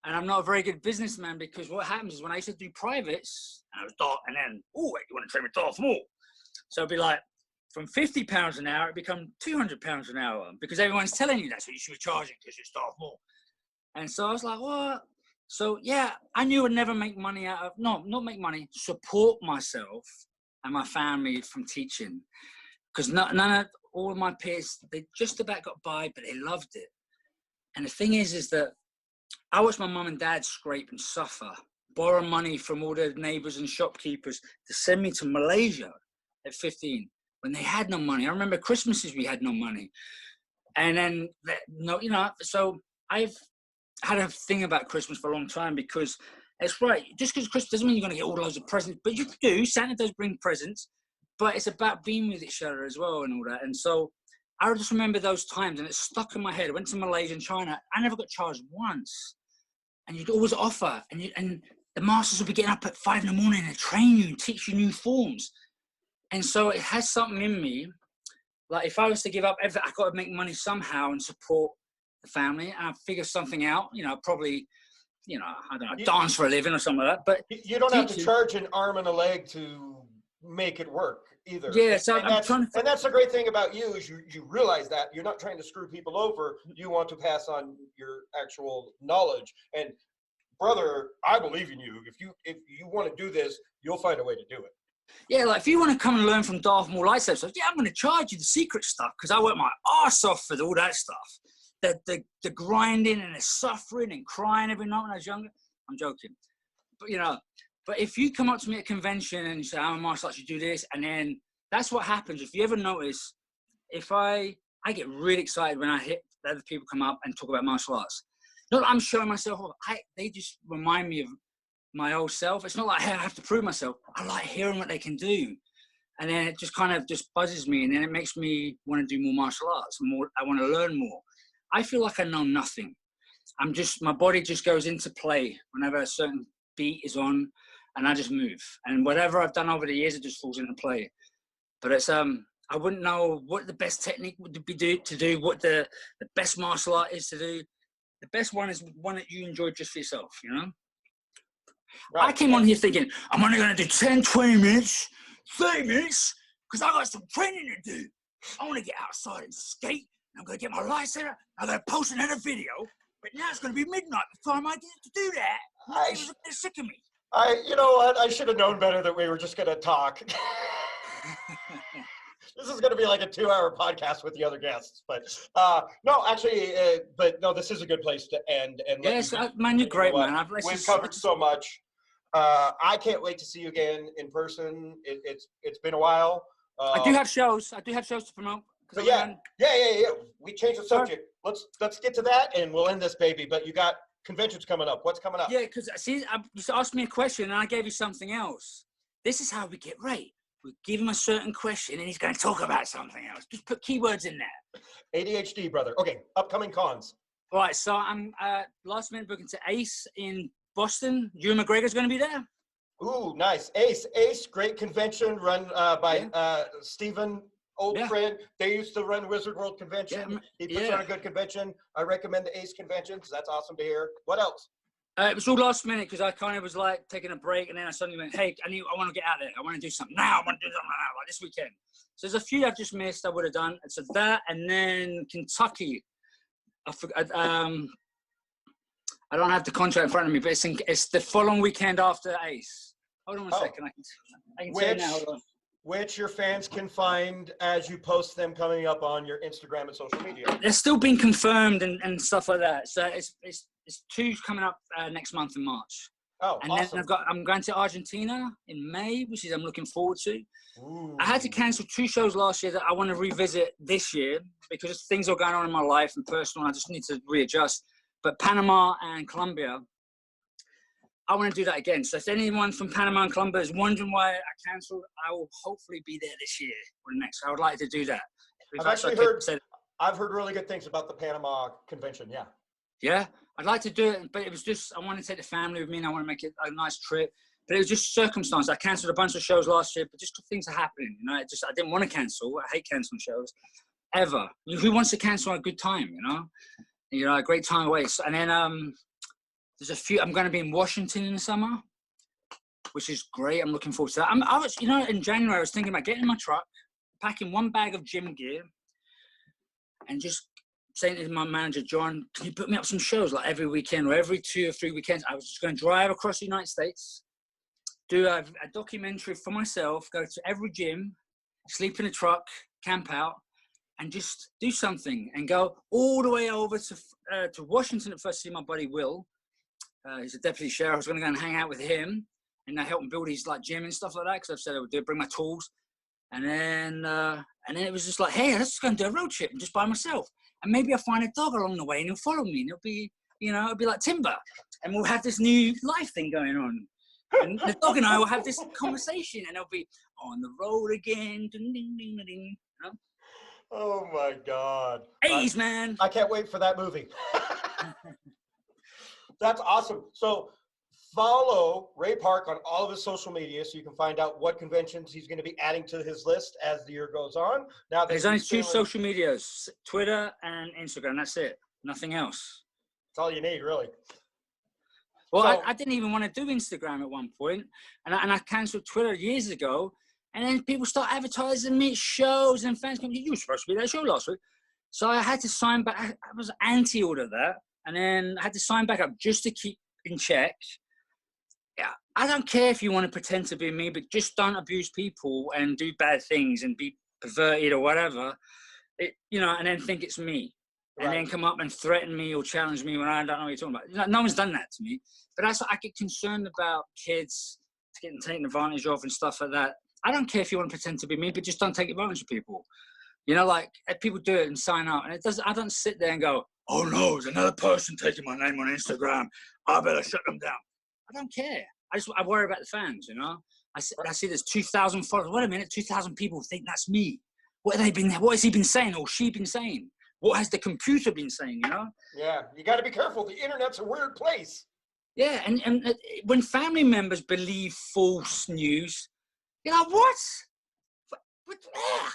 And I'm not a very good businessman, because what happens is when I used to do privates, and I was Darth, and then, oh, wait, you want to train with Darth Maul? So it'd be like, from £50 an hour, it become £200 an hour, because everyone's telling you that's what you should be charging because you're Darth Maul. And so I was like, what? So yeah, I knew I'd never make money not make money, support myself and my family from teaching, because all of my peers, they just about got by, but they loved it. And the thing is that I watched my mum and dad scrape and suffer, borrow money from all their neighbors and shopkeepers to send me to Malaysia at 15 when they had no money. I remember Christmases we had no money. And then, so I've had a thing about Christmas for a long time, because it's right. Just because Christmas doesn't mean you're going to get all loads of presents, but you do. Santa does bring presents, but it's about being with each other as well and all that. And so I just remember those times, and it stuck in my head. I went to Malaysia and China. I never got charged once. And you'd always offer, and the masters would be getting up at 5 in the morning and train you and teach you new forms. And so it has something in me. Like, if I was to give up everything, I've got to make money somehow and support the family, and I'll figure something out, you know, probably, you know, I don't know, dance for a living or something like that. But
you don't have to charge an arm and a leg to make it work either.
Yeah, so and
that's the great thing about you, is you realize that you're not trying to screw people over. You want to pass on your actual knowledge. And brother, I believe in you. If you want to do this, you'll find a way to do it.
Yeah, like if you want to come and learn from Darth Maul lightsaber stuff, yeah, I'm going to charge you the secret stuff, because I work my arse off for all that stuff. The grinding and the suffering and crying every night when I was younger. I'm joking. But, you know, but if you come up to me at a convention and you say, I'm a martial artist, you do this, and then that's what happens. If you ever notice, if I get really excited when I hit other people come up and talk about martial arts. Not that I'm showing myself off. They just remind me of my old self. It's not like I have to prove myself. I like hearing what they can do. And then it just kind of just buzzes me, and then it makes me want to do more martial arts. I want to learn more. I feel like I know nothing. My body just goes into play whenever a certain beat is on, and I just move. And whatever I've done over the years, it just falls into play. But it's, I wouldn't know what the best technique would be to do, what the best martial art is to do. The best one is one that you enjoy just for yourself, you know? Right. I came on here thinking, I'm only going to do 10, 20 minutes, 30 minutes, because I got some training to do. I want to get outside and skate. I'm going to get my lightsaber. I'm going to post another video. But now it's going to be midnight before I might get to do that. They're sick of me.
You know what? I should have known better that we were just going to talk. This is going to be like a 2-hour podcast with the other guests. But no, actually, this is a good place to end. And
yes, man, you're great, man.
We've covered so much. I can't wait to see you again in person. It's been a while.
I do have shows. I do have shows to promote.
But yeah. We changed the subject. Let's get to that, and we'll end this baby. But you got conventions coming up. What's coming up?
Yeah, because see, you asked me a question, and I gave you something else. This is how we get Ray. We give him a certain question, and he's going to talk about something else. Just put keywords in there.
ADHD, brother. Okay, upcoming cons.
All right, so I'm last minute booking to Ace in Boston. Ewan McGregor's going to be there.
Ooh, nice. Ace, great convention run by Stephen, old friend. They used to run Wizard World Convention. He puts on a good convention. I recommend the Ace conventions. That's awesome to hear. What else?
It was all last minute because I kind of was like taking a break, and then I suddenly went, hey, I want to get out there. I want to do something now. I want to do something now, like this weekend. So there's a few I've just missed I would have done. So that, and then Kentucky. I don't have the contract in front of me, but it's the following weekend after Ace. Hold on one second. I can tell you now. Hold on.
Which your fans can find as you post them coming up on your Instagram and social media.
They're still being confirmed and stuff like that. So it's 2 coming up next month in March.
Oh,
and
awesome.
then I'm going to Argentina in May, which is I'm looking forward to.
Ooh.
I had to cancel 2 shows last year that I want to revisit this year because things are going on in my life and personal. And I just need to readjust. But Panama and Colombia, I want to do that again. So if anyone from Panama and Colombia is wondering why I cancelled, I will hopefully be there this year or next. I would like to do that.
I've heard really good things about the Panama convention. Yeah.
Yeah, I'd like to do it, but it was just, I want to take the family with me and I want to make it a nice trip. But it was just circumstance. I cancelled a bunch of shows last year, but just things are happening. You know, I didn't want to cancel. I hate cancelling shows, ever. Who wants to cancel a good time, you know, a great time away. So, and then there's a few, I'm going to be in Washington in the summer, which is great. I'm looking forward to that. I was, in January, I was thinking about getting in my truck, packing 1 bag of gym gear, and just saying to my manager, John, can you put me up some shows like every weekend or every 2 or 3 weekends? I was just going to drive across the United States, do a documentary for myself, go to every gym, sleep in a truck, camp out, and just do something and go all the way over to Washington at first to see my buddy Will. He's a deputy sheriff. I was going to go and hang out with him and help him build his like gym and stuff like that because I've said I would do it, bring my tools. And then it was just like, hey, let's just go and do a road trip and just by myself. And maybe I'll find a dog along the way and he'll follow me. And it'll be like Timber. And we'll have this new life thing going on. And the dog and I will have this conversation and it'll be on the road again. Ding, ding, ding, ding,
Oh my God.
80s, man.
I can't wait for that movie. That's awesome. So follow Ray Park on all of his social media so you can find out what conventions he's going to be adding to his list as the year goes on. Now
there's only 2 social medias, Twitter and Instagram. That's it. Nothing else.
That's all you need, really.
Well, so, I didn't even want to do Instagram at one point, and I canceled Twitter years ago. And then people start advertising me at shows and fans come, you were supposed to be at that show last week. So I had to sign back. I was anti all of that. And then I had to sign back up just to keep in check. Yeah, I don't care if you want to pretend to be me, but just don't abuse people and do bad things and be perverted or whatever, and then think it's me. Right. And then come up and threaten me or challenge me when I don't know what you're talking about. No one's done that to me. But I get concerned about kids getting taken advantage of and stuff like that. I don't care if you want to pretend to be me, but just don't take advantage of people. Like people do it and sign up, and I don't sit there and go, oh no, there's another person taking my name on Instagram. I better shut them down. I don't care. I worry about the fans, I see there's 2,000 followers. Wait a minute, 2,000 people think that's me. What has he been saying or she been saying? What has the computer been saying,
Yeah, you got to be careful. The internet's a weird place.
Yeah, and when family members believe false news, what? What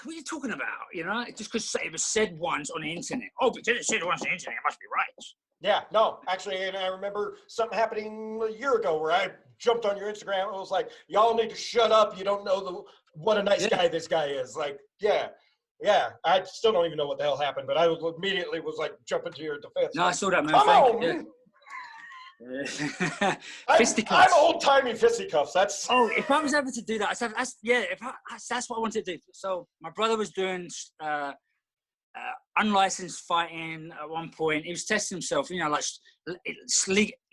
are you talking about? Just because it was said once on the internet. Oh, because it said once on the internet, it must be right.
Yeah, no, actually, and I remember something happening a year ago where I jumped on your Instagram and was like, y'all need to shut up. You don't know what a nice guy this guy is. Like, yeah. I still don't even know what the hell happened, but I immediately was like jumping to your defense.
No, I saw that, man.
Come on, man.
Fisticuffs.
I'm old-timey fisticuffs. That's.
Oh, if I was able to do that, that's what I wanted to do. So my brother was doing unlicensed fighting at one point. He was testing himself, it's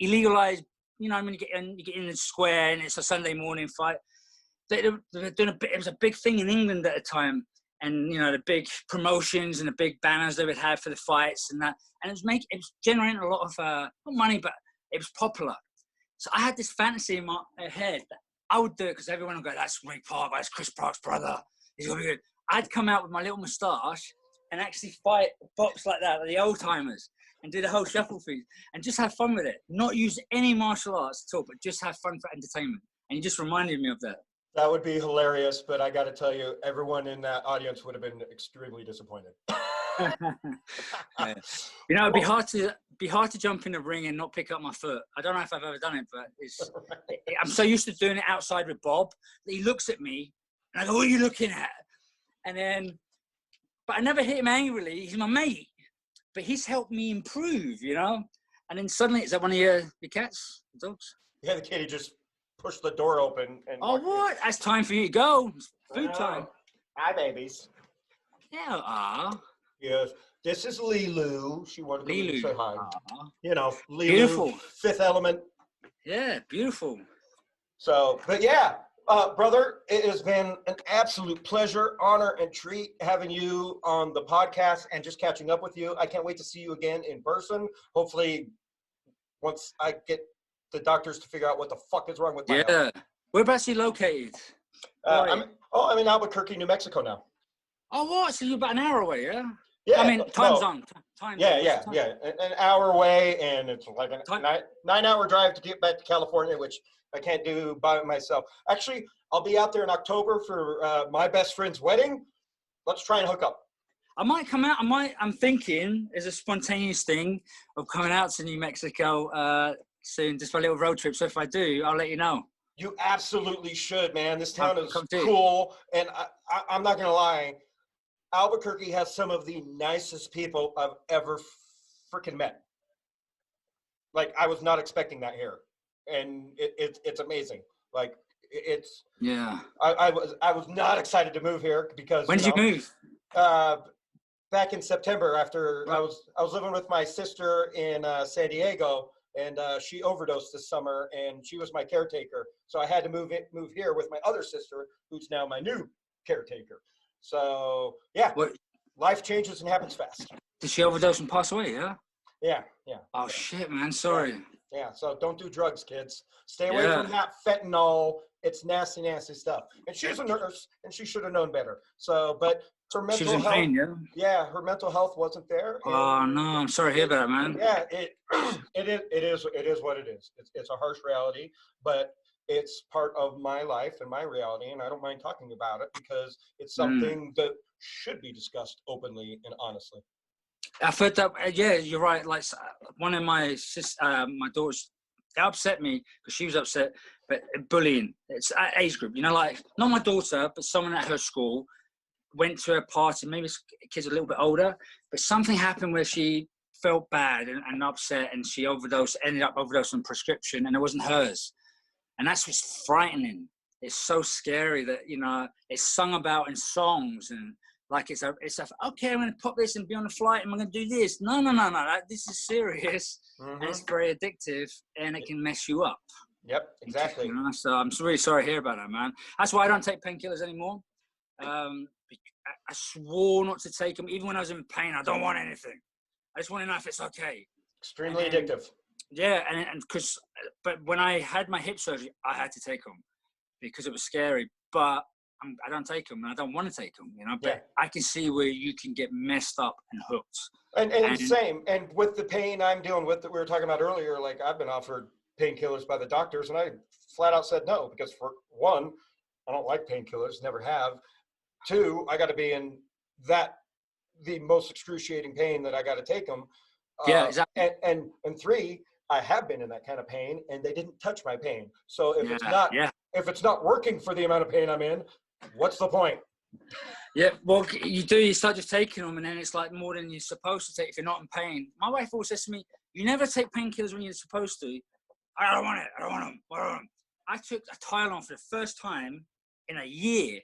illegalized. When you get in the square and it's a Sunday morning fight. they were doing it was a big thing in England at the time. And, you know, the big promotions and the big banners they would have for the fights and that. And it was generating a lot of, not money, but it was popular. So I had this fantasy in my head that I would do it because everyone would go, that's Ray Park, that's Chris Park's brother. He's going to be good. I'd come out with my little moustache and actually fight box like that, like the old timers, and do the whole shuffle thing and just have fun with it. Not use any martial arts at all, but just have fun for entertainment. And you just reminded me of that.
That would be hilarious, but I got to tell you, everyone in that audience would have been extremely disappointed.
Yeah. You know, it'd be hard to jump in the ring and not pick up my foot. I don't know if I've ever done it, but I'm so used to doing it outside with Bob that he looks at me and I go, "What are you looking at?" And then, but I never hit him angrily. He's my mate, but he's helped me improve, you know. And then suddenly, is that one of your cats, dogs?
Yeah, the kitty just pushed the door open and.
Oh, what? That's time for you to go. It's food time.
Hi, babies.
Yeah.
Yes, this is Lilu. She wanted to say hi. You know, Lilu,
Beautiful.
Fifth Element.
Yeah, beautiful.
So, but yeah, brother, it has been an absolute pleasure, honor, and treat having you on the podcast and just catching up with you. I can't wait to see you again in person. Hopefully, once I get the doctors to figure out what the fuck is wrong with my health.
Whereabouts are you located?
I'm in Albuquerque, New Mexico now.
Oh, what? So you're about an hour away, yeah?
Yeah.
I mean, time zone.
Yeah. An hour away, and it's like a 9-hour drive to get back to California, which I can't do by myself. Actually, I'll be out there in October for my best friend's wedding. Let's try and hook up.
I might come out. I'm thinking as a spontaneous thing of coming out to New Mexico soon, just for a little road trip. So if I do, I'll let you know.
You absolutely should, man. This town is cool, and I'm not gonna lie. Albuquerque has some of the nicest people I've ever freaking met. Like, I was not expecting that here, and it's amazing. Like, it's I was not excited to move here because
when did you move?
Back in September after I was living with my sister in San Diego, and she overdosed this summer, and she was my caretaker. So I had to move here with my other sister, who's now my new caretaker. So yeah, life changes and happens fast.
Did she overdose and pass away? Yeah. Oh shit, man. Sorry.
Yeah. So don't do drugs, kids. Stay away from that fentanyl. It's nasty, nasty stuff. And she's a nurse, and she should have known better. So, but her mental
she's in
health,
pain,
yeah, her mental health wasn't there.
Oh no, I'm sorry to hear that, man.
Yeah, it is what it is. It's a harsh reality, but it's part of my life and my reality, and I don't mind talking about it because it's something that should be discussed openly and honestly.
I've heard that. Yeah, you're right. Like one of my daughters, it upset me because she was upset. But bullying, it's at age group. You know, like not my daughter, but someone at her school went to a party. Maybe kids a little bit older, but something happened where she felt bad and upset, and she ended up overdosing prescription, and it wasn't hers. And that's what's frightening. It's so scary that, you know, it's sung about in songs and like it's okay, I'm going to pop this and be on a flight and I'm going to do this. No. This is serious and it's very addictive and it can mess you up.
Yep, exactly.
You know? So I'm really sorry to hear about that, man. That's why I don't take painkillers anymore. I swore not to take them. Even when I was in pain, I don't want anything. I just want to know if it's okay.
Extremely addictive.
Yeah, but when I had my hip surgery, I had to take them because it was scary. But I don't take them, and I don't want to take them. You know, but I can see where you can get messed up and hooked.
And same. And with the pain I'm dealing with that we were talking about earlier, like I've been offered painkillers by the doctors, and I flat out said no because for one, I don't like painkillers, never have. Two, I got to be in the most excruciating pain that I got to take them.
Yeah, exactly.
And three, I have been in that kind of pain, and they didn't touch my pain. So if it's not working for the amount of pain I'm in, what's the point?
Yeah, well, you start just taking them, and then it's like more than you're supposed to take if you're not in pain. My wife always says to me, "You never take painkillers when you're supposed to." I don't want it. I don't want them. I took a Tylenol for the first time in a year,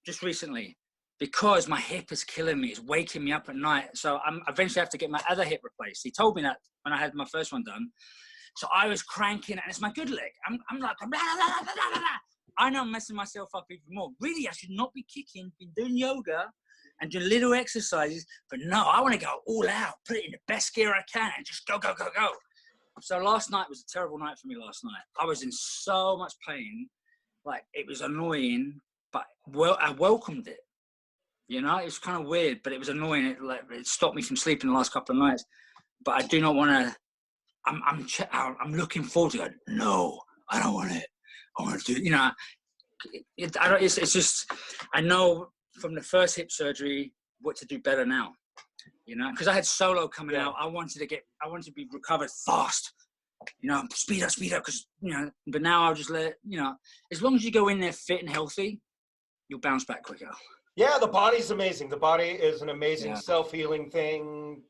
just recently, because my hip is killing me. It's waking me up at night. So I'm eventually have to get my other hip replaced. He told me that when I had my first one done. So I was cranking, and it's my good leg. I'm like, blah, blah, blah, blah, blah, blah. I know I'm messing myself up even more. Really, I should not be kicking, been doing yoga and doing little exercises, but no, I want to go all out, put it in the best gear I can and just go, go, go, go. So last night was a terrible night for me last night. I was in so much pain, like it was annoying, but I welcomed it. You know, it was kind of weird, but it was annoying. It stopped me from sleeping the last couple of nights. But I do not want to. I'm looking forward to it. No, I don't want it. I want to do. You know, it's just. I know from the first hip surgery what to do better now. You know, because I had Solo coming out. I wanted to be recovered fast. You know, speed up, because you know. But now I'll just let you know. As long as you go in there fit and healthy, you'll bounce back quicker.
Yeah, the body's amazing. The body is an amazing self-healing thing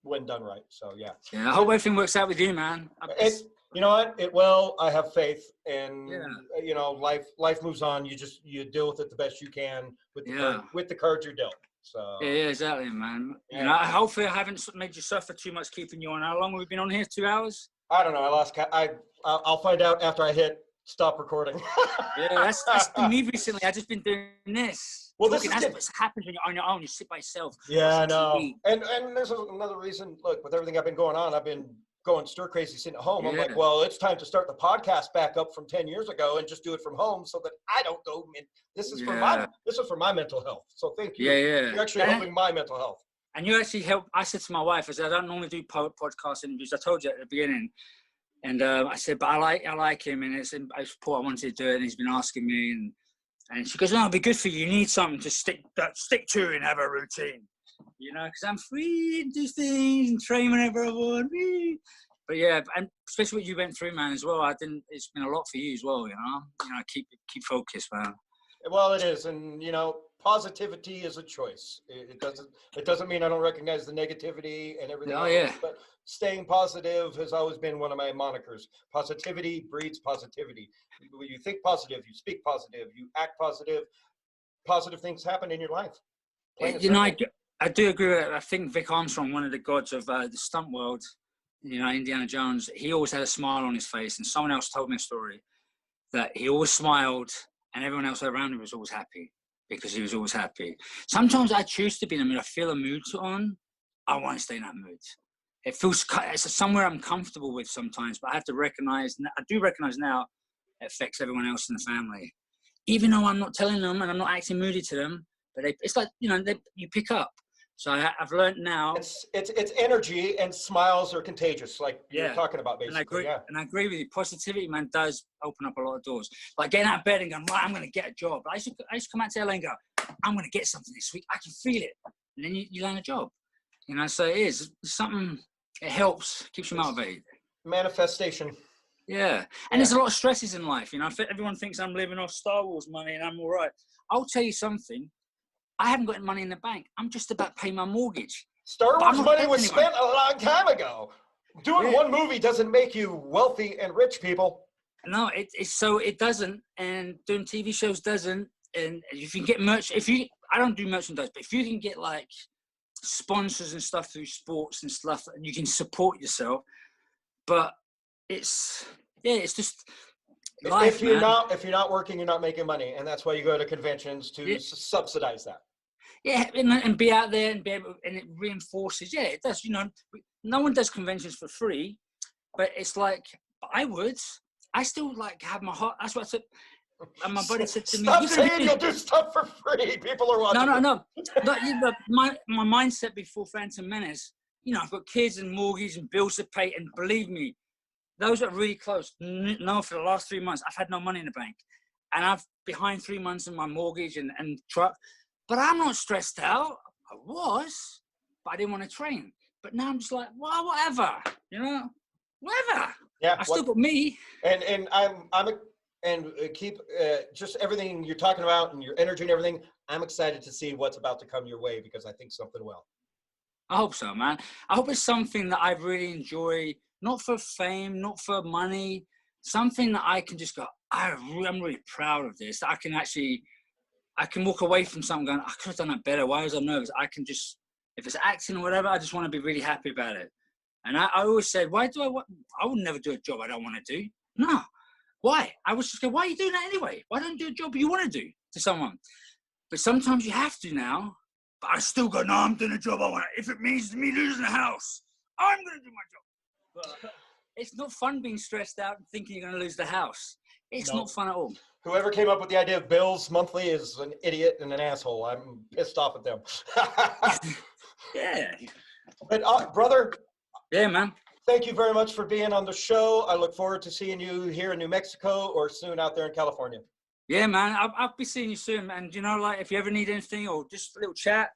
when done right. So yeah.
Yeah, I hope everything works out with you, man.
You know what? It will. I have faith, and you know, life moves on. You deal with it the best you can with the cards you're dealt. So
yeah, exactly, man. Yeah. You know, hopefully I haven't made you suffer too much keeping you on. How long have we been on here? 2 hours?
I don't know. I'll find out after I hit stop recording.
Yeah, that's been me recently. I've just been doing this.
Well,
that's what happens when you're on your own. You sit by yourself.
Yeah, I know. And there's another reason. Look, with everything I've been going on, I've been going stir crazy sitting at home. Yeah. I'm like, well, it's time to start the podcast back up from 10 years ago and just do it from home so that I don't go. This is for my mental health. So thank you.
Yeah.
You're actually helping my mental health.
And you actually help. I said to my wife, I said, I don't normally do podcast interviews. I told you at the beginning. And I said, but I like him, and it's Paul, I wanted to do it, and he's been asking me, and she goes, no, it'll be good for you. You need something to stick to and have a routine, you know, because I'm free and do things and train whenever I want. But yeah, and especially what you went through, man, as well. It's been a lot for you as well, you know. Keep focused, man.
Well, it is, and you know, positivity is a choice. It doesn't mean I don't recognize the negativity and everything else, but staying positive has always been one of my monikers. Positivity breeds positivity. When you think positive, you speak positive, you act positive, positive things happen in your life.
You know, I do agree with that. I think Vic Armstrong, one of the gods of the stunt world, you know, Indiana Jones, he always had a smile on his face, and someone else told me a story that he always smiled and everyone else around him was always happy because he was always happy. Sometimes I choose to be in a mood. I feel a mood on, I want to stay in that mood. It's somewhere I'm comfortable with sometimes, but I do recognize now it affects everyone else in the family. Even though I'm not telling them and I'm not acting moody to them, but it's like, you know, you pick up. So I've learned now.
It's energy, and smiles are contagious, like you're talking about, basically.
And I agree with you. Positivity, man, does open up a lot of doors. Like getting out of bed and going, right, I'm going to get a job. I used to come out to LA and go, I'm going to get something this week. I can feel it. And then you land a job. You know, so it is something, it helps, keeps you motivated.
Manifestation.
Yeah. And there's a lot of stresses in life. You know, everyone thinks I'm living off Star Wars money and I'm all right. I'll tell you something. I haven't got any money in the bank. I'm just about paying my mortgage.
Star Wars money was spent a long time ago. Doing one movie doesn't make you wealthy and rich, people.
No, it doesn't. And doing TV shows doesn't. And if you get I don't do merchandise, but if you can get like sponsors and stuff through sports and stuff, you can support yourself. But it's just life,
if you're not working, you're not making money, and that's why you go to conventions to subsidize that.
Yeah, and be out there and be able, and it reinforces. Yeah, it does. You know, no one does conventions for free, but it's like I still like have my heart. That's what I said. And my buddy said to me,
"Stop saying you'll do stuff for free. People are watching."
No. My mindset before Phantom Menace. You know, I've got kids and mortgage and bills to pay, and believe me, those are really close. No, for the last 3 months, I've had no money in the bank, and I've behind 3 months in my mortgage and truck. But I'm not stressed out. I was, but I didn't want to train. But now I'm just like, well, whatever, you know, whatever.
Yeah,
I still got me.
And keep just everything you're talking about and your energy and everything. I'm excited to see what's about to come your way because I think something will.
I hope so, man. I hope it's something that I really enjoy, not for fame, not for money, something that I can just go, I'm really proud of this. That I can walk away from something going, I could have done that better. Why was I nervous? I can just, if it's acting or whatever, I just want to be really happy about it. And I always said, I would never do a job I don't want to do. No. Why? I was just going, why are you doing that anyway? Why don't you do a job you want to do to someone? But sometimes you have to now. But I still go, no, I'm doing a job I want. If it means me losing the house, I'm going to do my job. But it's not fun being stressed out and thinking you're going to lose the house. It's not fun at all.
Whoever came up with the idea of bills monthly is an idiot and an asshole. I'm pissed off at them.
Yeah.
But brother.
Yeah, man.
Thank you very much for being on the show. I look forward to seeing you here in New Mexico or soon out there in California.
Yeah, man. I'll be seeing you soon. And you know, like if you ever need anything or just a little chat,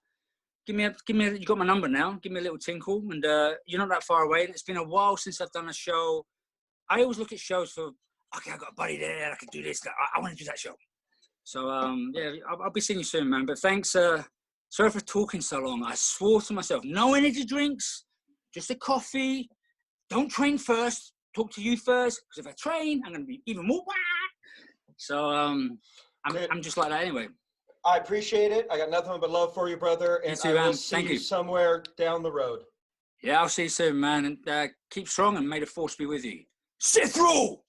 give me. You got my number now. Give me a little tinkle, and you're not that far away. And it's been a while since I've done a show. I always look at shows for, okay, I've got a buddy there. I can do this. I want to do that show. So yeah, I'll be seeing you soon, man. But thanks. Sorry for talking so long. I swore to myself, no energy drinks, just a coffee. Don't train first. Talk to you first. Because if I train, I'm going to be even more. So I'm just like that anyway.
I appreciate it. I got nothing but love for you, brother. And
too,
I will
man.
see
Thank
you
you
somewhere down the road.
Yeah, I'll see you soon, man. And keep strong and may the force be with you. SITH RULE!